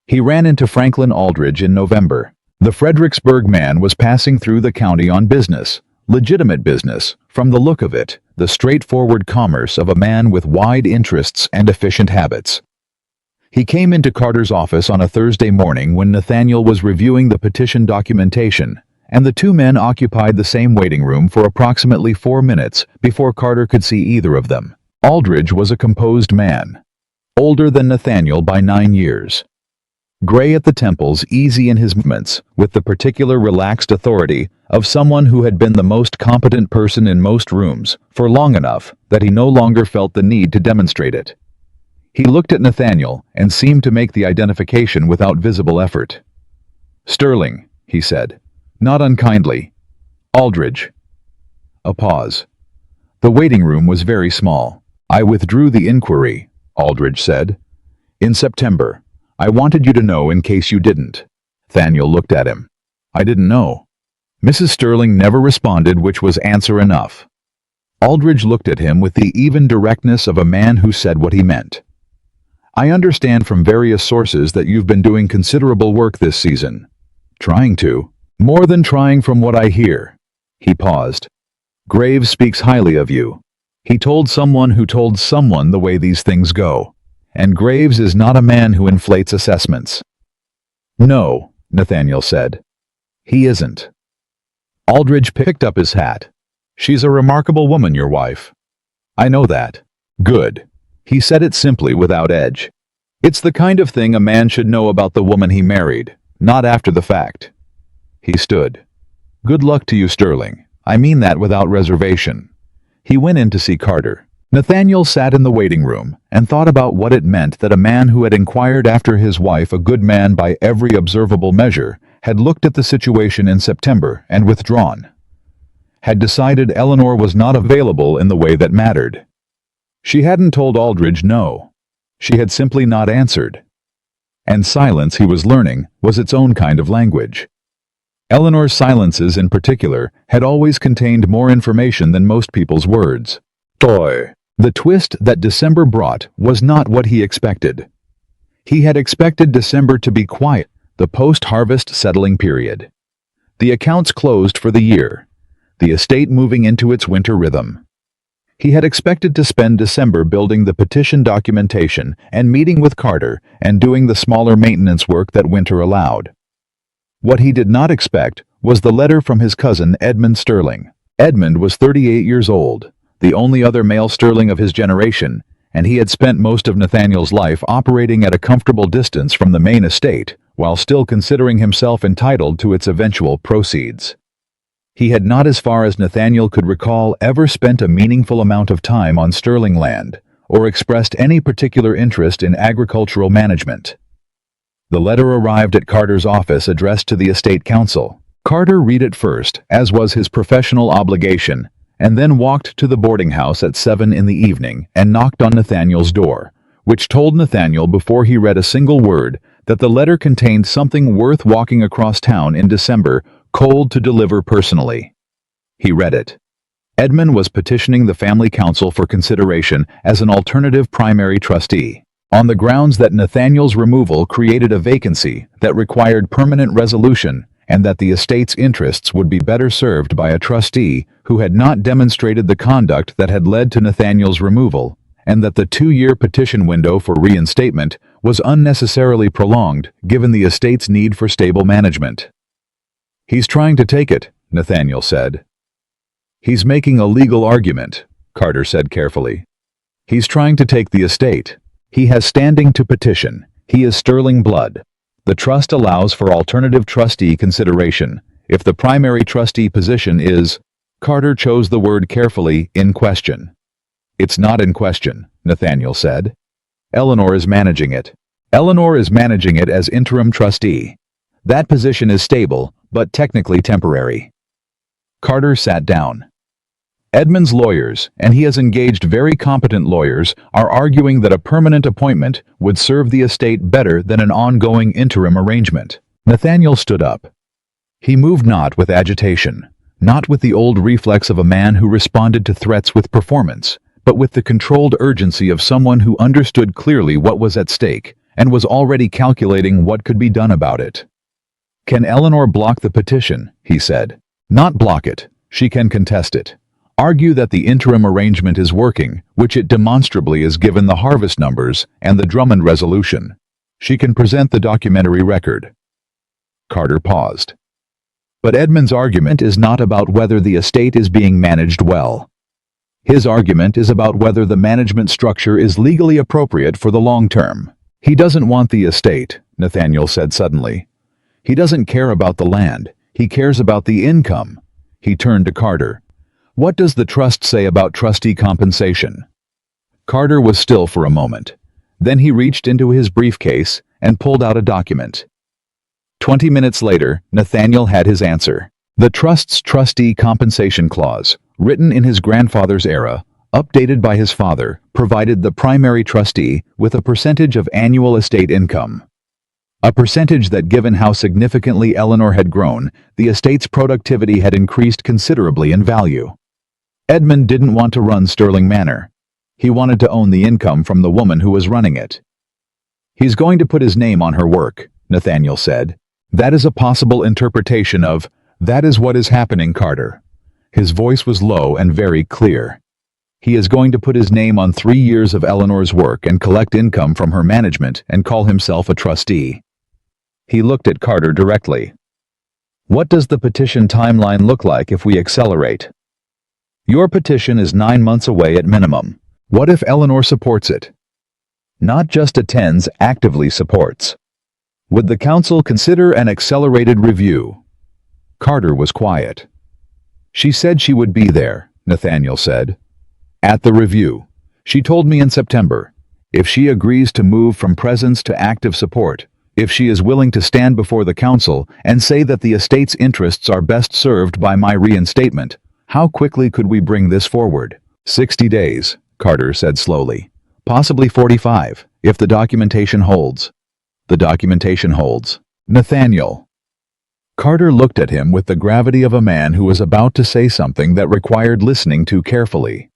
He ran into Franklin Aldridge in November. The Fredericksburg man was passing through the county on business, legitimate business, from the look of it, the straightforward commerce of a man with wide interests and efficient habits. He came into Carter's office on a Thursday morning when Nathaniel was reviewing the petition documentation, and the 2 men occupied the same waiting room for approximately 4 minutes before Carter could see either of them. Aldridge was a composed man, older than Nathaniel by 9 years. Gray at the temples, easy in his movements, with the particular relaxed authority of someone who had been the most competent person in most rooms for long enough that he no longer felt the need to demonstrate it. He looked at Nathaniel and seemed to make the identification without visible effort. "Sterling," he said, not unkindly. "Aldridge." A pause. The waiting room was very small. "I withdrew the inquiry," Aldridge said. "In September. I wanted you to know in case you didn't." Nathaniel looked at him. "I didn't know." Mrs. Sterling never responded, which was answer enough. Aldridge looked at him with the even directness of a man who said what he meant. "I understand from various sources that you've been doing considerable work this season." "Trying to. More than trying from what I hear." He paused. "Graves speaks highly of you. He told someone who told someone the way these things go. And Graves is not a man who inflates assessments." "No," Nathaniel said. "He isn't." Aldridge picked up his hat. "She's a remarkable woman, your wife." "I know that." "Good." He said it simply, without edge. "It's the kind of thing a man should know about the woman he married, not after the fact." He stood. "Good luck to you, Sterling. I mean that without reservation." He went in to see Carter. Nathaniel sat in the waiting room and thought about what it meant that a man who had inquired after his wife, a good man by every observable measure, had looked at the situation in September and withdrawn. Had decided Eleanor was not available in the way that mattered. She hadn't told Aldridge no. She had simply not answered. And silence, he was learning, was its own kind of language. Eleanor's silences in particular had always contained more information than most people's words. Toy. The twist that December brought was not what he expected. He had expected December to be quiet, the post-harvest settling period. The accounts closed for the year, the estate moving into its winter rhythm. He had expected to spend December building the petition documentation and meeting with Carter and doing the smaller maintenance work that winter allowed. What he did not expect was the letter from his cousin Edmund Sterling, Edmund was 38 years old, the only other male Sterling of his generation, and he had spent most of Nathaniel's life operating at a comfortable distance from the main estate, while still considering himself entitled to its eventual proceeds. He had not, as far as Nathaniel could recall, ever spent a meaningful amount of time on Sterling land, or expressed any particular interest in agricultural management. The letter arrived at Carter's office addressed to the estate council. Carter read it first, as was his professional obligation, and then walked to the boarding house at 7 in the evening and knocked on Nathaniel's door, which told Nathaniel before he read a single word that the letter contained something worth walking across town in December, cold to deliver personally. He read it. Edmund was petitioning the family council for consideration as an alternative primary trustee, on the grounds that Nathaniel's removal created a vacancy that required permanent resolution and that the estate's interests would be better served by a trustee who had not demonstrated the conduct that had led to Nathaniel's removal, and that the 2-year petition window for reinstatement was unnecessarily prolonged given the estate's need for stable management. "He's trying to take it," Nathaniel said. "He's making a legal argument," Carter said carefully. "He's trying to take the estate. He has standing to petition. He is Sterling blood. The trust allows for alternative trustee consideration if the primary trustee position is," Carter chose the word carefully, "in question." "It's not in question," Nathaniel said. "Eleanor is managing it. Eleanor is managing it as interim trustee. That position is stable, but technically temporary." Carter sat down. Edmund's lawyers, and he has engaged very competent lawyers, are arguing that a permanent appointment would serve the estate better than an ongoing interim arrangement. Nathaniel stood up. He moved not with agitation, not with the old reflex of a man who responded to threats with performance, but with the controlled urgency of someone who understood clearly what was at stake and was already calculating what could be done about it. "Can Eleanor block the petition?" he said. "Not block it. She can contest it. Argue that the interim arrangement is working, which it demonstrably is given the harvest numbers and the Drummond resolution. She can present the documentary record." Carter paused. "But Edmund's argument is not about whether the estate is being managed well. His argument is about whether the management structure is legally appropriate for the long term. He doesn't want the estate," Nathaniel said suddenly. "He doesn't care about the land. He cares about the income." He turned to Carter. "What does the trust say about trustee compensation?" Carter was still for a moment. Then he reached into his briefcase and pulled out a document. 20 minutes later, Nathaniel had his answer. The trust's trustee compensation clause, written in his grandfather's era, updated by his father, provided the primary trustee with a percentage of annual estate income. A percentage that, given how significantly Eleanor had grown, the estate's productivity had increased considerably in value. Edmund didn't want to run Sterling Manor. He wanted to own the income from the woman who was running it. "He's going to put his name on her work," Nathaniel said. "That is a possible interpretation of, that is what is happening, Carter." His voice was low and very clear. "He is going to put his name on 3 years of Eleanor's work and collect income from her management and call himself a trustee." He looked at Carter directly. "What does the petition timeline look like if we accelerate?" "Your petition is 9 months away at minimum. What if Eleanor supports it?" "Not just attends, actively supports." "Would the council consider an accelerated review?" Carter was quiet. "She said she would be there," Nathaniel said. "At the review. She told me in September. If she agrees to move from presence to active support, if she is willing to stand before the council and say that the estate's interests are best served by my reinstatement, how quickly could we bring this forward?" 60 days, Carter said slowly. "Possibly 45, if the documentation holds." "The documentation holds." Nathaniel. Carter looked at him with the gravity of a man who was about to say something that required listening to carefully.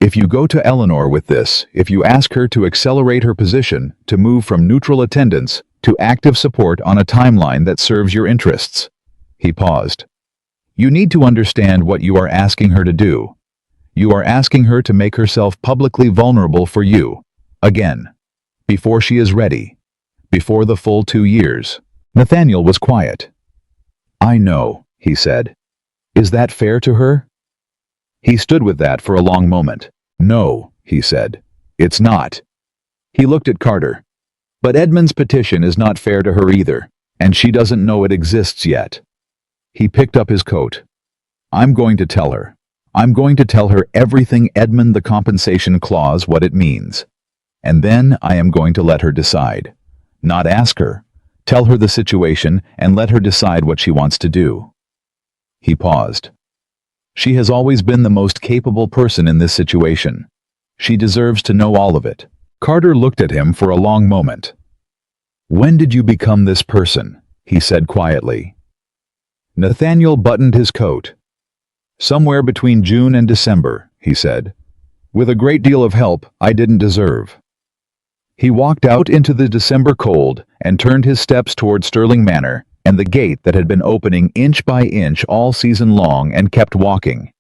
"If you go to Eleanor with this, if you ask her to accelerate her position, to move from neutral attendance to active support on a timeline that serves your interests." He paused. "You need to understand what you are asking her to do. You are asking her to make herself publicly vulnerable for you, again, before she is ready, before the full 2 years. Nathaniel was quiet. "I know," he said. Is that fair to her? He stood with that for a long moment. No, he said. It's not. He looked at Carter. But Edmund's petition is not fair to her either, and she doesn't know it exists yet. He picked up his coat. I'm going to tell her. I'm going to tell her everything, Edmund, the compensation clause, what it means. And then I am going to let her decide. Not ask her. Tell her the situation and let her decide what she wants to do. He paused. She has always been the most capable person in this situation. She deserves to know all of it. Carter looked at him for a long moment. When did you become this person? He said quietly. Nathaniel buttoned his coat. Somewhere between June and December, he said. With a great deal of help I didn't deserve. He walked out into the December cold and turned his steps toward Sterling Manor and the gate that had been opening inch by inch all season long, and kept walking.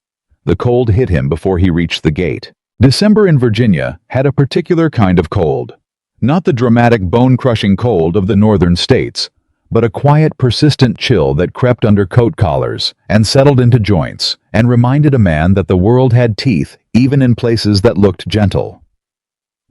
The cold hit him before he reached the gate. December in Virginia had a particular kind of cold. Not the dramatic bone-crushing cold of the northern states, but a quiet, persistent chill that crept under coat collars and settled into joints and reminded a man that the world had teeth even in places that looked gentle.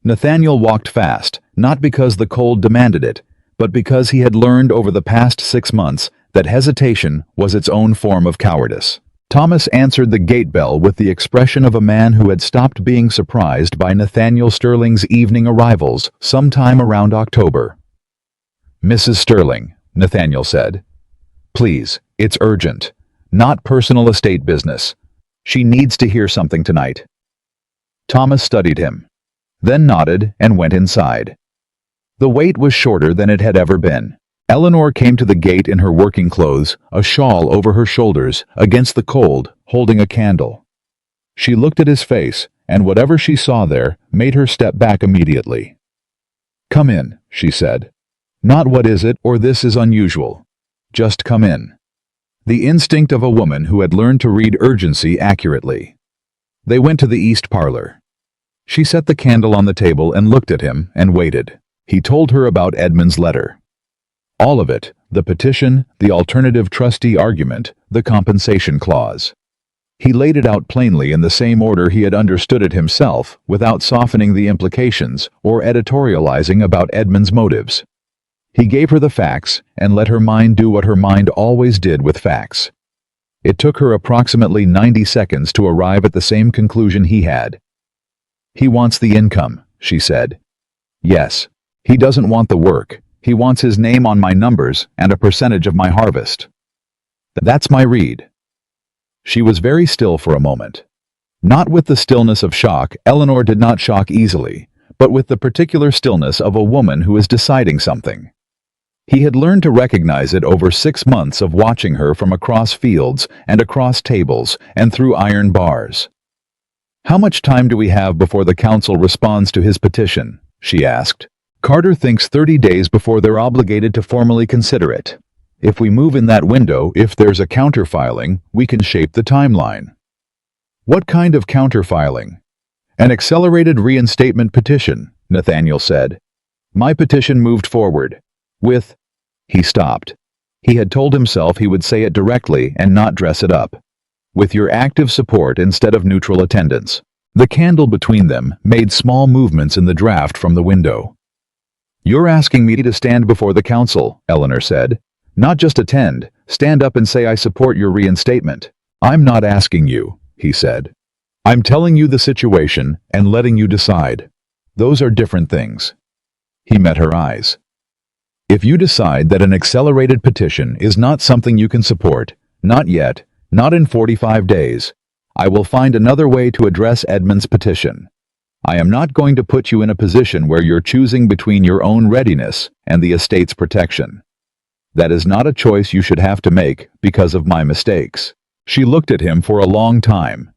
Nathaniel walked fast, not because the cold demanded it, but because he had learned over the past 6 months that hesitation was its own form of cowardice. Thomas answered the gate bell with the expression of a man who had stopped being surprised by Nathaniel Sterling's evening arrivals sometime around October. Mrs. Sterling, Nathaniel said. Please, it's urgent. Not personal estate business. She needs to hear something tonight. Thomas studied him, then nodded and went inside. The wait was shorter than it had ever been. Eleanor came to the gate in her working clothes, a shawl over her shoulders, against the cold, holding a candle. She looked at his face, and whatever she saw there made her step back immediately. Come in, she said. Not what is it or this is unusual. Just come in. The instinct of a woman who had learned to read urgency accurately. They went to the east parlor. She set the candle on the table and looked at him and waited. He told her about Edmund's letter. All of it, the petition, the alternative trustee argument, the compensation clause. He laid it out plainly in the same order he had understood it himself, without softening the implications or editorializing about Edmund's motives. He gave her the facts and let her mind do what her mind always did with facts. It took her approximately 90 seconds to arrive at the same conclusion he had. He wants the income, she said. Yes. He doesn't want the work. He wants his name on my numbers and a percentage of my harvest. That's my read. She was very still for a moment. Not with the stillness of shock. Eleanor did not shock easily, but with the particular stillness of a woman who is deciding something. He had learned to recognize it over 6 months of watching her from across fields and across tables and through iron bars. How much time do we have before the council responds to his petition? She asked. Carter thinks 30 days before they're obligated to formally consider it. If we move in that window, if there's a counterfiling, we can shape the timeline. What kind of counterfiling? An accelerated reinstatement petition, Nathaniel said. My petition moved forward. With... He stopped. He had told himself he would say it directly and not dress it up. With your active support instead of neutral attendance. The candle between them made small movements in the draft from the window. You're asking me to stand before the council, Eleanor said. Not just attend, stand up and say I support your reinstatement. I'm not asking you, he said. I'm telling you the situation and letting you decide. Those are different things. He met her eyes. If you decide that an accelerated petition is not something you can support, not yet, not in 45 days, I will find another way to address Edmund's petition. I am not going to put you in a position where you're choosing between your own readiness and the estate's protection. That is not a choice you should have to make because of my mistakes. She looked at him for a long time.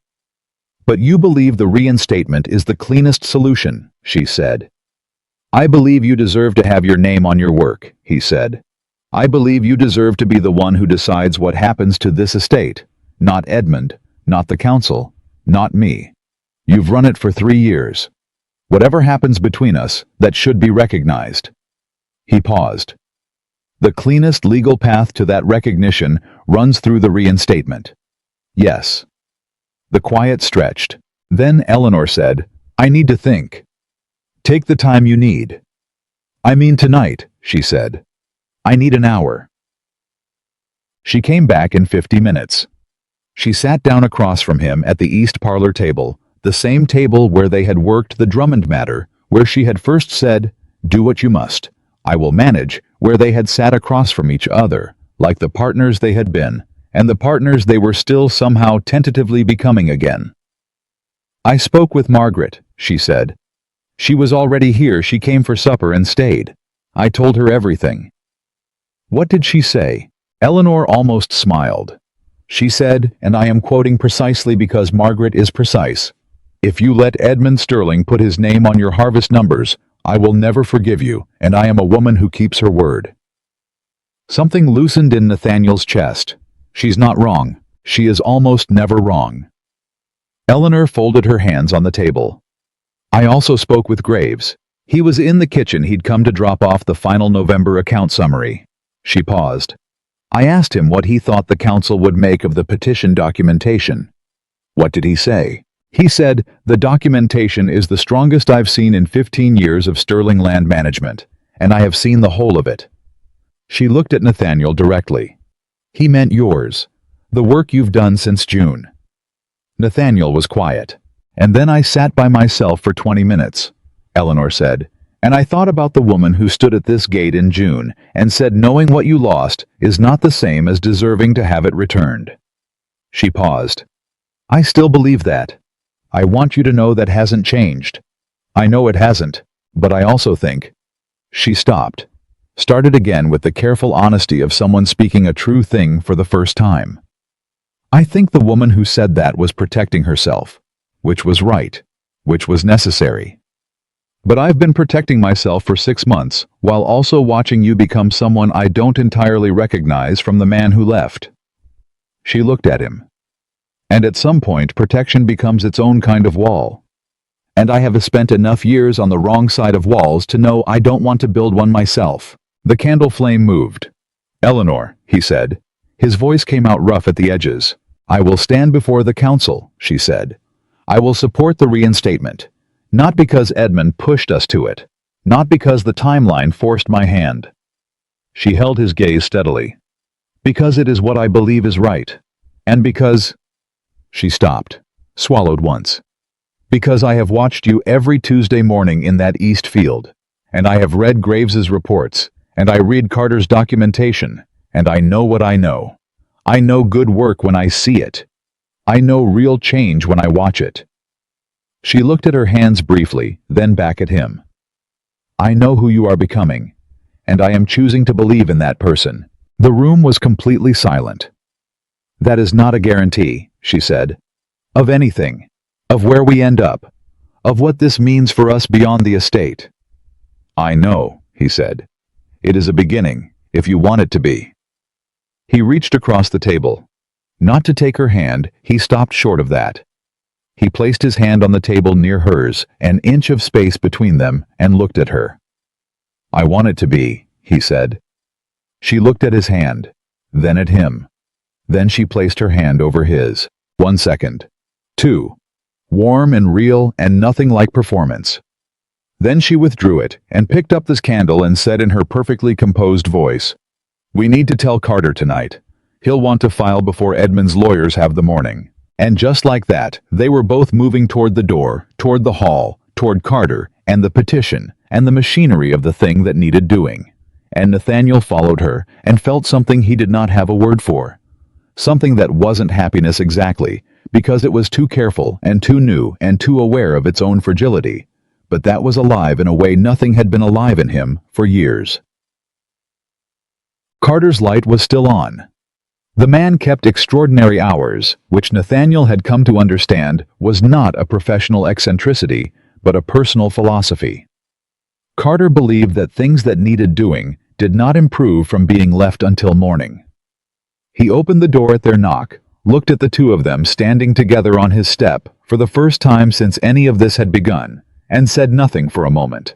But you believe the reinstatement is the cleanest solution, she said. I believe you deserve to have your name on your work, he said. I believe you deserve to be the one who decides what happens to this estate, not Edmund, not the council, not me. You've run it for 3 years. Whatever happens between us, that should be recognized. He paused. The cleanest legal path to that recognition runs through the reinstatement. Yes. The quiet stretched. Then Eleanor said, I need to think. Take the time you need. I mean tonight, she said. I need an hour. She came back in 50 minutes. She sat down across from him at the East Parlor table, the same table where they had worked the Drummond matter, where she had first said, do what you must. I will manage, where they had sat across from each other, like the partners they had been, and the partners they were still somehow tentatively becoming again. I spoke with Margaret, she said. She was already here. She came for supper and stayed. I told her everything. What did she say? Eleanor almost smiled. She said, and I am quoting precisely because Margaret is precise, if you let Edmund Sterling put his name on your harvest numbers, I will never forgive you, and I am a woman who keeps her word. Something loosened in Nathaniel's chest. She's not wrong. She is almost never wrong. Eleanor folded her hands on the table. I also spoke with Graves. He was in the kitchen. He'd come to drop off the final November account summary. She paused. I asked him what he thought the council would make of the petition documentation. What did he say? He said, the documentation is the strongest I've seen in 15 years of Sterling land management, and I have seen the whole of it. She looked at Nathaniel directly. He meant yours. The work you've done since June. Nathaniel was quiet. And then I sat by myself for 20 minutes, Eleanor said, and I thought about the woman who stood at this gate in June and said knowing what you lost is not the same as deserving to have it returned. She paused. I still believe that. I want you to know that hasn't changed. I know it hasn't, but I also think. She stopped, started again with the careful honesty of someone speaking a true thing for the first time. I think the woman who said that was protecting herself, which was right, which was necessary. But I've been protecting myself for 6 months, while also watching you become someone I don't entirely recognize from the man who left. She looked at him. And at some point protection becomes its own kind of wall. And I have spent enough years on the wrong side of walls to know I don't want to build one myself. The candle flame moved. Eleanor, he said. His voice came out rough at the edges. I will stand before the council, she said. I will support the reinstatement. Not because Edmund pushed us to it. Not because the timeline forced my hand. She held his gaze steadily. Because it is what I believe is right. And because... She stopped, swallowed once. Because I have watched you every Tuesday morning in that East Field, and I have read Graves's reports, and I read Carter's documentation, and I know what I know. I know good work when I see it. I know real change when I watch it. She looked at her hands briefly, then back at him. I know who you are becoming, and I am choosing to believe in that person. The room was completely silent. That is not a guarantee, she said. Of anything. Of where we end up. Of what this means for us beyond the estate. I know, he said. It is a beginning, if you want it to be. He reached across the table. Not to take her hand, he stopped short of that. He placed his hand on the table near hers, an inch of space between them, and looked at her. I want it to be, he said. She looked at his hand, then at him. Then she placed her hand over his. 1 second. 2. Warm and real and nothing like performance. Then she withdrew it and picked up this candle and said in her perfectly composed voice, We need to tell Carter tonight. He'll want to file before Edmund's lawyers have the morning. And just like that, they were both moving toward the door, toward the hall, toward Carter, and the petition, and the machinery of the thing that needed doing. And Nathaniel followed her and felt something he did not have a word for. Something that wasn't happiness exactly, because it was too careful and too new and too aware of its own fragility, but that was alive in a way nothing had been alive in him for years. Carter's light was still on. The man kept extraordinary hours, which Nathaniel had come to understand was not a professional eccentricity, but a personal philosophy. Carter believed that things that needed doing did not improve from being left until morning. He opened the door at their knock, looked at the two of them standing together on his step for the first time since any of this had begun, and said nothing for a moment.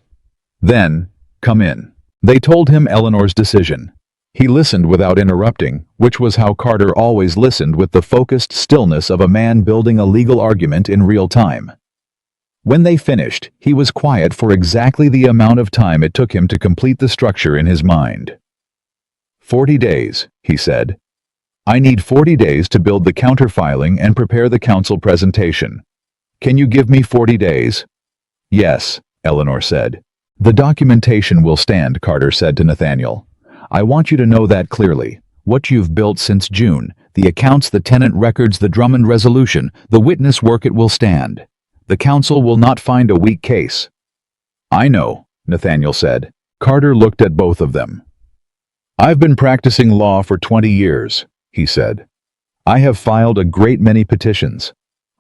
Then, come in. They told him Eleanor's decision. He listened without interrupting, which was how Carter always listened, with the focused stillness of a man building a legal argument in real time. When they finished, he was quiet for exactly the amount of time it took him to complete the structure in his mind. 40 days, he said. I need 40 days to build the counterfiling and prepare the council presentation. Can you give me 40 days? Yes, Eleanor said. The documentation will stand, Carter said to Nathaniel. I want you to know that clearly. What you've built since June, the accounts, the tenant records, the Drummond resolution, the witness work, it will stand. The council will not find a weak case. I know, Nathaniel said. Carter looked at both of them. I've been practicing law for 20 years, he said. I have filed a great many petitions.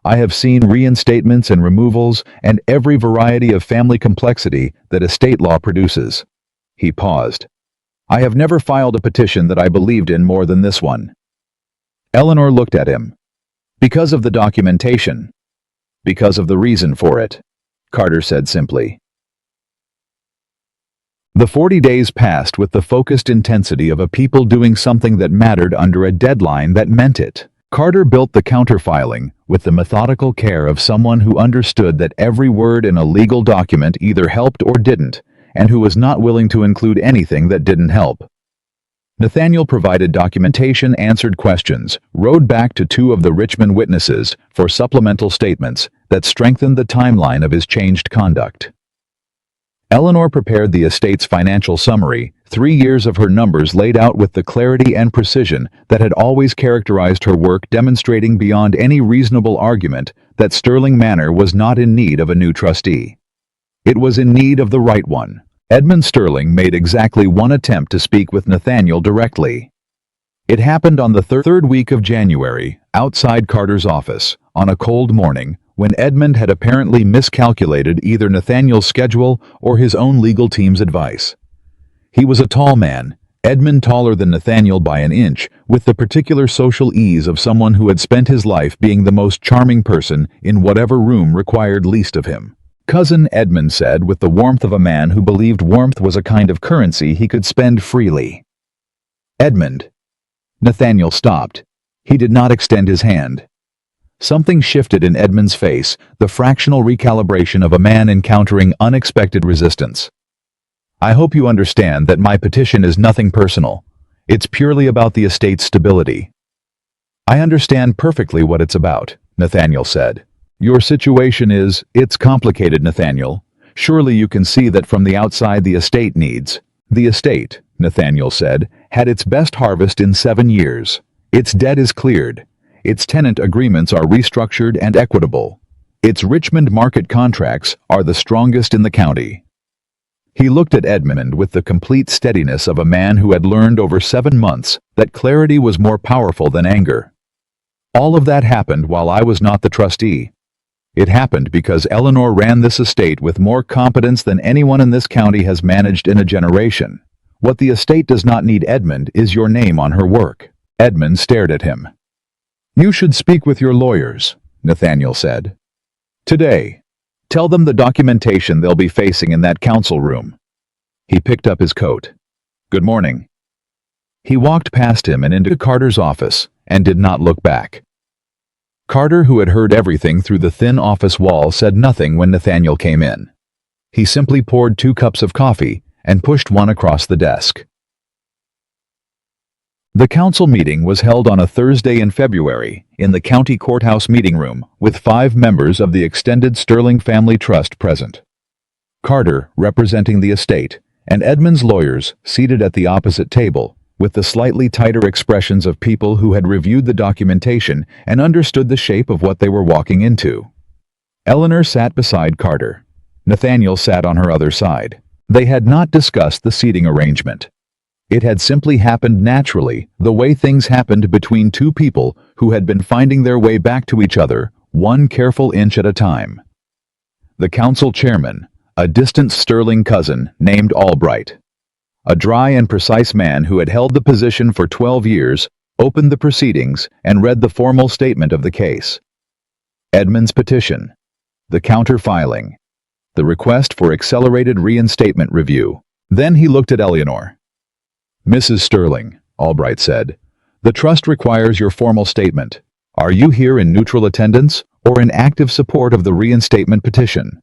I have seen reinstatements and removals and every variety of family complexity that estate law produces. He paused. I have never filed a petition that I believed in more than this one. Eleanor looked at him. Because of the documentation. Because of the reason for it, Carter said simply. The 40 days passed with the focused intensity of a people doing something that mattered under a deadline that meant it. Carter built the counterfiling with the methodical care of someone who understood that every word in a legal document either helped or didn't, and who was not willing to include anything that didn't help. Nathaniel provided documentation, answered questions, rode back to two of the Richmond witnesses for supplemental statements that strengthened the timeline of his changed conduct. Eleanor prepared the estate's financial summary, 3 years of her numbers laid out with the clarity and precision that had always characterized her work, demonstrating beyond any reasonable argument that Sterling Manor was not in need of a new trustee. It was in need of the right one. Edmund Sterling made exactly one attempt to speak with Nathaniel directly. It happened on the third week of January, outside Carter's office, on a cold morning, when Edmund had apparently miscalculated either Nathaniel's schedule or his own legal team's advice. He was a tall man, Edmund taller than Nathaniel by an inch, with the particular social ease of someone who had spent his life being the most charming person in whatever room required least of him. Cousin Edmund said, with the warmth of a man who believed warmth was a kind of currency he could spend freely. Edmund. Nathaniel stopped. He did not extend his hand. Something shifted in Edmund's face, the fractional recalibration of a man encountering unexpected resistance. I hope you understand that my petition is nothing personal. It's purely about the estate's stability. I understand perfectly what it's about, Nathaniel said. Your situation it's complicated, Nathaniel. Surely you can see that from the outside the estate needs. The estate, Nathaniel said, had its best harvest in 7 years. Its debt is cleared. Its tenant agreements are restructured and equitable. Its Richmond market contracts are the strongest in the county. He looked at Edmund with the complete steadiness of a man who had learned over 7 months that clarity was more powerful than anger. All of that happened while I was not the trustee. It happened because Eleanor ran this estate with more competence than anyone in this county has managed in a generation. What the estate does not need, Edmund, is your name on her work. Edmund stared at him. You should speak with your lawyers, Nathaniel said. Today. Tell them the documentation they'll be facing in that council room. He picked up his coat. Good morning. He walked past him and into Carter's office and did not look back. Carter, who had heard everything through the thin office wall, said nothing when Nathaniel came in. He simply poured 2 cups of coffee and pushed one across the desk. The council meeting was held on a Thursday in February in the county courthouse meeting room with 5 members of the extended Sterling family trust present. Carter, representing the estate, and Edmund's lawyers seated at the opposite table, with the slightly tighter expressions of people who had reviewed the documentation and understood the shape of what they were walking into. Eleanor sat beside Carter. Nathaniel sat on her other side. They had not discussed the seating arrangement. It had simply happened naturally, the way things happened between 2 people who had been finding their way back to each other, 1 careful inch at a time. The council chairman, a distant Sterling cousin named Albright, a dry and precise man who had held the position for 12 years, opened the proceedings and read the formal statement of the case. Edmund's petition, the counter-filing, the request for accelerated reinstatement review. Then he looked at Eleanor. "Mrs. Sterling," Albright said, "the trust requires your formal statement. Are you here in neutral attendance or in active support of the reinstatement petition?"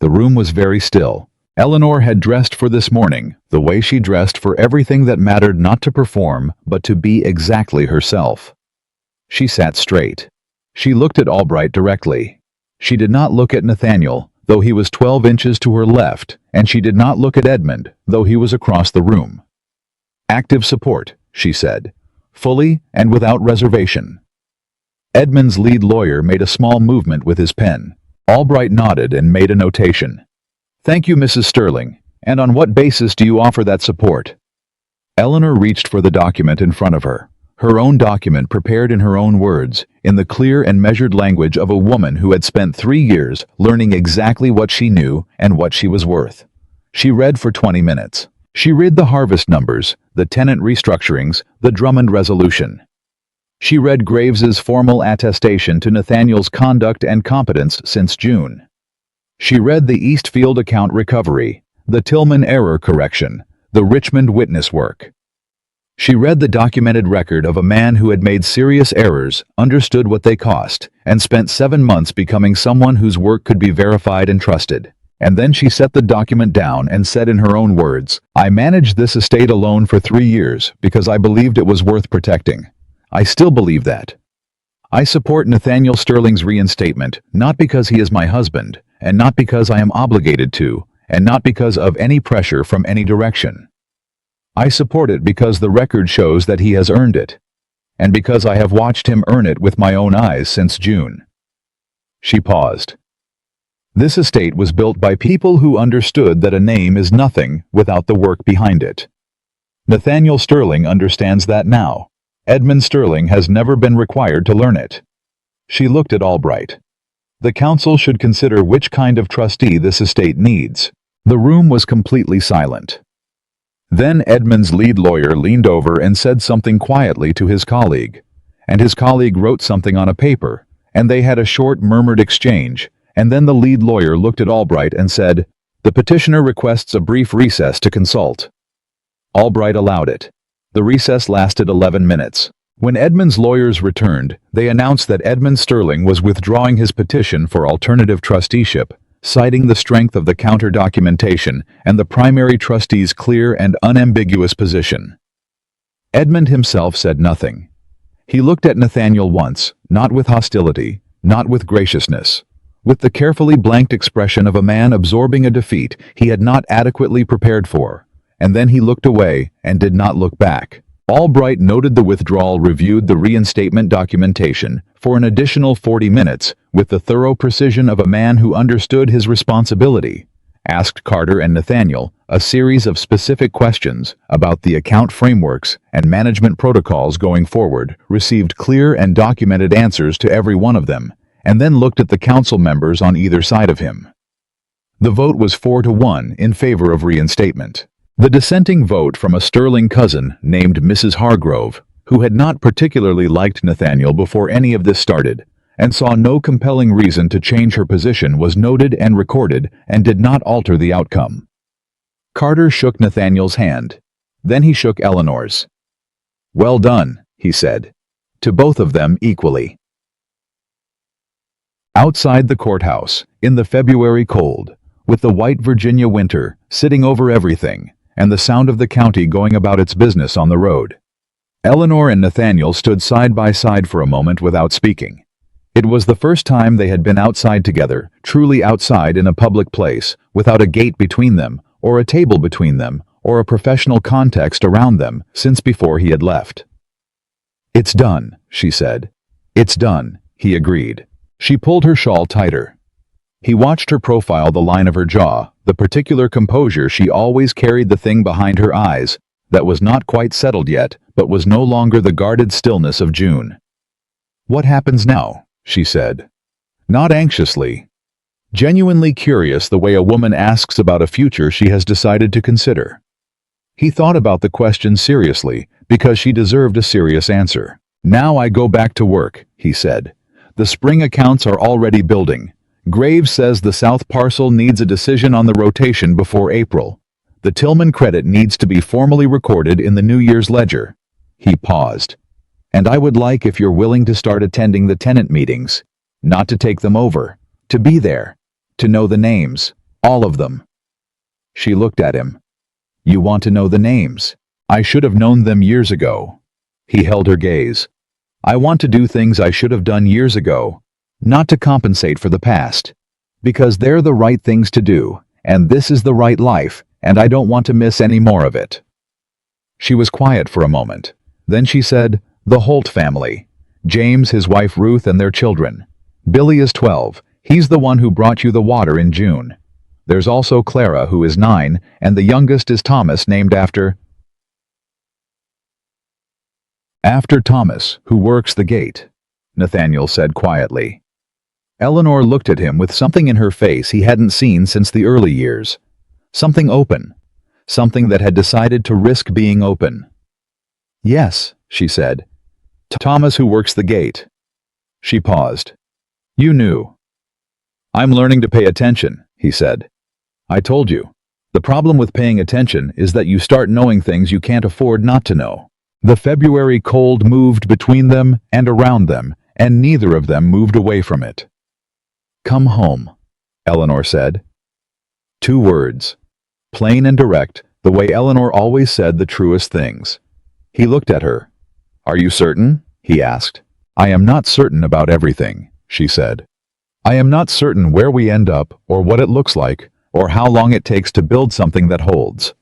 The room was very still. Eleanor had dressed for this morning, the way she dressed for everything that mattered, not to perform, but to be exactly herself. She sat straight. She looked at Albright directly. She did not look at Nathaniel, though he was 12 inches to her left, and she did not look at Edmund, though he was across the room. "Active support," she said, "fully and without reservation." Edmund's lead lawyer made a small movement with his pen. Albright nodded and made a notation. "Thank you, Mrs. Sterling. And on what basis do you offer that support?" Eleanor reached for the document in front of her. Her own document, prepared in her own words, in the clear and measured language of a woman who had spent 3 years learning exactly what she knew and what she was worth. She read for 20 minutes. She read the harvest numbers, the tenant restructurings, the Drummond resolution. She read Graves's formal attestation to Nathaniel's conduct and competence since June. She read the Eastfield account recovery, the Tillman error correction, the Richmond witness work. She read the documented record of a man who had made serious errors, understood what they cost, and spent 7 months becoming someone whose work could be verified and trusted. And then she set the document down and said in her own words, "I managed this estate alone for 3 years because I believed it was worth protecting. I still believe that. I support Nathaniel Sterling's reinstatement, not because he is my husband, and not because I am obligated to, and not because of any pressure from any direction. I support it because the record shows that he has earned it, and because I have watched him earn it with my own eyes since June." She paused. This estate was built by people who understood that a name is nothing without the work behind it. Nathaniel Sterling understands that now. Edmund Sterling has never been required to learn it. She looked at Albright. "The council should consider which kind of trustee this estate needs." The room was completely silent. Then Edmund's lead lawyer leaned over and said something quietly to his colleague, and his colleague wrote something on a paper, and they had a short murmured exchange, and then the lead lawyer looked at Albright and said, "The petitioner requests a brief recess to consult." Albright allowed it. The recess lasted 11 minutes. When Edmund's lawyers returned, they announced that Edmund Sterling was withdrawing his petition for alternative trusteeship, citing the strength of the counter-documentation and the primary trustee's clear and unambiguous position. Edmund himself said nothing. He looked at Nathaniel once, not with hostility, not with graciousness, with the carefully blanked expression of a man absorbing a defeat he had not adequately prepared for, and then he looked away and did not look back. Albright noted the withdrawal, reviewed the reinstatement documentation for an additional 40 minutes with the thorough precision of a man who understood his responsibility, asked Carter and Nathaniel a series of specific questions about the account frameworks and management protocols going forward, received clear and documented answers to every one of them, and then looked at the council members on either side of him. The vote was 4-1 in favor of reinstatement. The dissenting vote from a Sterling cousin named Mrs. Hargrove, who had not particularly liked Nathaniel before any of this started, and saw no compelling reason to change her position, was noted and recorded and did not alter the outcome. Carter shook Nathaniel's hand. Then he shook Eleanor's. "Well done," he said, to both of them equally. Outside the courthouse, in the February cold, with the white Virginia winter sitting over everything, and the sound of the county going about its business on the road, Eleanor and Nathaniel stood side by side for a moment without speaking. It was the first time they had been outside together, truly outside in a public place, without a gate between them, or a table between them, or a professional context around them, since before he had left. "It's done," she said. "It's done," he agreed. She pulled her shawl tighter. He watched her profile the line of her jaw, the particular composure she always carried, the thing behind her eyes that was not quite settled yet, but was no longer the guarded stillness of June. "What happens now?" she said. Not anxiously. Genuinely curious, the way a woman asks about a future she has decided to consider. He thought about the question seriously, because she deserved a serious answer. "Now I go back to work," he said. "The spring accounts are already building. Graves says the south parcel needs a decision on the rotation before April. The Tillman credit needs to be formally recorded in the New Year's ledger. He paused. And I would like if you're willing to start attending the tenant meetings. Not to take them over. To be there. To know the names. All of them. She looked at him. You want to know the names? I should have known them years ago. He held her gaze. I want to do things I should have done years ago. Not to compensate for the past. Because they're the right things to do, and this is the right life, and I don't want to miss any more of it. She was quiet for a moment. Then she said, the Holt family. James, his wife Ruth, and their children. Billy is 12. He's the one who brought you the water in June. There's also Clara, who is 9, and the youngest is Thomas, named after Thomas, who works the gate, Nathaniel said quietly. Eleanor looked at him with something in her face he hadn't seen since the early years. Something open. Something that had decided to risk being open. Yes, she said. Thomas, who works the gate. She paused. You knew. I'm learning to pay attention, he said. I told you. The problem with paying attention is that you start knowing things you can't afford not to know. The February cold moved between them and around them, and neither of them moved away from it. Come home, Eleanor said. 2 words. Plain and direct, the way Eleanor always said the truest things. He looked at her. Are you certain? He asked. I am not certain about everything, she said. I am not certain where we end up, or what it looks like, or how long it takes to build something that holds.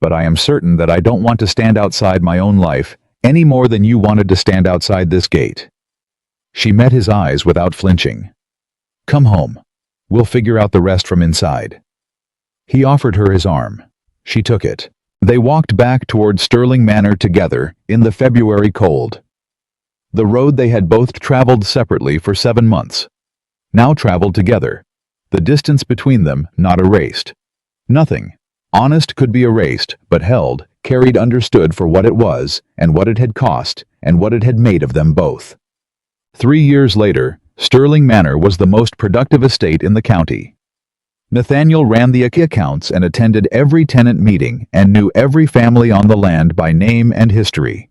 But I am certain that I don't want to stand outside my own life any more than you wanted to stand outside this gate. She met his eyes without flinching. Come home. We'll figure out the rest from inside. He offered her his arm. She took it. They walked back toward Sterling Manor together in the February cold. The road they had both traveled separately for 7 months. Now traveled together. The distance between them not erased. Nothing. Honest could be erased, but held, carried, understood for what it was, and what it had cost, and what it had made of them both. 3 years later, Sterling Manor was the most productive estate in the county. Nathaniel ran the accounts and attended every tenant meeting and knew every family on the land by name and history.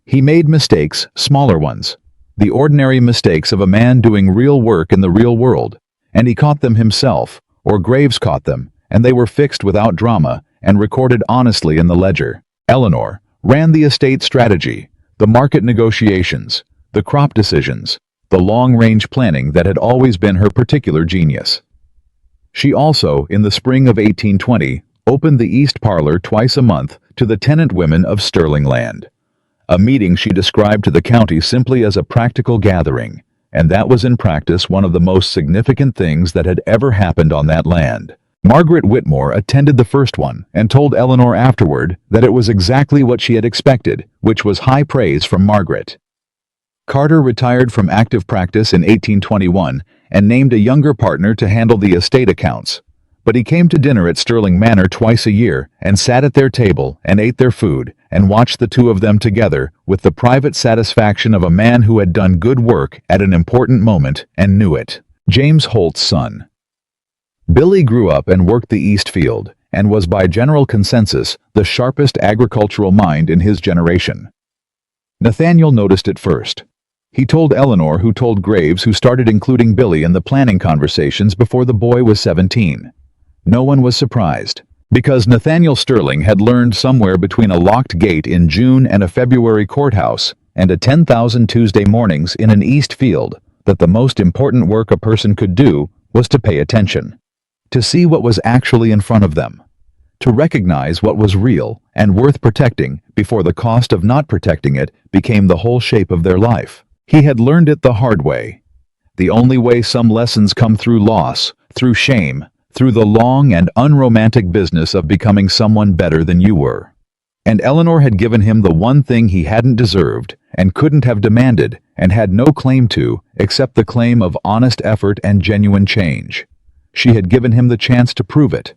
He made mistakes, smaller ones, the ordinary mistakes of a man doing real work in the real world, and he caught them himself, or Graves caught them, and they were fixed without drama and recorded honestly in the ledger. Eleanor ran the estate strategy, the market negotiations, the crop decisions, the long-range planning that had always been her particular genius. She also, in the spring of 1820, opened the East Parlor twice a month to the tenant women of Sterling Land. A meeting she described to the county simply as a practical gathering, and that was in practice one of the most significant things that had ever happened on that land. Margaret Whitmore attended the first one and told Eleanor afterward that it was exactly what she had expected, which was high praise from Margaret. Carter retired from active practice in 1821 and named a younger partner to handle the estate accounts. But he came to dinner at Sterling Manor twice a year and sat at their table and ate their food and watched the two of them together with the private satisfaction of a man who had done good work at an important moment and knew it. James Holt's son. Billy grew up and worked the East Field and was by general consensus the sharpest agricultural mind in his generation. Nathaniel noticed it first. He told Eleanor, who told Graves, who started including Billy in the planning conversations before the boy was 17. No one was surprised, because Nathaniel Sterling had learned somewhere between a locked gate in June and a February courthouse and a 10,000 Tuesday mornings in an East Field that the most important work a person could do was to pay attention, to see what was actually in front of them, to recognize what was real and worth protecting before the cost of not protecting it became the whole shape of their life. He had learned it the hard way. The only way some lessons come through loss, through shame, through the long and unromantic business of becoming someone better than you were. And Eleanor had given him the one thing he hadn't deserved and couldn't have demanded and had no claim to except the claim of honest effort and genuine change. She had given him the chance to prove it.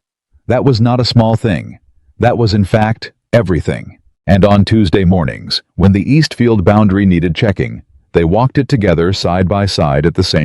That was not a small thing. That was, in fact, everything. And on Tuesday mornings, when the Eastfield boundary needed checking, they walked it together side by side at the same